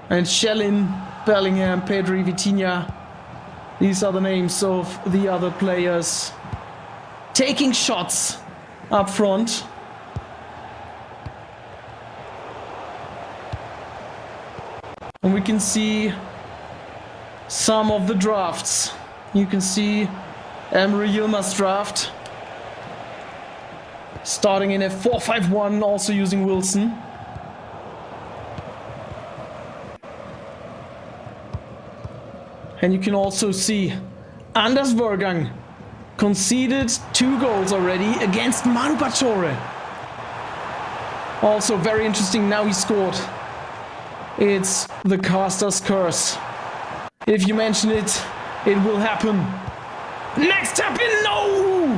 And Sherlin, Bellingham, Pedri, Vitinha. These are the names of the other players taking shots up front. And we can see some of the drafts. You can see Emry Yilmas draft. Starting in a 4-5-1, also using Wilson. And you can also see Anders Vergang conceded 2 goals already against Manu Pastore. Also very interesting, now he scored. It's the caster's curse. If you mention it, it will happen. Next tap in, no!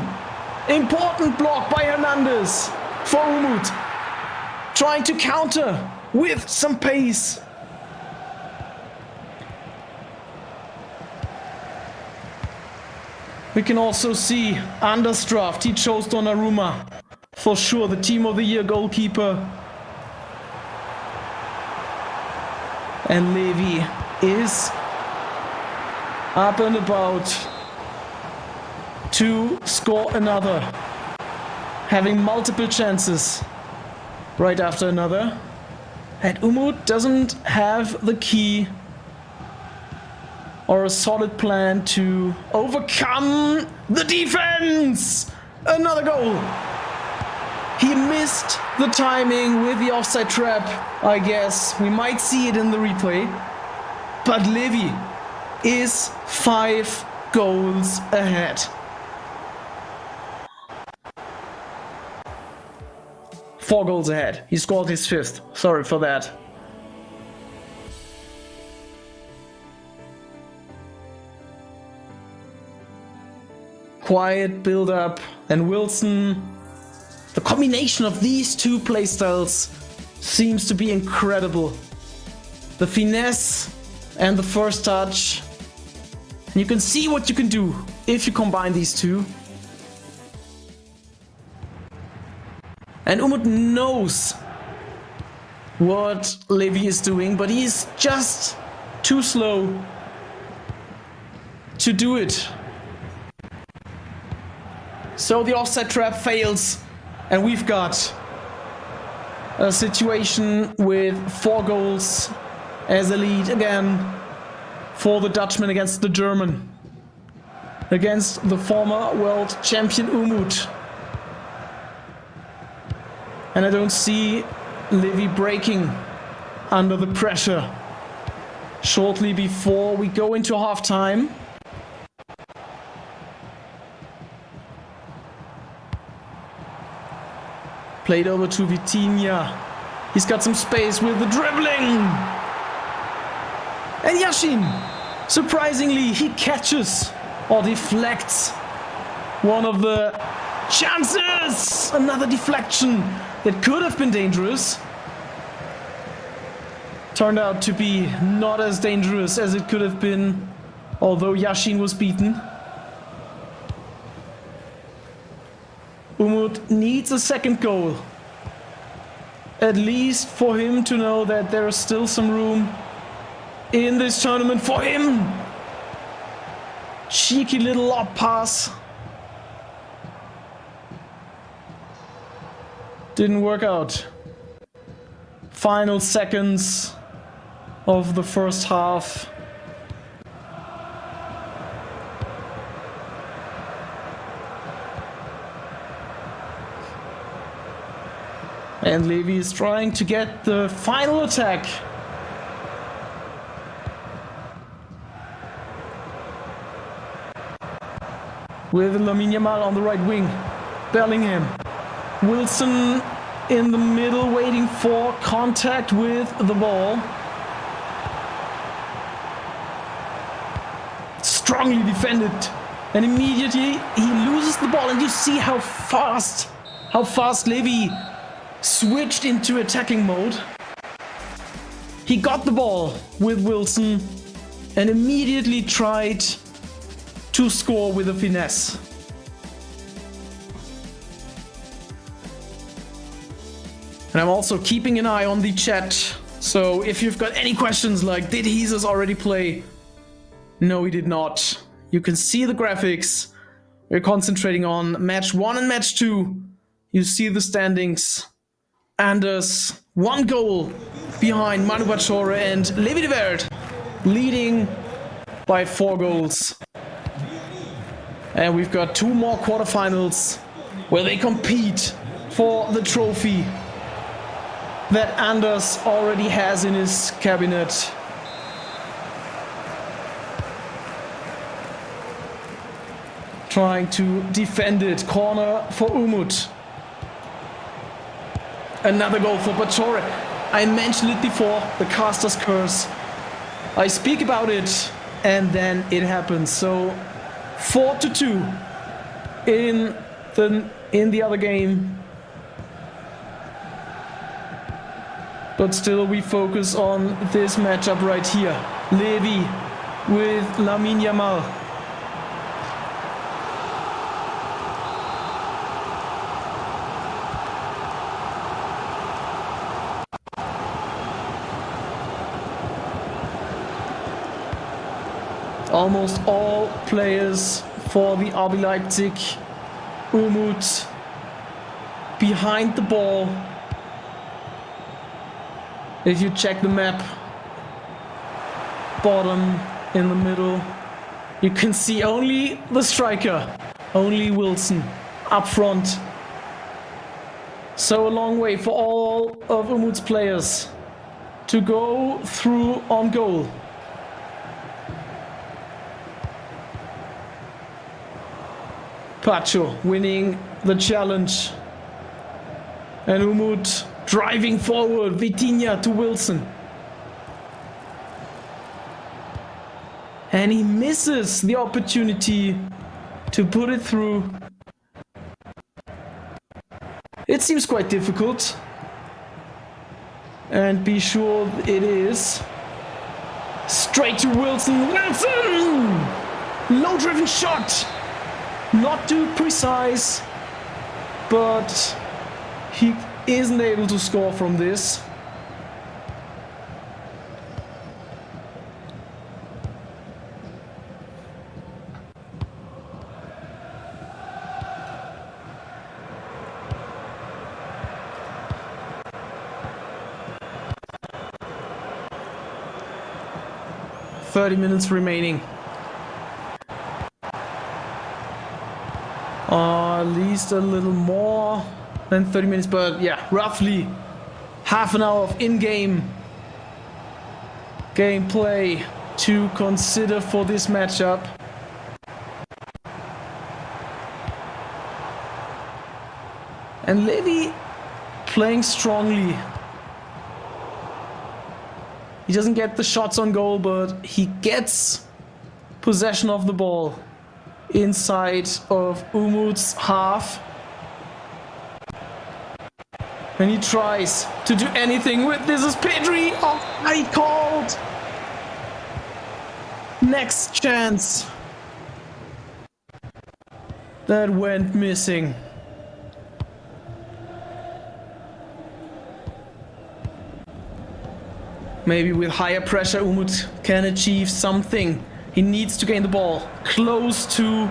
Important block by Hernandez for Umut. Trying to counter with some pace. We can also see Anders draft. He chose Donnarumma. For sure, the team of the year goalkeeper. And Levy is up and about to score another. Having multiple chances right after another. And Umut doesn't have the key or a solid plan to overcome the defense. Another goal. He missed the timing with the offside trap, I guess. We might see it in the replay. But Levy is 5 goals ahead. 4 goals ahead. He scored his 5th. Sorry for that. Quiet build up, and Wilson. The combination of these two playstyles seems to be incredible. The finesse and the first touch. And you can see what you can do if you combine these two. And Umut knows what Levy is doing, but he's just too slow to do it. So the offside trap fails, and we've got a situation with 4 goals as a lead again for the Dutchman against the German, against the former world champion Umut. And I don't see Levy breaking under the pressure shortly before we go into halftime. Played over to Vitinha. He's got some space with the dribbling. And Yashin, surprisingly, he catches or deflects one of the chances. Another deflection that could have been dangerous. Turned out to be not as dangerous as it could have been, although Yashin was beaten. Umut needs a second goal. At least for him to know that there is still some room in this tournament for him. Cheeky little lob pass. Didn't work out. Final seconds of the first half. And Levy is trying to get the final attack. With Lamine Yamal on the right wing. Bellingham. Wilson in the middle waiting for contact with the ball. Strongly defended. And immediately he loses the ball, and you see how fast Levy switched into attacking mode. He got the ball with Wilson and immediately tried to score with a finesse. And I'm also keeping an eye on the chat. So if you've got any questions like, did Hezers already play? No, he did not. You can see the graphics. We're concentrating on match 1 and match 2. You see the standings. Anders, 1 goal behind Manu Bachore and Levy de Werd, leading by 4 goals. And we've got 2 more quarterfinals where they compete for the trophy that Anders already has in his cabinet. Trying to defend it. Corner for Umut. Another goal for Bachore. I mentioned it before, the caster's curse. I speak about it and then it happens. So 4-2 in the other game. But still we focus on this matchup right here. Levy with Lamine Yamal. Almost all players for the RB Leipzig. Umut behind the ball. If you check the map, bottom in the middle, you can see only the striker, only Wilson up front. So a long way for all of Umut's players to go through on goal. Pacho winning the challenge. And Umut driving forward. Vitinha to Wilson. And he misses the opportunity to put it through. It seems quite difficult. And be sure it is. Straight to Wilson. Wilson! Low-driven shot. Not too precise, but he isn't able to score from this. "30 minutes remaining. At least a little more than 30 minutes, but yeah, roughly half an hour of in-game gameplay to consider for this matchup. And Levy playing strongly. He doesn't get the shots on goal, but he gets possession of the ball inside of Umut's half. And he tries to do anything with this. Is Pedri. Oh, I called. Next chance. That went missing. Maybe with higher pressure, Umut can achieve something. He needs to gain the ball close to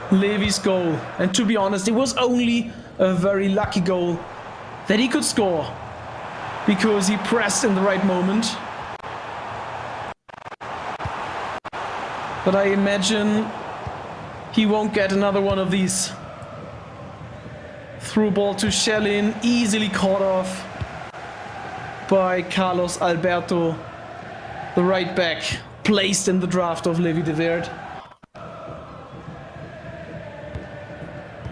Levy's goal. And to be honest, it was only a very lucky goal that he could score because he pressed in the right moment. But I imagine he won't get another one of these. Through ball to Shellin, easily caught off by Carlos Alberto, the right back, placed in the draft of Levy de Verde.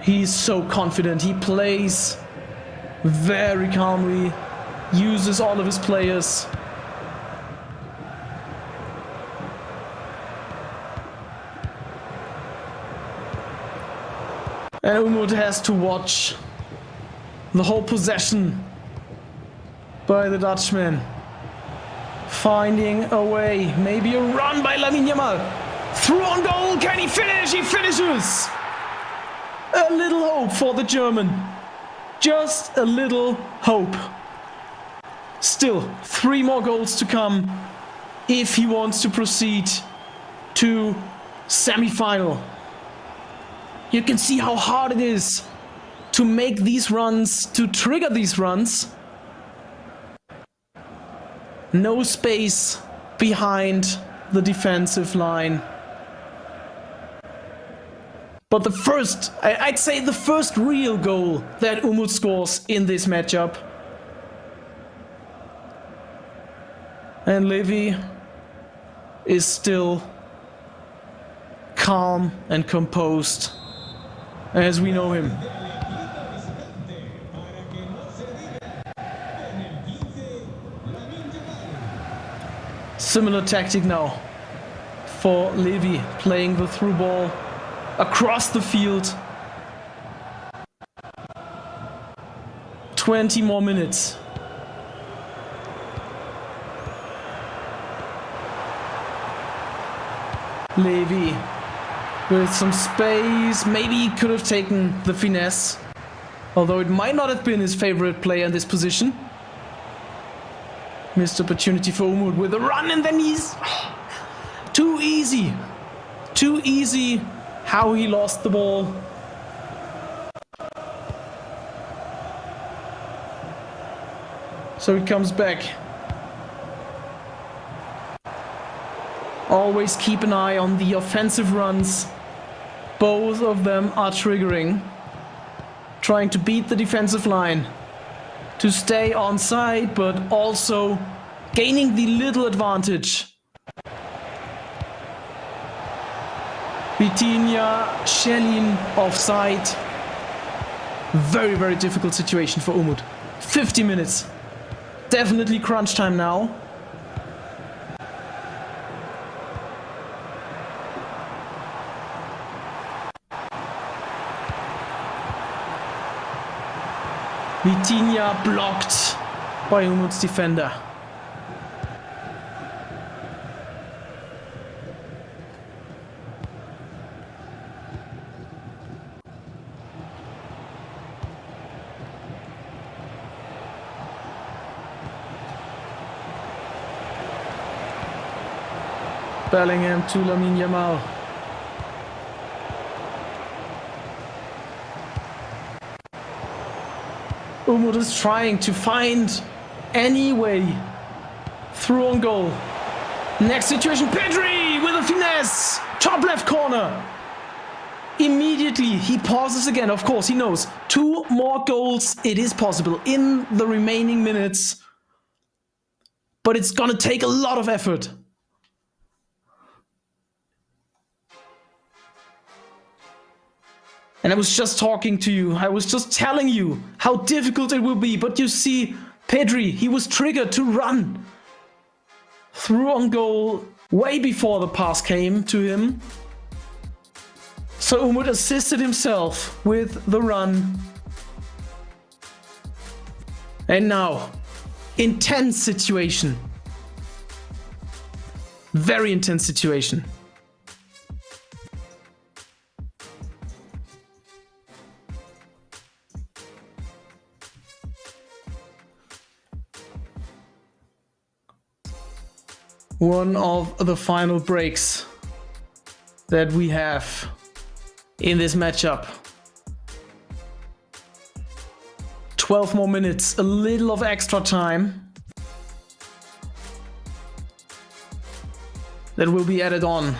He's so confident. He plays very calmly, uses all of his players. And Umut has to watch the whole possession by the Dutchman. Finding a way, maybe a run by Lamine Yamal. Through on goal, can he finish? He finishes! A little hope for the German. Just a little hope. Still, 3 more goals to come if he wants to proceed to semi-final. You can see how hard it is to make these runs, to trigger these runs. No space behind the defensive line. But the first, I'd say the first real goal that Umut scores in this matchup. And Levy is still calm and composed as we know him. Similar tactic now for Levy, playing the through ball across the field. 20 more minutes. Levy with some space. Maybe he could have taken the finesse, although it might not have been his favorite player in this position. Missed opportunity for Umut with a run, and then he's too easy. Too easy how he lost the ball. So it comes back. Always keep an eye on the offensive runs. Both of them are triggering. Trying to beat the defensive line. To stay on side, but also gaining the little advantage. Vitinha, Shelin offside. Very, very difficult situation for Umut. 50 minutes. Definitely crunch time now. Vitinha blocked by Umut's defender. Bellingham to Lamine Yamal. Umut is trying to find any way through on goal. Next situation, Pedri with a finesse. Top left corner. Immediately he pauses again. Of course, he knows 2 more goals. It is possible in the remaining minutes. But it's gonna take a lot of effort. And I was just talking to you, I was just telling you how difficult it will be, but you see, Pedri, he was triggered to run through on goal way before the pass came to him. So Umut assisted himself with the run. And now, intense situation. Very intense situation. One of the final breaks that we have in this matchup. 12 more minutes, a little of extra time that will be added on.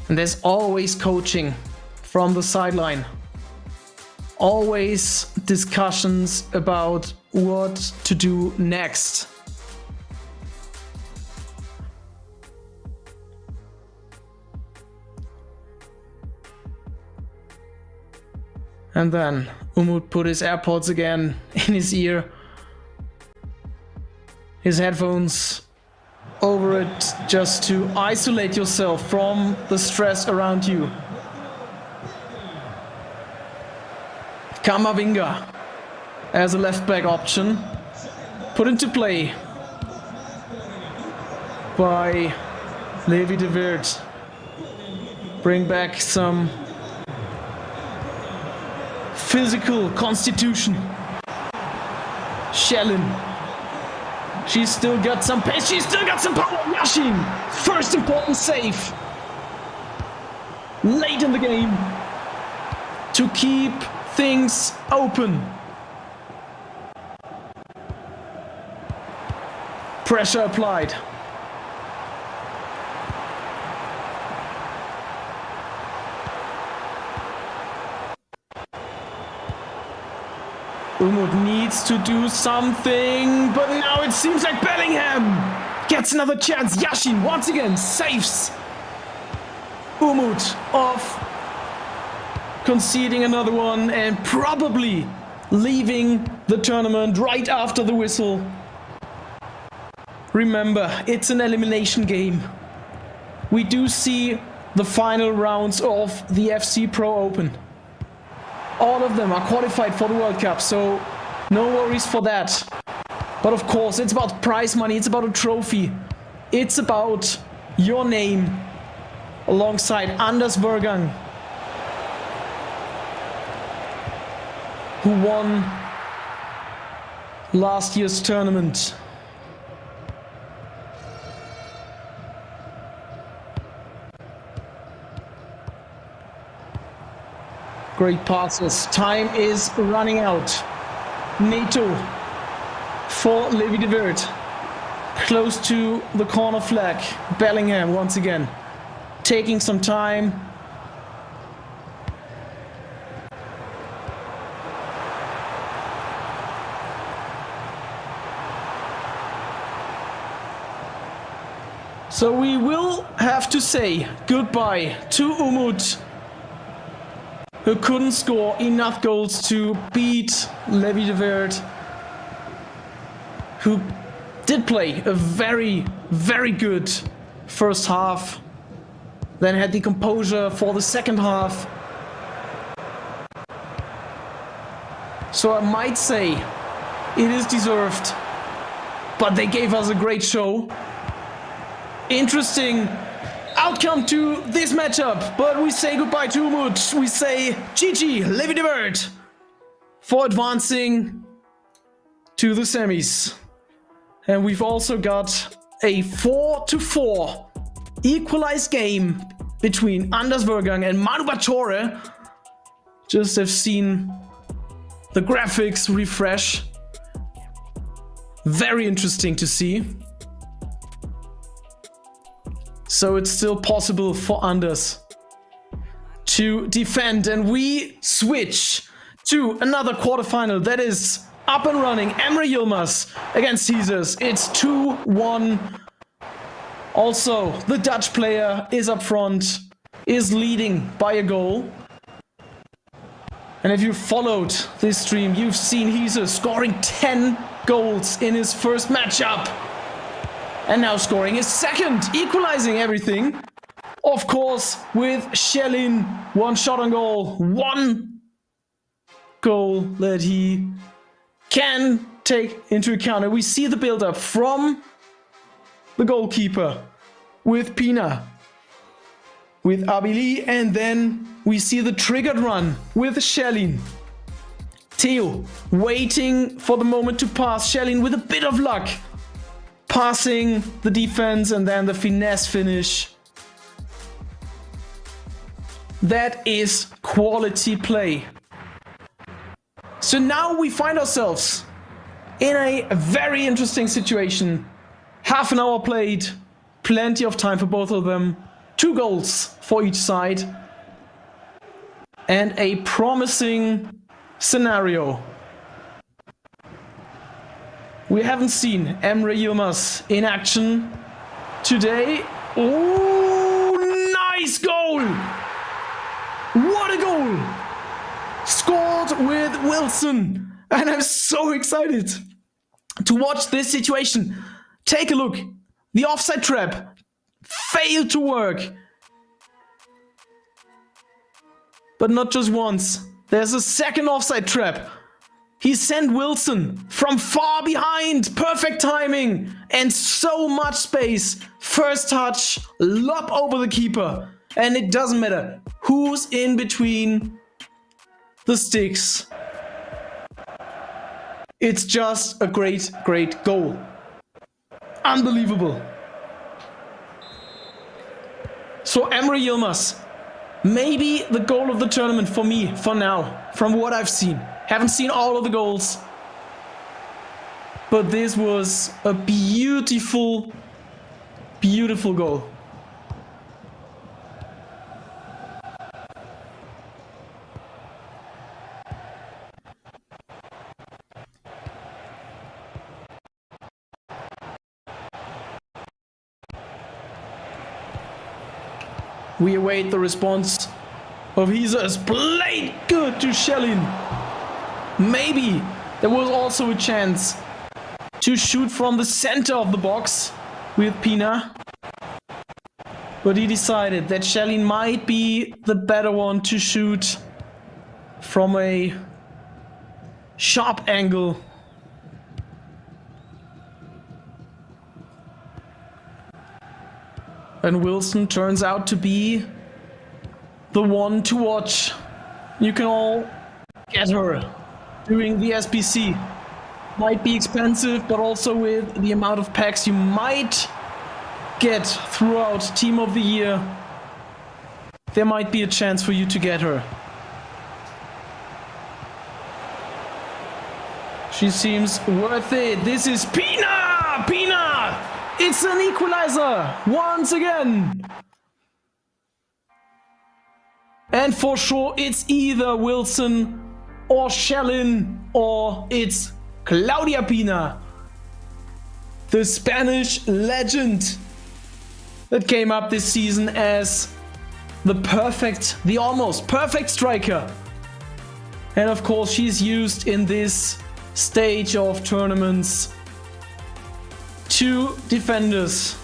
And there's always coaching from the sideline. Always discussions about what to do next. And then Umut put his AirPods again in his ear. His headphones over it just to isolate yourself from the stress around you. Kamavinga as a left back option, put into play by Levy de Weert. Bring back some physical constitution. Shelin. She's still got some pace, she's still got some power. Yashin, first important save late in the game to keep things open. Pressure applied. Umut needs to do something, but now it seems like Bellingham gets another chance. Yashin once again saves Umut off conceding another one and probably leaving the tournament right after the whistle. Remember, it's an elimination game. We do see the final rounds of the FC Pro Open. All of them are qualified for the World Cup, so no worries for that. But of course, it's about prize money, it's about a trophy. It's about your name alongside Anders Vergang, who won last year's tournament. Great passes. Time is running out. Neto for Levy de Weert. Close to the corner flag. Bellingham once again. Taking some time. So we will have to say goodbye to Umut, who couldn't score enough goals to beat Levy de Verde, who did play a very, very good first half, then had the composure for the second half. So I might say it is deserved, but they gave us a great show. Interesting outcome to this matchup, but we say goodbye to Umut. We say GG, Levy de Verde, for advancing to the semis. And we've also got a 4-4 equalized game between Anders Vergang and Manu Batore. Just have seen the graphics refresh. Very interesting to see. So it's still possible for Anders to defend, and we switch to another quarterfinal that is up and running. Emry Yilmas against Hezers. It's 2-1. Also, the Dutch player is up front, is leading by a goal. And if you followed this stream, you've seen Hezers scoring 10 goals in his first matchup. And now scoring his second, equalizing everything. Of course, with Shellin, 1 shot on goal, 1 goal that he can take into account. And we see the build-up from the goalkeeper with Pina, with Abili, and then we see the triggered run with Shellin. Theo waiting for the moment to pass. Shellin with a bit of luck, passing the defense, and then the finesse finish. That is quality play. So now we find ourselves in a very interesting situation. Half an hour played, plenty of time for both of them. 2 goals for each side. And a promising scenario. We haven't seen Emry Yilmas in action today. Oh, nice goal! What a goal! Scored with Wilson. And I'm so excited to watch this situation. Take a look. The offside trap failed to work. But not just once. There's a second offside trap. He sent Wilson from far behind. Perfect timing and so much space. First touch, lob over the keeper. And it doesn't matter who's in between the sticks. It's just a great, great goal. Unbelievable. So Emry Yilmas, maybe the goal of the tournament for me, for now, from what I've seen. Haven't seen all of the goals, but this was a beautiful, beautiful goal. We await the response of Hezers. Played good to Shellin. Maybe there was also a chance to shoot from the center of the box with Pina. But he decided that Shellin might be the better one to shoot from a sharp angle. And Wilson turns out to be the one to watch. You can all get her during the SBC. Might be expensive, but also with the amount of packs you might get throughout Team of the Year, there might be a chance for you to get her. She seems worth it. This is Pina! Pina! It's an equalizer once again. And for sure, it's either Wilson or Shellin, or it's Claudia Pina, the Spanish legend, that came up this season as the almost perfect striker. And of course, she's used in this stage of tournaments. Two defenders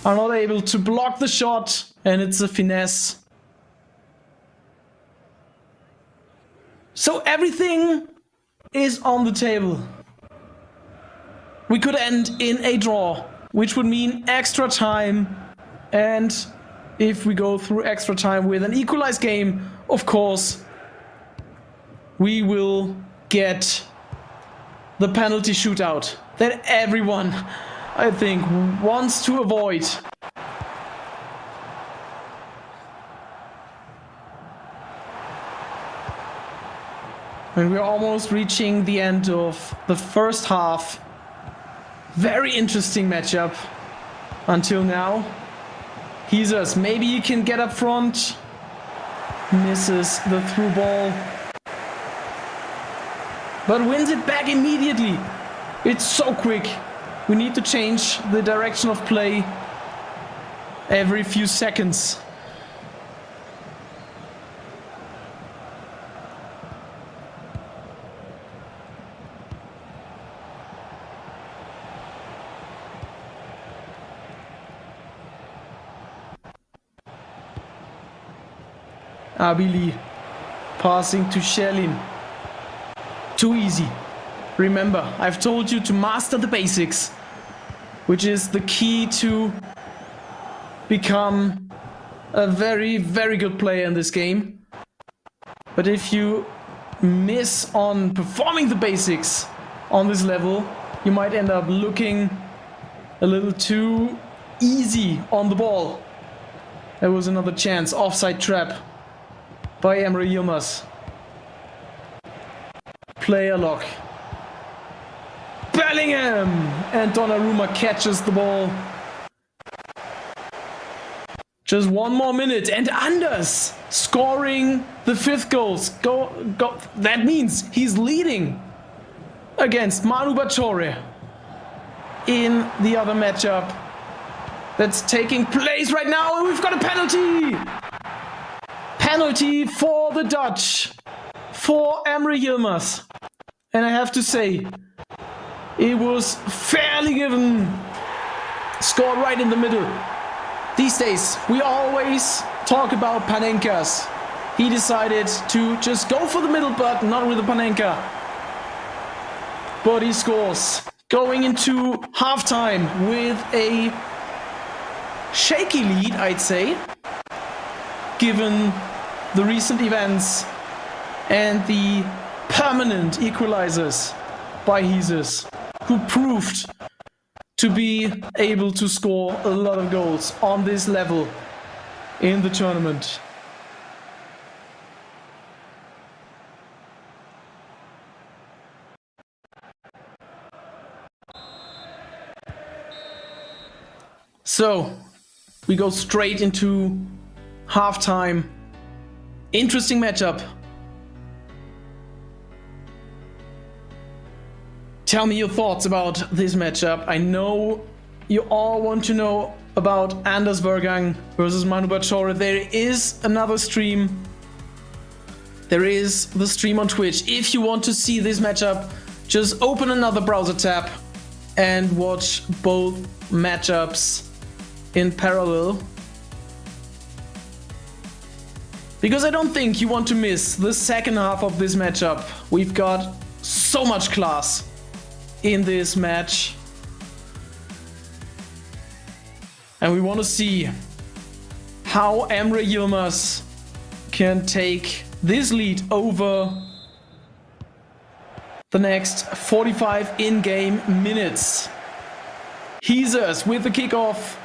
are not able to block the shot, and it's a finesse. So everything is on the table. We could end in a draw, which would mean extra time. And if we go through extra time with an equalized game, of course, we will get the penalty shootout that everyone, I think, wants to avoid. And we're almost reaching the end of the first half. Very interesting matchup until now. Hezers, maybe he can get up front. Misses the through ball. But wins it back immediately. It's so quick. We need to change the direction of play every few seconds. Abili passing to Sherlin. Too easy. Remember, I've told you to master the basics, which is the key to become a very, very good player in this game. But if you miss on performing the basics on this level, you might end up looking a little too easy on the ball. There was another chance. Offside trap by Emry Yilmas. Player lock. Bellingham! And Donnarumma catches the ball. Just one more minute and Anders scoring the 5th goal. That means he's leading against Manu Bachore in the other matchup that's taking place right now. And we've got a penalty! Penalty for the Dutch, for Emry Yilmas. And I have to say, it was fairly given. Scored right in the middle. These days, we always talk about Panenkas. He decided to just go for the middle, but not with the Panenka. But he scores. Going into halftime with a shaky lead, I'd say, given the recent events and the permanent equalizers by Hezers, who proved to be able to score a lot of goals on this level in the tournament. So, we go straight into halftime. Interesting matchup. Tell me your thoughts about this matchup. I know you all want to know about Anders Vergang versus Manu Bachore. There is another stream. There is the stream on Twitch. If you want to see this matchup, just open another browser tab and watch both matchups in parallel. Because I don't think you want to miss the second half of this matchup. We've got so much class in this match. And we want to see how Emry Yilmas can take this lead over the next 45 in-game minutes. Hezers with the kickoff.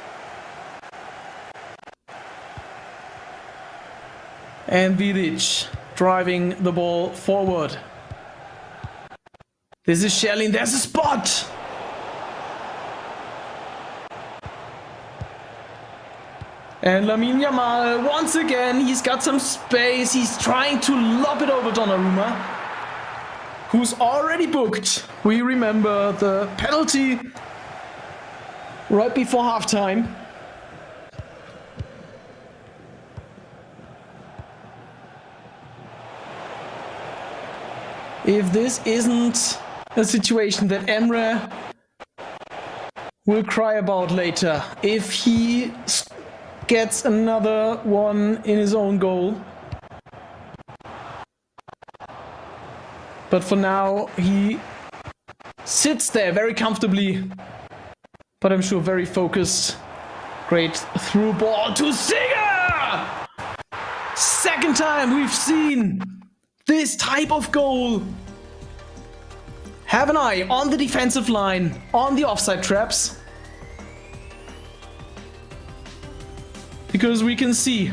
And Vidic driving the ball forward. This is Sherlin, there's a spot! And Lamine Yamal, once again, he's got some space. He's trying to lob it over Donnarumma, who's already booked. We remember the penalty right before halftime. if this isn't a situation that Emry will cry about later. If he gets another one in his own goal. But for now, he sits there very comfortably. But I'm sure very focused. Great through ball to Singer! Second time we've seen this type of goal. Have an eye on the defensive line, on the offside traps. Because we can see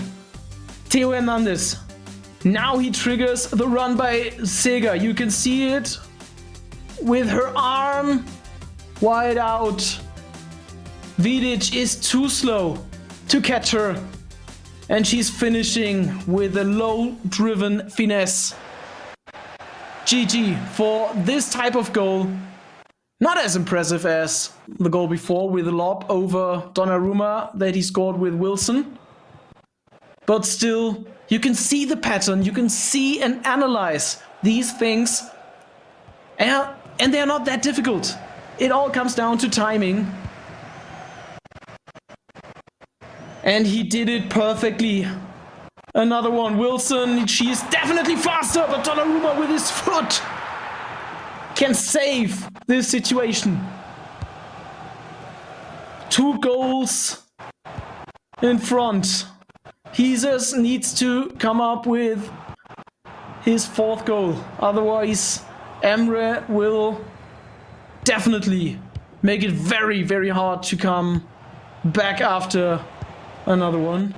Theo Hernandez. Now he triggers the run by Sega. You can see it with her arm wide out. Vidic is too slow to catch her. And she's finishing with a low-driven finesse. GG for this type of goal. Not as impressive as the goal before with the lob over Donnarumma that he scored with Wilson. But still, you can see the pattern, you can see and analyze these things. And they're not that difficult. It all comes down to timing. And he did it perfectly. Another one, Wilson, she is definitely faster, but Donnarumma with his foot can save this situation. 2 goals in front. Hezers needs to come up with his 4th goal. Otherwise, Emry will definitely make it very, very hard to come back after another one.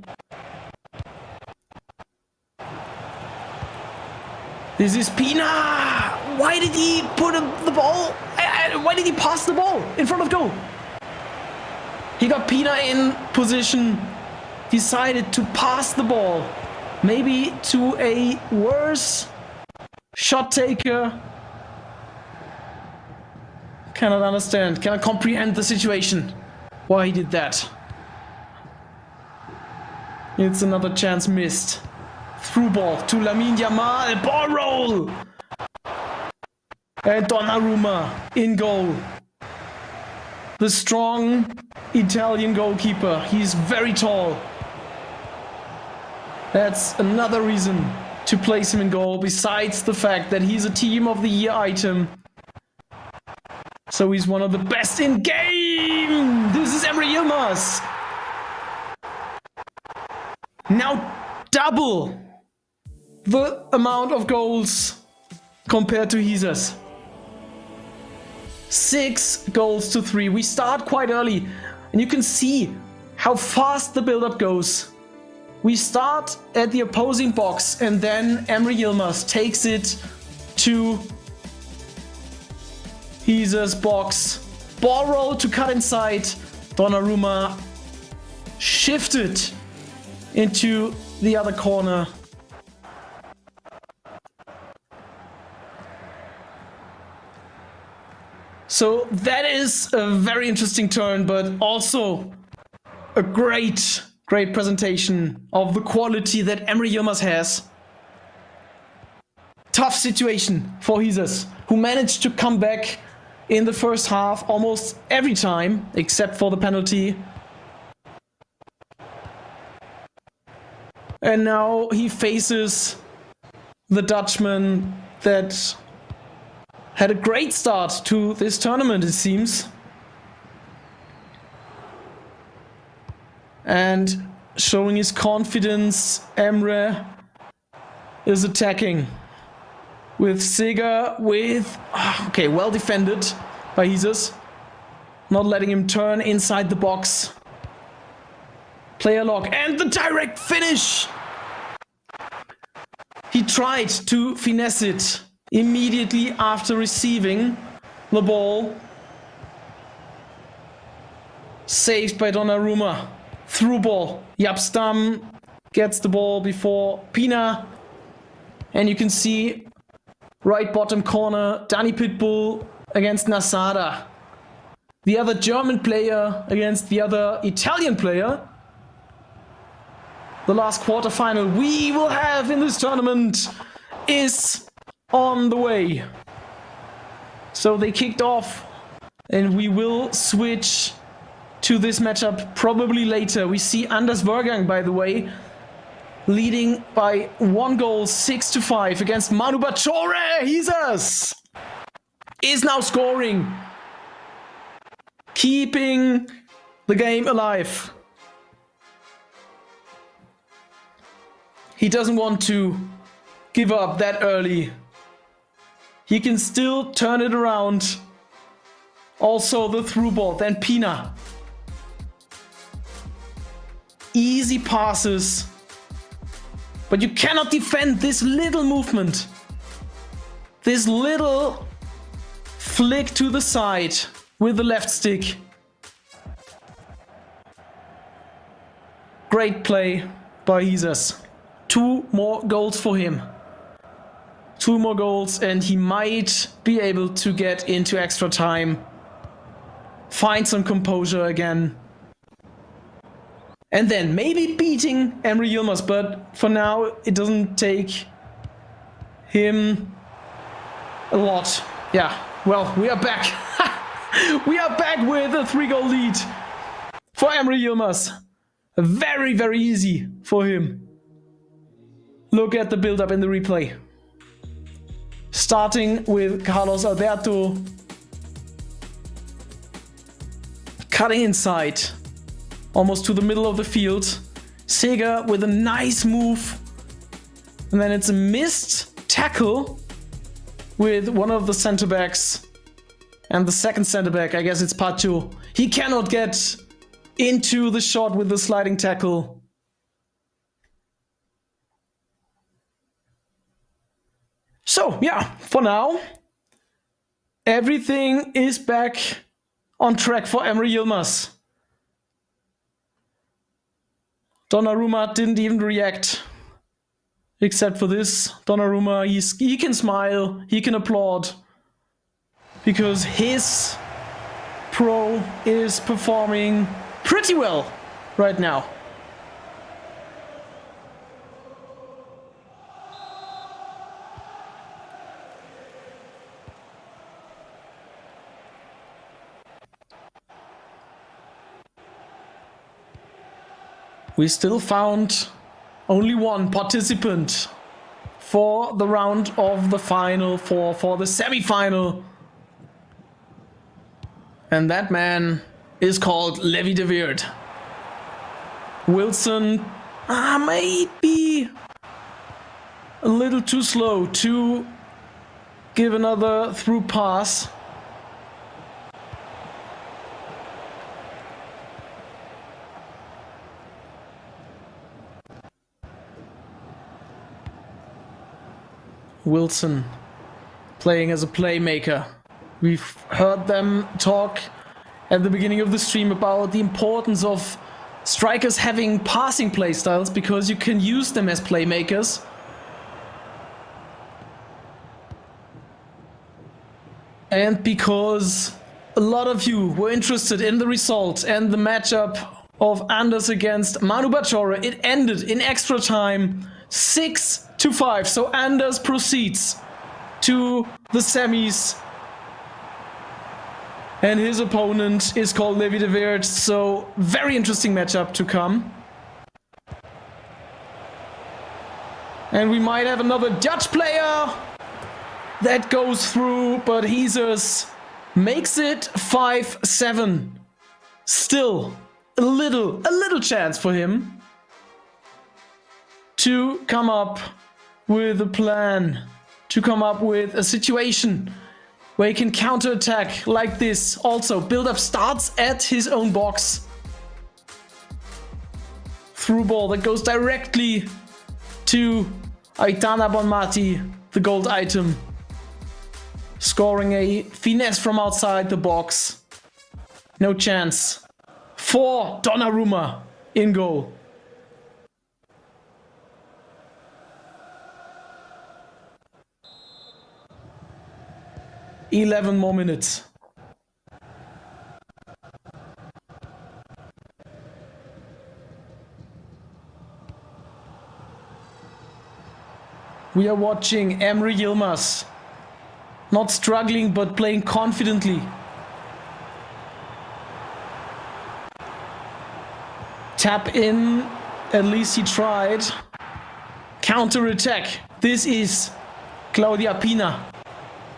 This is Pina! Why did he put the ball? Why did he pass the ball in front of goal? He got Pina in position, decided to pass the ball. Maybe to a worse shot taker. Cannot understand, cannot comprehend the situation. Why he did that. It's another chance missed. Through ball to Lamine Yamal. Ball roll! And Donnarumma in goal. The strong Italian goalkeeper. He's very tall. That's another reason to place him in goal, besides the fact that he's a Team of the Year item. So he's one of the best in game! This is Emry Yilmas! Now double the amount of goals compared to Hezers. 6 goals to 3. We start quite early and you can see how fast the build-up goes. We start at the opposing box and then Emry Yilmas takes it to Hezers' box. Ball roll to cut inside. Donnarumma shifted into the other corner. So that is a very interesting turn, but also a great presentation of the quality that Emry Yilmas has. Tough situation for Hezers, who managed to come back in the first half almost every time, except for the penalty. And now he faces the Dutchman that had a great start to this tournament, it seems. And showing his confidence, Emry is attacking. With Sega, okay, well defended by Hezers. Not letting him turn inside the box. Player lock and the direct finish! He tried to finesse it immediately after receiving the ball. Saved by Donnarumma. Through ball. Yapstam gets the ball before Pina. And you can see right bottom corner, Dani Pitbull against Nasada. The other German player against the other Italian player. The last quarterfinal we will have in this tournament is on the way. So they kicked off, and we will switch to this matchup probably later. We see Anders Vergang, by the way, leading by 1 goal, 6-5 against Manu Bachore. Hezers is now scoring, keeping the game alive. He doesn't want to give up that early. He can still turn it around. Also the through ball, then Pina. Easy passes. But you cannot defend this little movement. This little flick to the side with the left stick. Great play by Hezers. 2 more goals for him. 2 more goals and he might be able to get into extra time. Find some composure again. And then maybe beating Emry Yilmas, but for now it doesn't take him a lot. Yeah, well, we are back. We are back with a 3-goal lead for Emry Yilmas. Very, very easy for him. Look at the build-up in the replay. Starting with Carlos Alberto. Cutting inside. Almost to the middle of the field. Sega with a nice move. And then it's a missed tackle with one of the center backs. And the second center back, I guess it's Pacho. He cannot get into the shot with the sliding tackle. So, yeah, for now, everything is back on track for Emry Yilmas. Donnarumma didn't even react. Except for this. Donnarumma, he can smile, he can applaud. Because his pro is performing pretty well right now. We still found only 1 participant for the round of the final, for the semi-final. And that man is called Levy de Weert. Wilson might be a little too slow to give another through pass. Wilson playing as a playmaker. We've heard them talk at the beginning of the stream about the importance of strikers having passing play styles because you can use them as playmakers. And because a lot of you were interested in the result and the matchup of Anders against Manu Bachore, it ended in extra time 6-5. So Anders proceeds to the semis. And his opponent is called Levy de Weert. So very interesting matchup to come. And we might have another Dutch player that goes through, but Hezers makes it 5-7. Still a little chance for him to come up with a plan, to come up with a situation where he can counterattack like this. Also, build-up starts at his own box. Through ball that goes directly to Aitana Bonmati, the gold item. Scoring a finesse from outside the box. No chance for Donnarumma in goal. 11 more minutes. We are watching Emry Yilmas. Not struggling, but playing confidently. Tap in, at least he tried. Counter attack. This is Claudia Pina.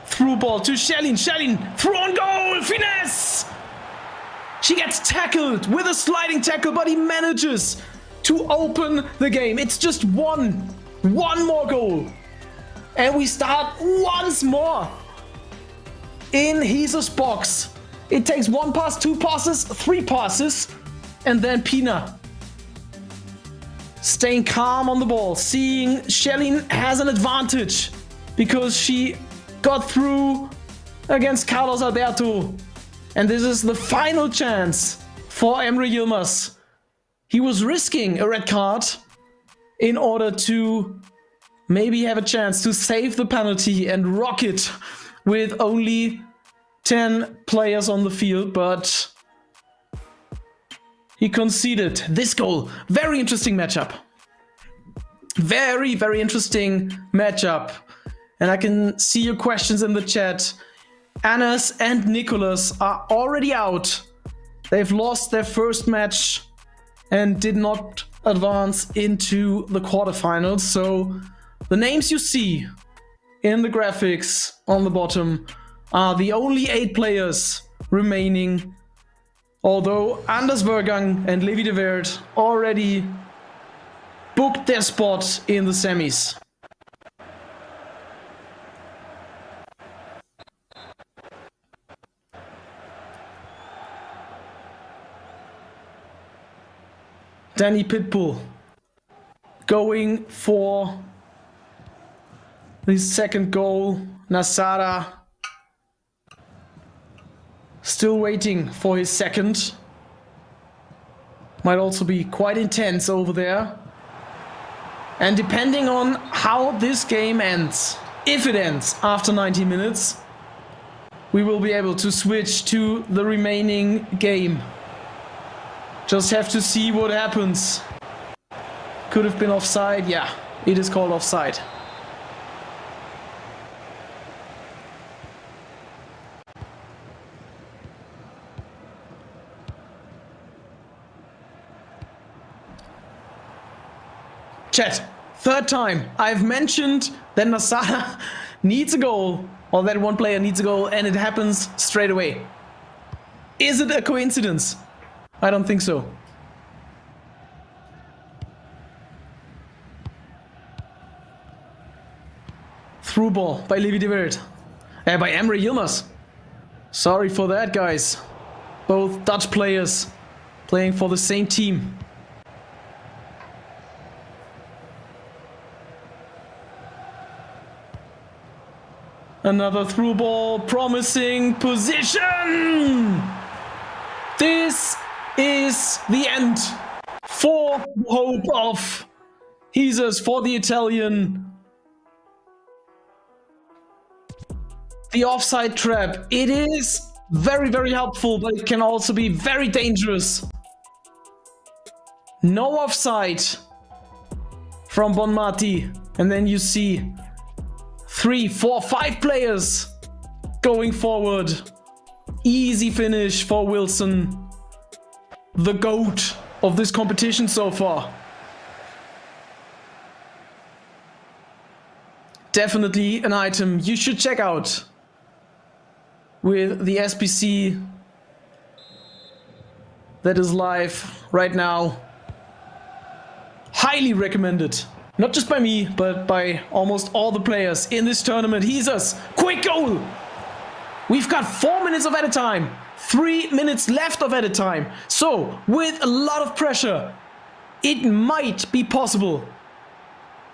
Through ball to Shelin. Shelin, through on goal, finesse! She gets tackled with a sliding tackle, but he manages to open the game. It's just one more goal. And we start once more in Hezers' box. It takes 1 pass, 2 passes, 3 passes, and then Pina staying calm on the ball, seeing Shelin has an advantage because she got through against Carlos Alberto. And this is the final chance for Emry Yilmas. He was risking a red card in order to maybe have a chance to save the penalty and rock it with only 10 players on the field, but he conceded this goal. Very interesting matchup. Very interesting matchup. And I can see your questions in the chat. Anas and Nicholas are already out. They've lost their first match and did not advance into the quarterfinals. So the names you see in the graphics on the bottom are the only 8 players remaining. Although Anders Vergang and Levy de Werd already booked their spot in the semis. Danny Pitbull going for the second goal. Nasara still waiting for his second. Might also be quite intense over there. And depending on how this game ends, if it ends after 90 minutes, we will be able to switch to the remaining game. Just have to see what happens. Could have been offside. Yeah, it is called offside. Chat, third time I've mentioned that Nasara needs a goal, or that one player needs a goal, and it happens straight away. Is it a coincidence? I don't think so. Through ball by Levy de Werd. By Emry Yilmas. Sorry for that, guys. Both Dutch players playing for the same team. Another through ball, promising position. This is the end for the hope of Hezers, for the Italian. The offside trap. It is very helpful, but it can also be very dangerous. No offside from Bonmati. And then you see 3, 4, 5 players going forward. Easy finish for Wilson, the GOAT of this competition so far. Definitely an item you should check out with the SBC that is live right now. Highly recommended. Not just by me, but by almost all the players in this tournament. Hezers, quick goal! We've got 4 minutes of added time, 3 minutes left of added time. So, with a lot of pressure, it might be possible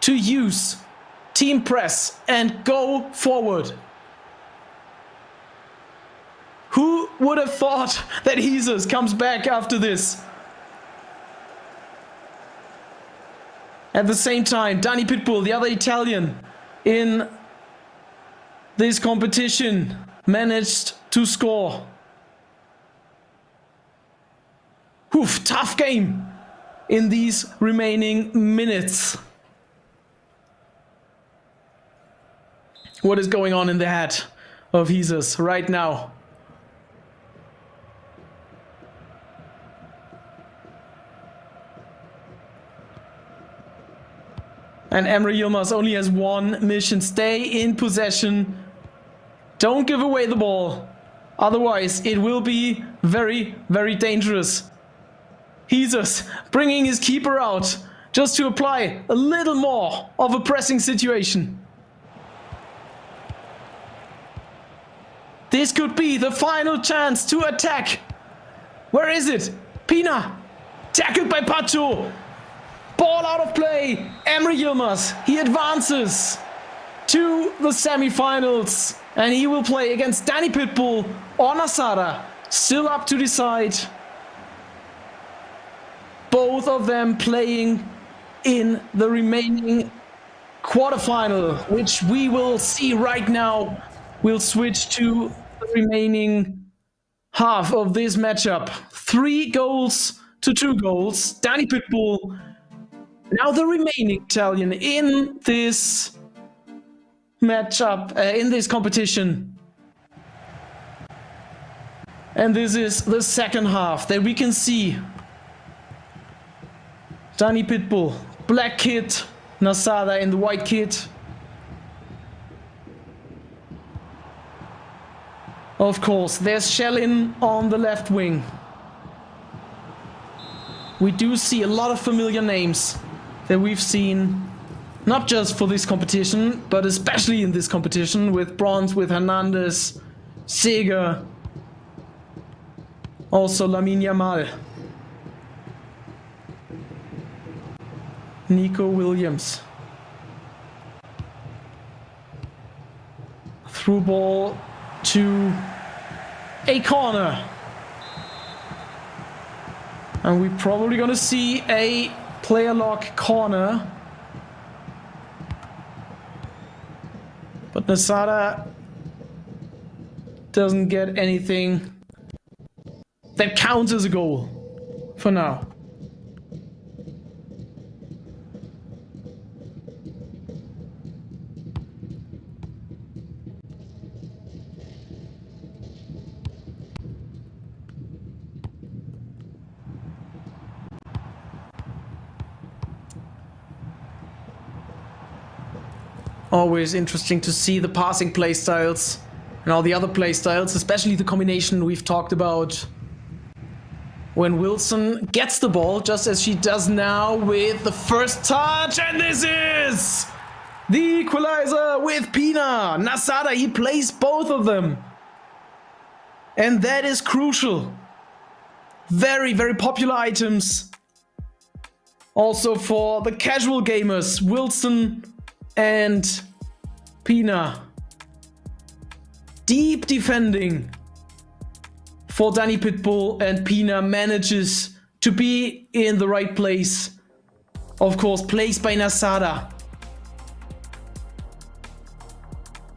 to use team press and go forward. Who would have thought that Hezers comes back after this? At the same time, Danny Pitbull, the other Italian in this competition, managed to score. Oof, tough game in these remaining minutes. what is going on in the head of Hezers right now. And Emry Yilmas only has one mission. Stay in possession. Don't give away the ball. Otherwise, it will be very, very dangerous. Hezers bringing his keeper out just to apply a little more of a pressing situation. This could be the final chance to attack. Where is it? Pina. Tackled by Pacho. Ball out of play. Emry Yilmas. He advances to the semi-finals. And he will play against Danny Pitbull or Nasada. Still up to decide. Both of them playing in the remaining quarterfinal, which we will see right now. We'll switch to the remaining half of this matchup. 3 goals to 2 goals. Danny Pitbull, now the remaining Italian in this matchup, in this competition. And this is the second half that we can see. Danny Pitbull, black kit, Nasada in the white kit. Of course, there's Shellin on the left wing. We do see a lot of familiar names that we've seen, not just for this competition, but especially in this competition, with bronze, with Hernandez, Seger, also Lamine Yamal, Nico Williams. Through ball to a corner. And we're probably gonna see a player lock corner. But Nasada doesn't get anything that counts as a goal for now. Always interesting to see the passing playstyles and all the other playstyles, especially the combination we've talked about when Wilson gets the ball, just as she does now with the first touch. And this is the equalizer with Pina. Nasada, he plays both of them. And that is crucial. Very, very popular items. Also for the casual gamers, Wilson and Pina. Deep defending for Danny Pitbull, and Pina manages to be in the right place. Of course, placed by Nasada.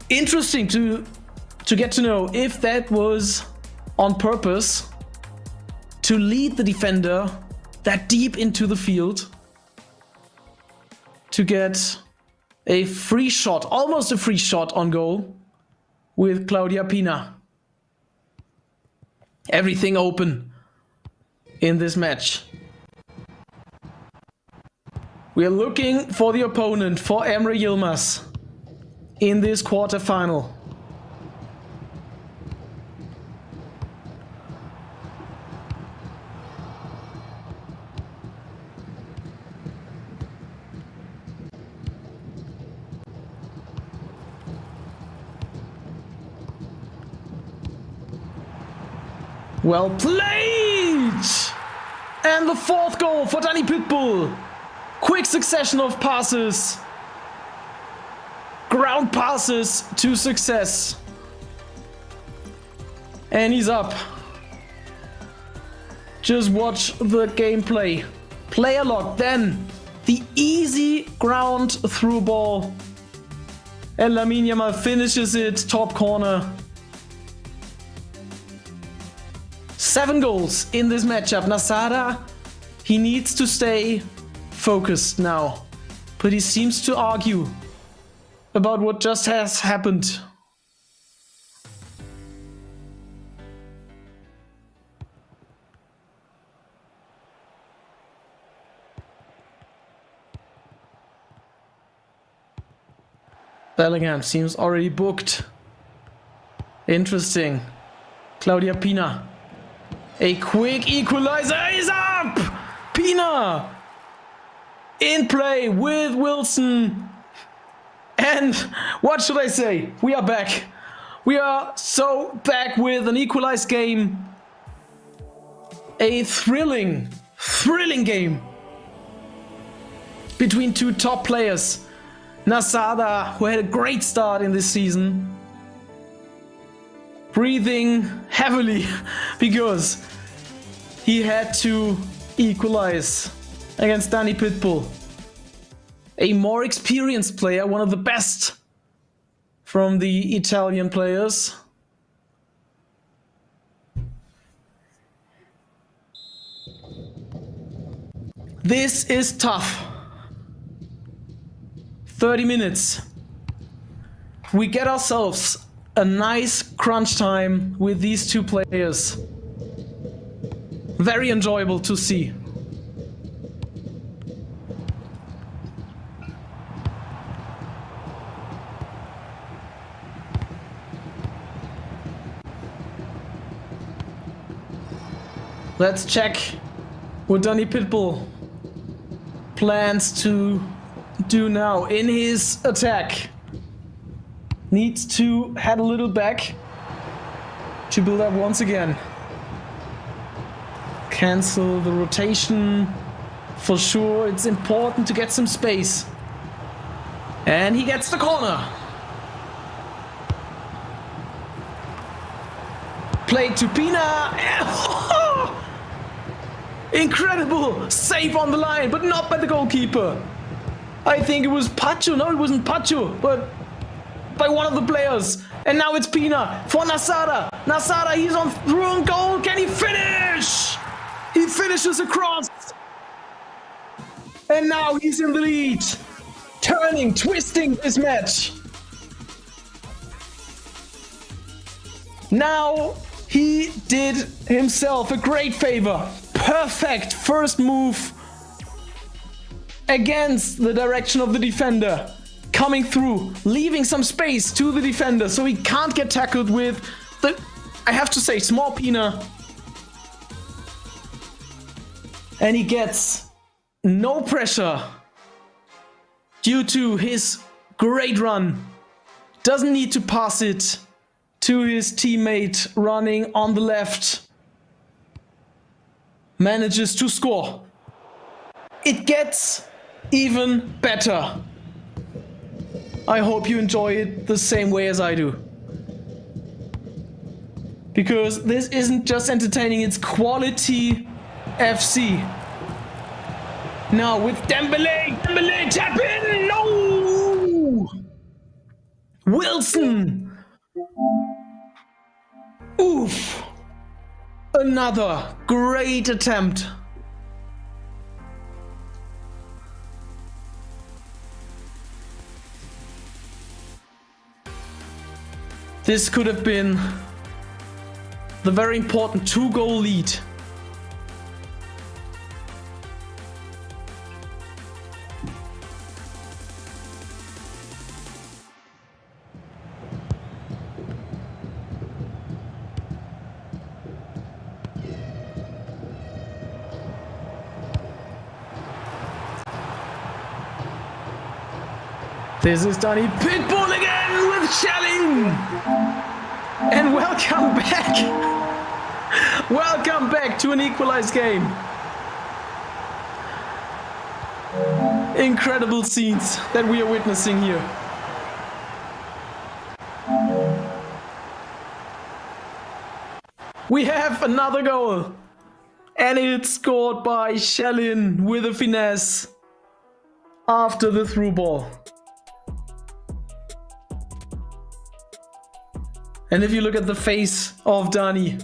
Interesting to get to know if that was on purpose to lead the defender that deep into the field to get a free shot, almost a free shot on goal with Claudia Pina. Everything open in this match. We are looking for the opponent for Emry Yilmas in this quarterfinal. Well played! And the 4th goal for Danny Pitbull. Quick succession of passes. Ground passes to success. And he's up. Just watch the gameplay. Player lock, then the easy ground through ball. And Lamine Yamal finishes it top corner. 7 goals in this matchup. Nasada, he needs to stay focused now, but he seems to argue about what just has happened. Bellingham seems already booked. Interesting. Claudia Pina. A quick equalizer is up! Pina! In play with Wilson. And what should I say? We are back. We are so back with an equalized game. A thrilling game between two top players. Nasada, who had a great start in this season, breathing heavily because he had to equalize against Danny Pitbull. A more experienced player, one of the best from the Italian players. This is tough. 30 minutes. We get ourselves a nice crunch time with these two players. Very enjoyable to see. Let's check what Danny Pitbull plans to do now in his attack. Needs to head a little back to build up once again. Cancel the rotation. For sure, it's important to get some space. And he gets the corner. Played to Pina. Incredible save on the line, but not by the goalkeeper. I think it was Pacho. No, it wasn't Pacho, but by one of the players. And now it's Pina for Nasada. Nasada, he's on through on goal. Can he finish? He finishes across. And now he's in the lead. Turning, twisting this match. Now he did himself a great favor. Perfect first move against the direction of the defender. Coming through, leaving some space to the defender so he can't get tackled with the, I have to say, small Pina. And he gets no pressure due to his great run. Doesn't need to pass it to his teammate running on the left. Manages to score. It gets even better. I hope you enjoy it the same way as I do. Because this isn't just entertaining, it's quality FC. Now with Dembele, tap in, no! Wilson! Oof! Another great attempt. This could have been the very important 2-goal lead. This is Danny Pitbull again with Shelling! And welcome back! Welcome back to an equalized game. Incredible scenes that we are witnessing here. We have another goal. And it's scored by Shelling with a finesse after the through ball. And if you look at the face of Dani,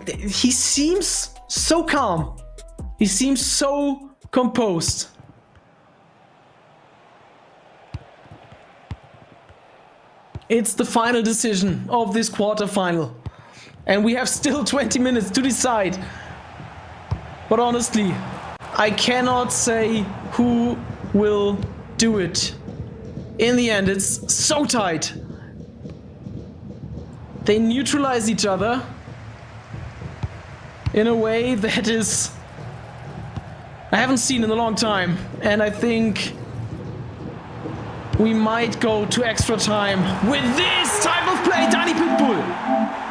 he seems so calm. He seems so composed. it's the final decision of this quarterfinal. And we have still 20 minutes to decide. But honestly, I cannot say who will do it. In the end, it's so tight. They neutralize each other in a way that is I haven't seen in a long time. And I think we might go to extra time with this type of play. Danny Pitbull,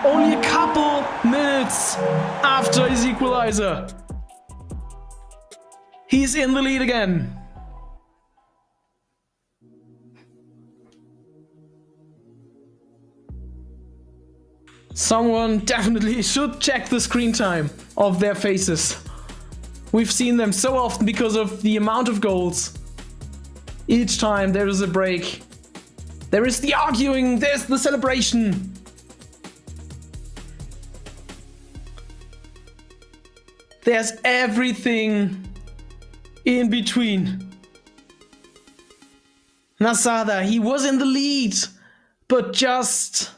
only a couple minutes after his equalizer. He's in the lead again. Someone definitely should check the screen time of their faces. We've seen them so often because of the amount of goals. Each time there is a break. There is the arguing, there's the celebration. There's everything in between. Nasada, he was in the lead, but just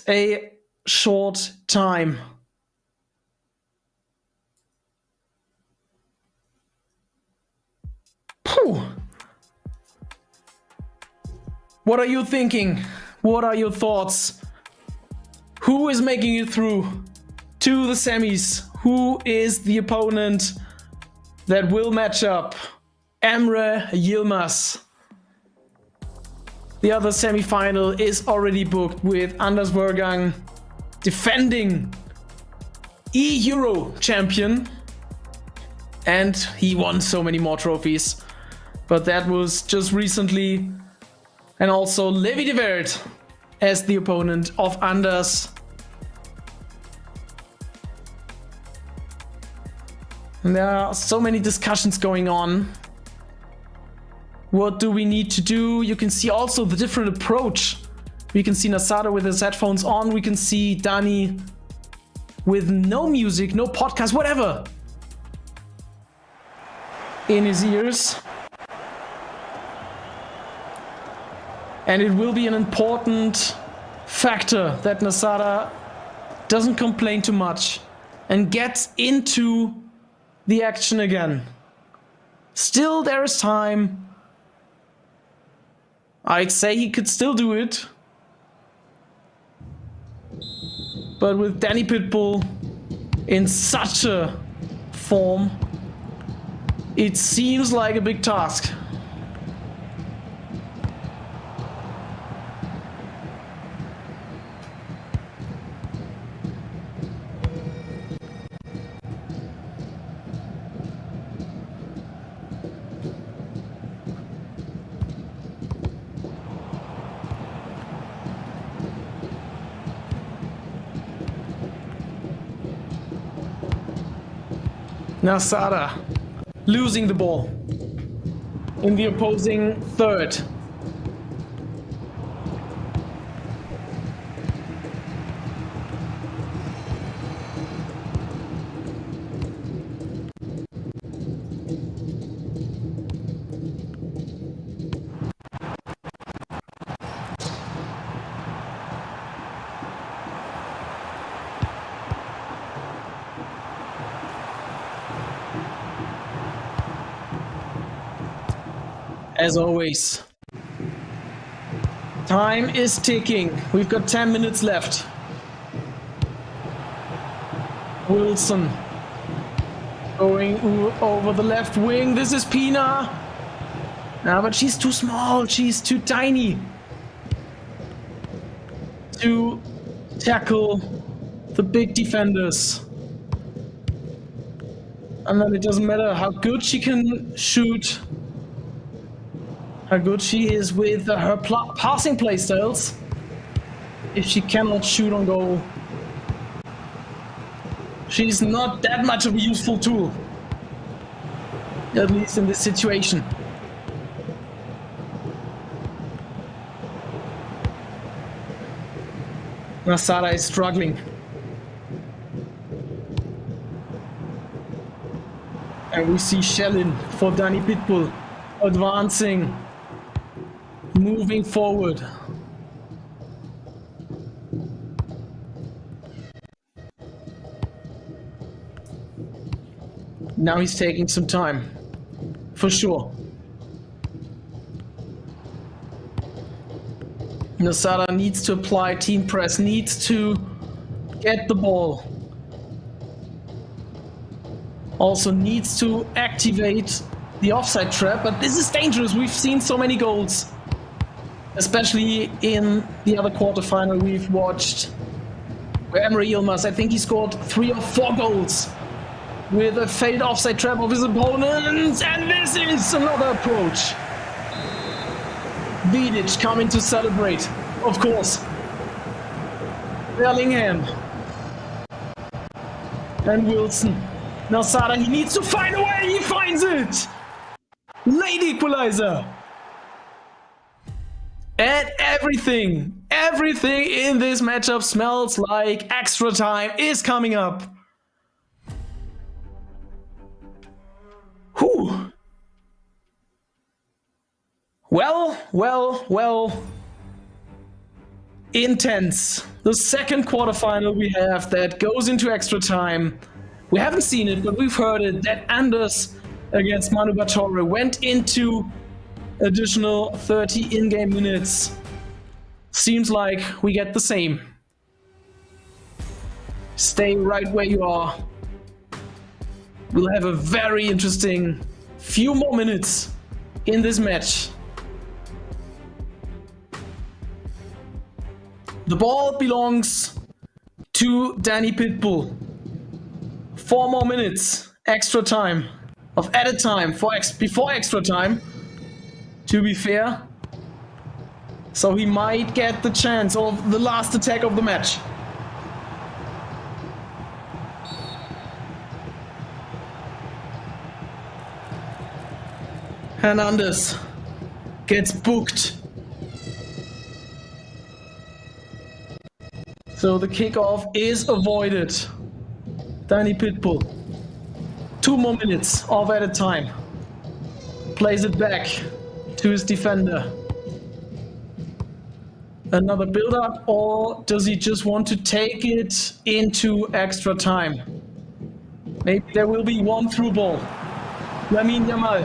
a short time. Whew. What are you thinking? What are your thoughts? Who is making it through to the semis? Who is the opponent that will match up? Emry, Yilmas. The other semi-final is already booked with Anders Vergang, defending E-Euro champion. And he won so many more trophies. But that was just recently. And also Levy as the opponent of Anders. And there are so many discussions going on. What do we need to do? You can see also the different approach. We can see Nasada with his headphones on. We can see Dani with no music, no podcast, whatever, in his ears. And it will be an important factor that Nasada doesn't complain too much and gets into the action again. Still, there is time. I'd say he could still do it. But with Danny Pitbull in such a form, it seems like a big task. Nasada losing the ball in the opposing third. As always, time is ticking. We've got 10 minutes left. Wilson going over the left wing. This is Pina. No, but she's too small. She's too tiny to tackle the big defenders. And then it doesn't matter how good she can shoot, how good she is with her passing playstyles, if she cannot shoot on goal, she's not that much of a useful tool, at least in this situation. Nasada is struggling. And we see Shellin for Danny Pitbull advancing moving forward. Now he's taking some time, for sure. Nasada needs to apply team press, needs to get the ball. Also needs to activate the offside trap, but this is dangerous. We've seen so many goals, especially in the other quarterfinal we've watched, where Emry Yilmas, I think he scored 3 or 4 goals with a failed offside trap of his opponent, and this is another approach. Vidic coming to celebrate, of course. Bellingham. And Wilson. Now Sada, he needs to find a way, he finds it! Late equalizer! And everything in this matchup smells like extra time is coming up. Whew. Well. Intense. The second quarterfinal we have that goes into extra time. We haven't seen it, but we've heard it, that Anders against Manu Batore went into additional 30 in-game minutes. Seems like we get the same. Stay right where you are. We'll have a very interesting few more minutes in this match. The ball belongs to Danny Pitbull. 4 more minutes, extra time, of added time before extra time, to be fair. So he might get the chance of the last attack of the match. Hernandez gets booked. So the kickoff is avoided. Danny Pitbull. 2 more minutes of added time. Plays it back to his defender. Another build-up, or does he just want to take it into extra time? Maybe there will be one through ball. Lamine Yamal.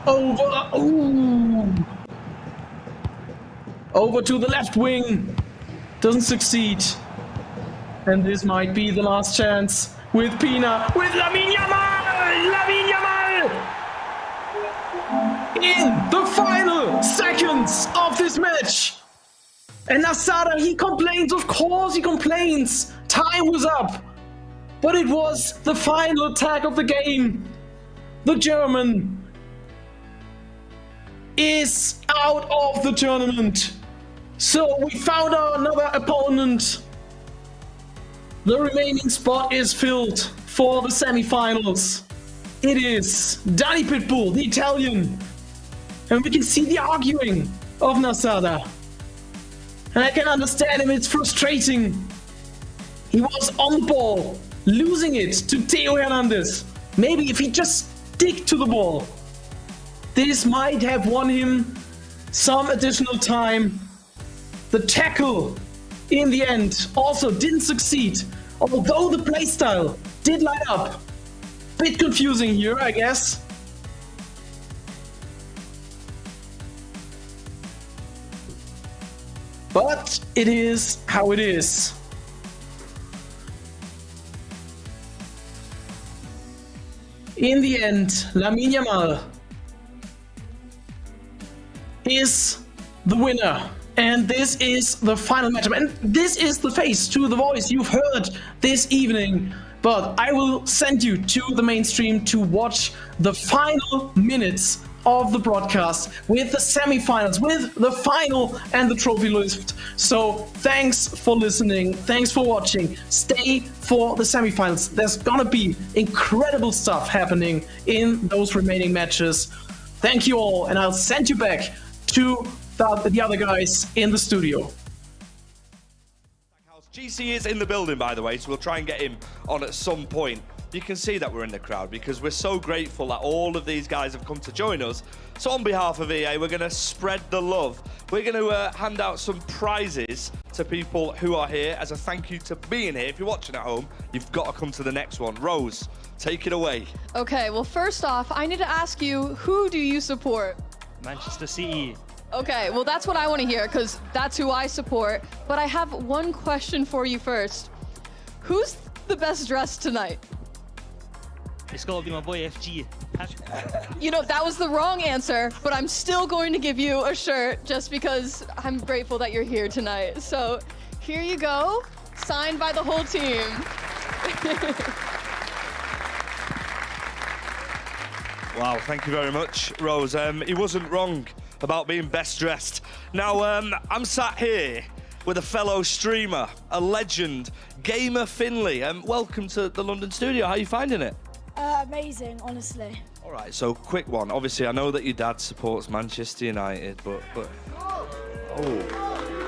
Over. Ooh. Over to the left wing. Doesn't succeed. And this might be the last chance with Pina, with Lamine Yamal! Lamine Yamal! In the final seconds of this match. And Nasada, he complains, of course he complains. Time was up. But it was the final attack of the game. The German is out of the tournament. So we found another opponent. The remaining spot is filled for the semi-finals. It is Danny Pitbull, the Italian. And we can see the arguing of Nasada. And I can understand him, it's frustrating. He was on the ball, losing it to Theo Hernandez. Maybe if he just stick to the ball, this might have won him some additional time. The tackle in the end also didn't succeed, although the playstyle did light up. Bit confusing here, I guess. But it is how it is. In the end, Lamine Yamal is the winner. And this is the final matchup. And this is the face to the voice you've heard this evening. But I will send you to the main stream to watch the final minutes of the broadcast with the semi-finals, with the final and the trophy lift. So thanks for listening. Thanks for watching. Stay for the semi-finals. There's gonna be incredible stuff happening in those remaining matches. Thank you all, and I'll send you back to the other guys in the studio. GC is in the building, by the way, so we'll try and get him on at some point. you can see that we're in the crowd because we're so grateful that all of these guys have come to join us. So on behalf of EA, we're going to spread the love. We're going to hand out some prizes to people who are here as a thank you to being here. If you're watching at home, you've got to come to the next one. Rose, take it away. Okay, well, first off, I need to ask you, who do you support? Manchester City. Okay, well, that's what I want to hear, because that's who I support. But I have one question for you first. Who's the best dressed tonight? It's got to be my boy FG. You know, that was the wrong answer, but I'm still going to give you a shirt just because I'm grateful that you're here tonight. So here you go, signed by the whole team. Wow, thank you very much, Rose. He wasn't wrong about being best dressed. Now, I'm sat here with a fellow streamer, a legend, Gamer Finley. Welcome to the London studio. How are you finding it? Amazing, honestly. All right, so quick one. Obviously, I know that your dad supports Manchester United, but oh,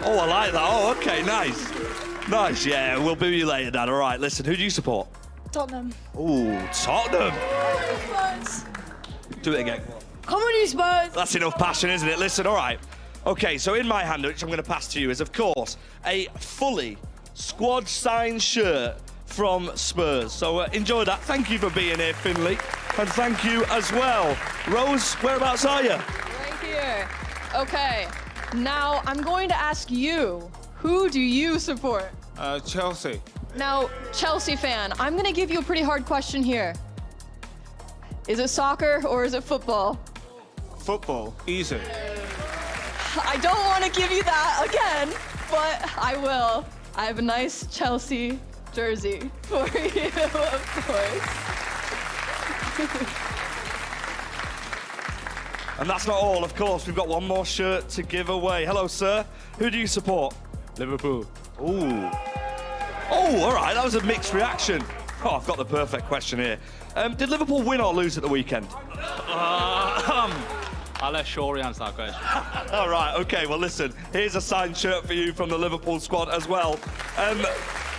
I like that. Oh, okay, nice. Nice, yeah, we'll boo you later, Dad. All right, listen, who do you support? Tottenham. Oh, Tottenham. Spurs. Do it again. Come on, you Spurs. That's enough passion, isn't it? Listen, all right. Okay, so in my hand, which I'm going to pass to you, is, of course, a fully squad-signed shirt from Spurs. So enjoy that. Thank you for being here, Finley. And thank you as well. Rose, whereabouts are you? Right here. Okay, now I'm going to ask you, who do you support? Chelsea. Now, Chelsea fan, I'm going to give you a pretty hard question here. Is it soccer or is it football? Football. Easy. I don't want to give you that again, but I will. I have a nice Chelsea jersey for you, of course. And that's not all, of course. We've got one more shirt to give away. Hello, sir. Who do you support? Liverpool. Ooh. Oh, all right. That was a mixed reaction. Oh, I've got the perfect question here. Did Liverpool win or lose at the weekend? I'll let Shori answer that question. All right, okay, well, listen, here's a signed shirt for you from the Liverpool squad as well.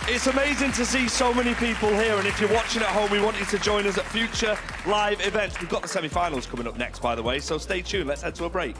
It's amazing to see so many people here, and if you're watching at home, we want you to join us at future live events. We've got the semi-finals coming up next, by the way, so stay tuned. Let's head to a break.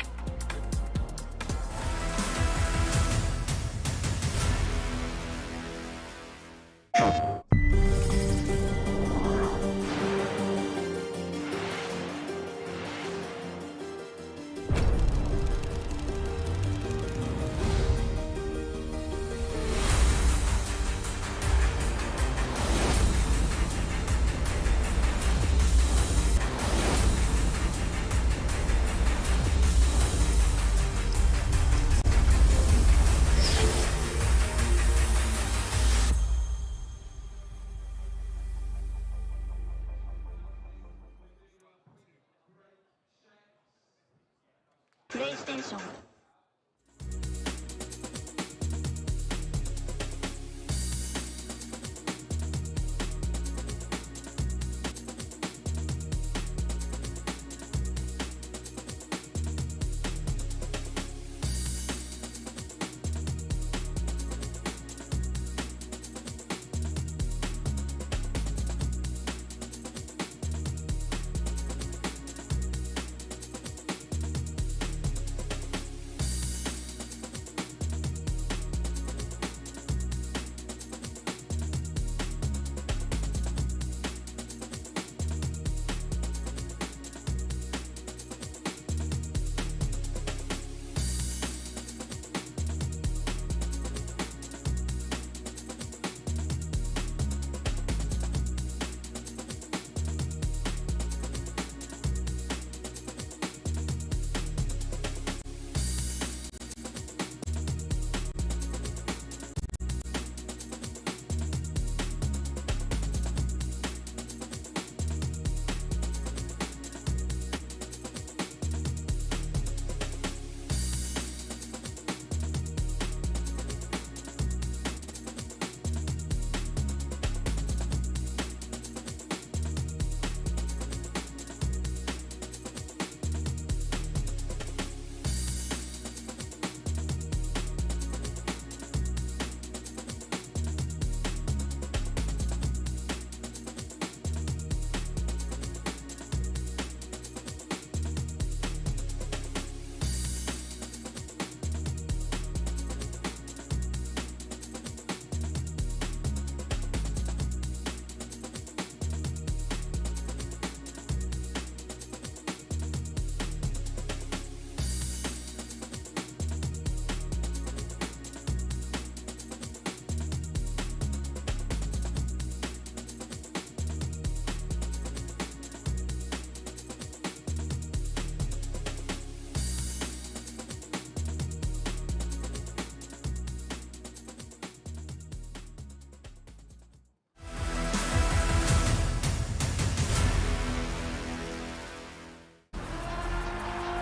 PlayStation.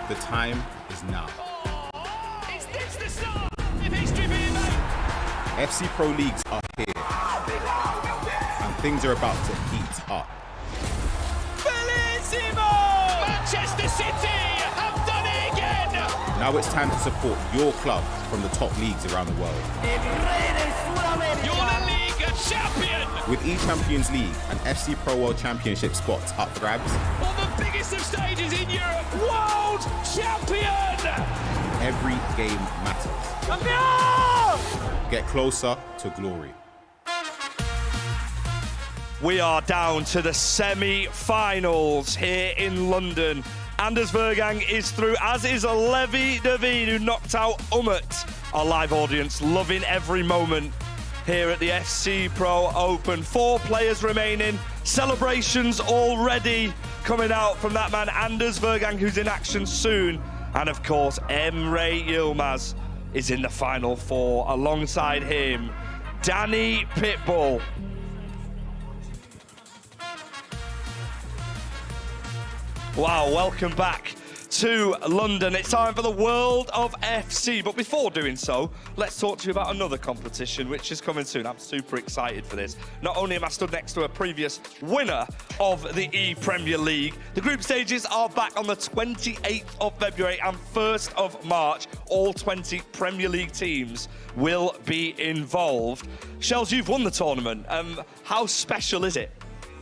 The time is now. Is this the start of history being made? FC Pro Leagues are here. And things are about to heat up. Bellissimo! Manchester City have done it again! Now it's time to support your club from the top leagues around the world. You're the Liga champion! With eChampions League and FC Pro World Championship spots up for grabs, On the biggest of stages in Europe, world champion! every game matters. Champion! Get closer to glory. We are down to the semi-finals here in London. Anders Vergang is through, as is Levy, who knocked out Umut. Our live audience loving every moment here at the FC Pro Open. 4 players remaining. Celebrations already coming out from that man, Anders Vergang, who's in action soon. And of course, Emry Yilmas is in the final 4. Alongside him, Danny Pitbull. Wow, welcome back to London. It's time for the World of FC. But before doing so, let's talk to you about another competition which is coming soon. I'm super excited for this. Not only am I stood next to a previous winner of the E-Premier League, the group stages are back on the 28th of February and 1st of March. All 20 Premier League teams will be involved. Shells, you've won the tournament. How special is it?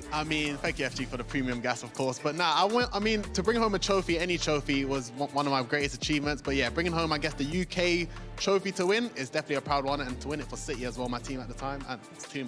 I mean, thank you, FG, for the premium gas, of course. But I mean, to bring home a trophy, any trophy, was one of my greatest achievements. But yeah, bringing home, I guess, the UK trophy to win is definitely a proud one. And to win it for City as well, my team at the time, and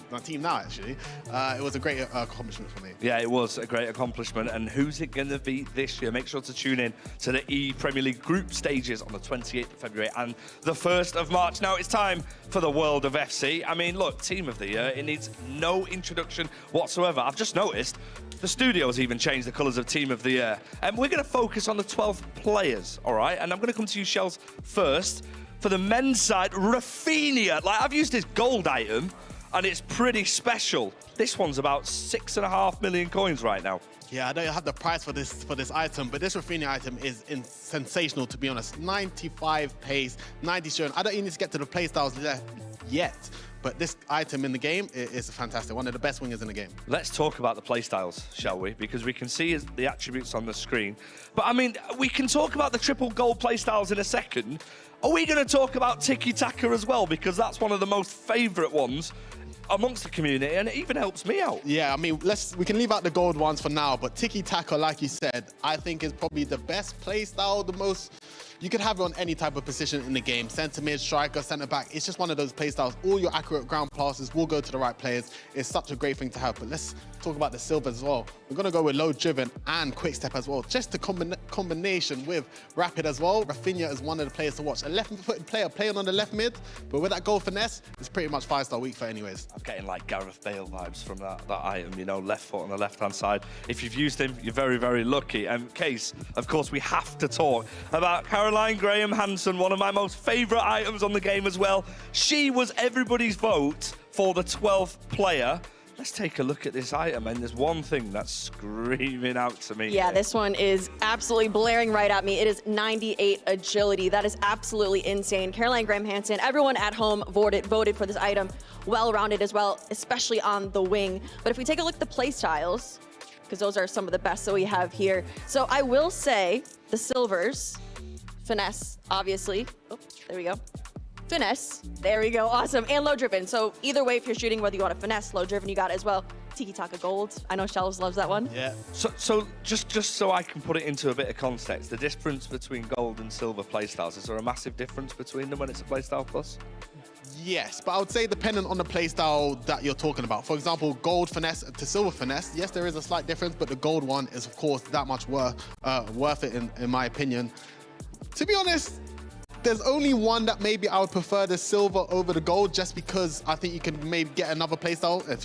my team now, actually, it was a great accomplishment for me. Yeah, it was a great accomplishment. And who's it going to be this year? Make sure to tune in to the E-Premier League group stages on the 28th of February and the 1st of March. Now it's time for the World of FC. I mean, look, Team of the Year, it needs no introduction whatsoever. I've just noticed the studio's even changed the colours of Team of the Year. And we're going to focus on the 12 players, all right? And I'm going to come to you, Shells, first. For the men's side, Rafinha. Like, I've used his gold item, and it's pretty special. This one's about 6.5 million coins right now. Yeah, I don't have the price for this item, but this Rafinha item is sensational, to be honest. 95 pace, 90 showing. I don't even need to get to the playstyles yet, but this item in the game is fantastic. One of the best wingers in the game. Let's talk about the playstyles, shall we? Because we can see the attributes on the screen. But I mean, we can talk about the triple gold playstyles in a second. Are we going to talk about tiki-taka as well? Because that's one of the most favourite ones amongst the community, and it even helps me out. Yeah, I mean, we can leave out the gold ones for now, but tiki-taka, like you said, I think is probably the best play style, the most. You could have it on any type of position in the game. Centre mid, striker, centre back. It's just one of those play styles. All your accurate ground passes will go to the right players. It's such a great thing to have. But let's talk about the silvers as well. We're going to go with low driven and quick step as well. Just the combination with rapid as well. Rafinha is one of the players to watch. A left-footed player playing on the left mid, but with that goal finesse, it's pretty much 5-star week for anyways. I'm getting like Gareth Bale vibes from that item, you know, left foot on the left-hand side. If you've used him, you're very, very lucky. And Case, of course, we have to talk about Caroline Graham-Hansen, one of my most favourite items on the game as well. She was everybody's vote for the 12th player. Let's take a look at this item, and there's one thing that's screaming out to me. Yeah, this one is absolutely blaring right at me. It is 98 agility. That is absolutely insane. Caroline Graham-Hansen, everyone at home voted for this item. Well-rounded as well, especially on the wing. But if we take a look at the play styles, because those are some of the best that we have here. So I will say the silvers, finesse, obviously. Oh, there we go. Finesse, there we go, awesome, and low driven. So either way, if you're shooting, whether you want a finesse, low driven, you got it as well. Tiki-taka gold, I know Shells loves that one. Yeah. So just so I can put it into a bit of context, the difference between gold and silver playstyles, is there a massive difference between them when it's a playstyle plus? Yes, but I would say dependent on the playstyle that you're talking about. For example, gold finesse to silver finesse, yes, there is a slight difference, but the gold one is, of course, that much worth it, in my opinion. To be honest, there's only one that maybe I would prefer the silver over the gold, just because I think you can maybe get another playstyle. If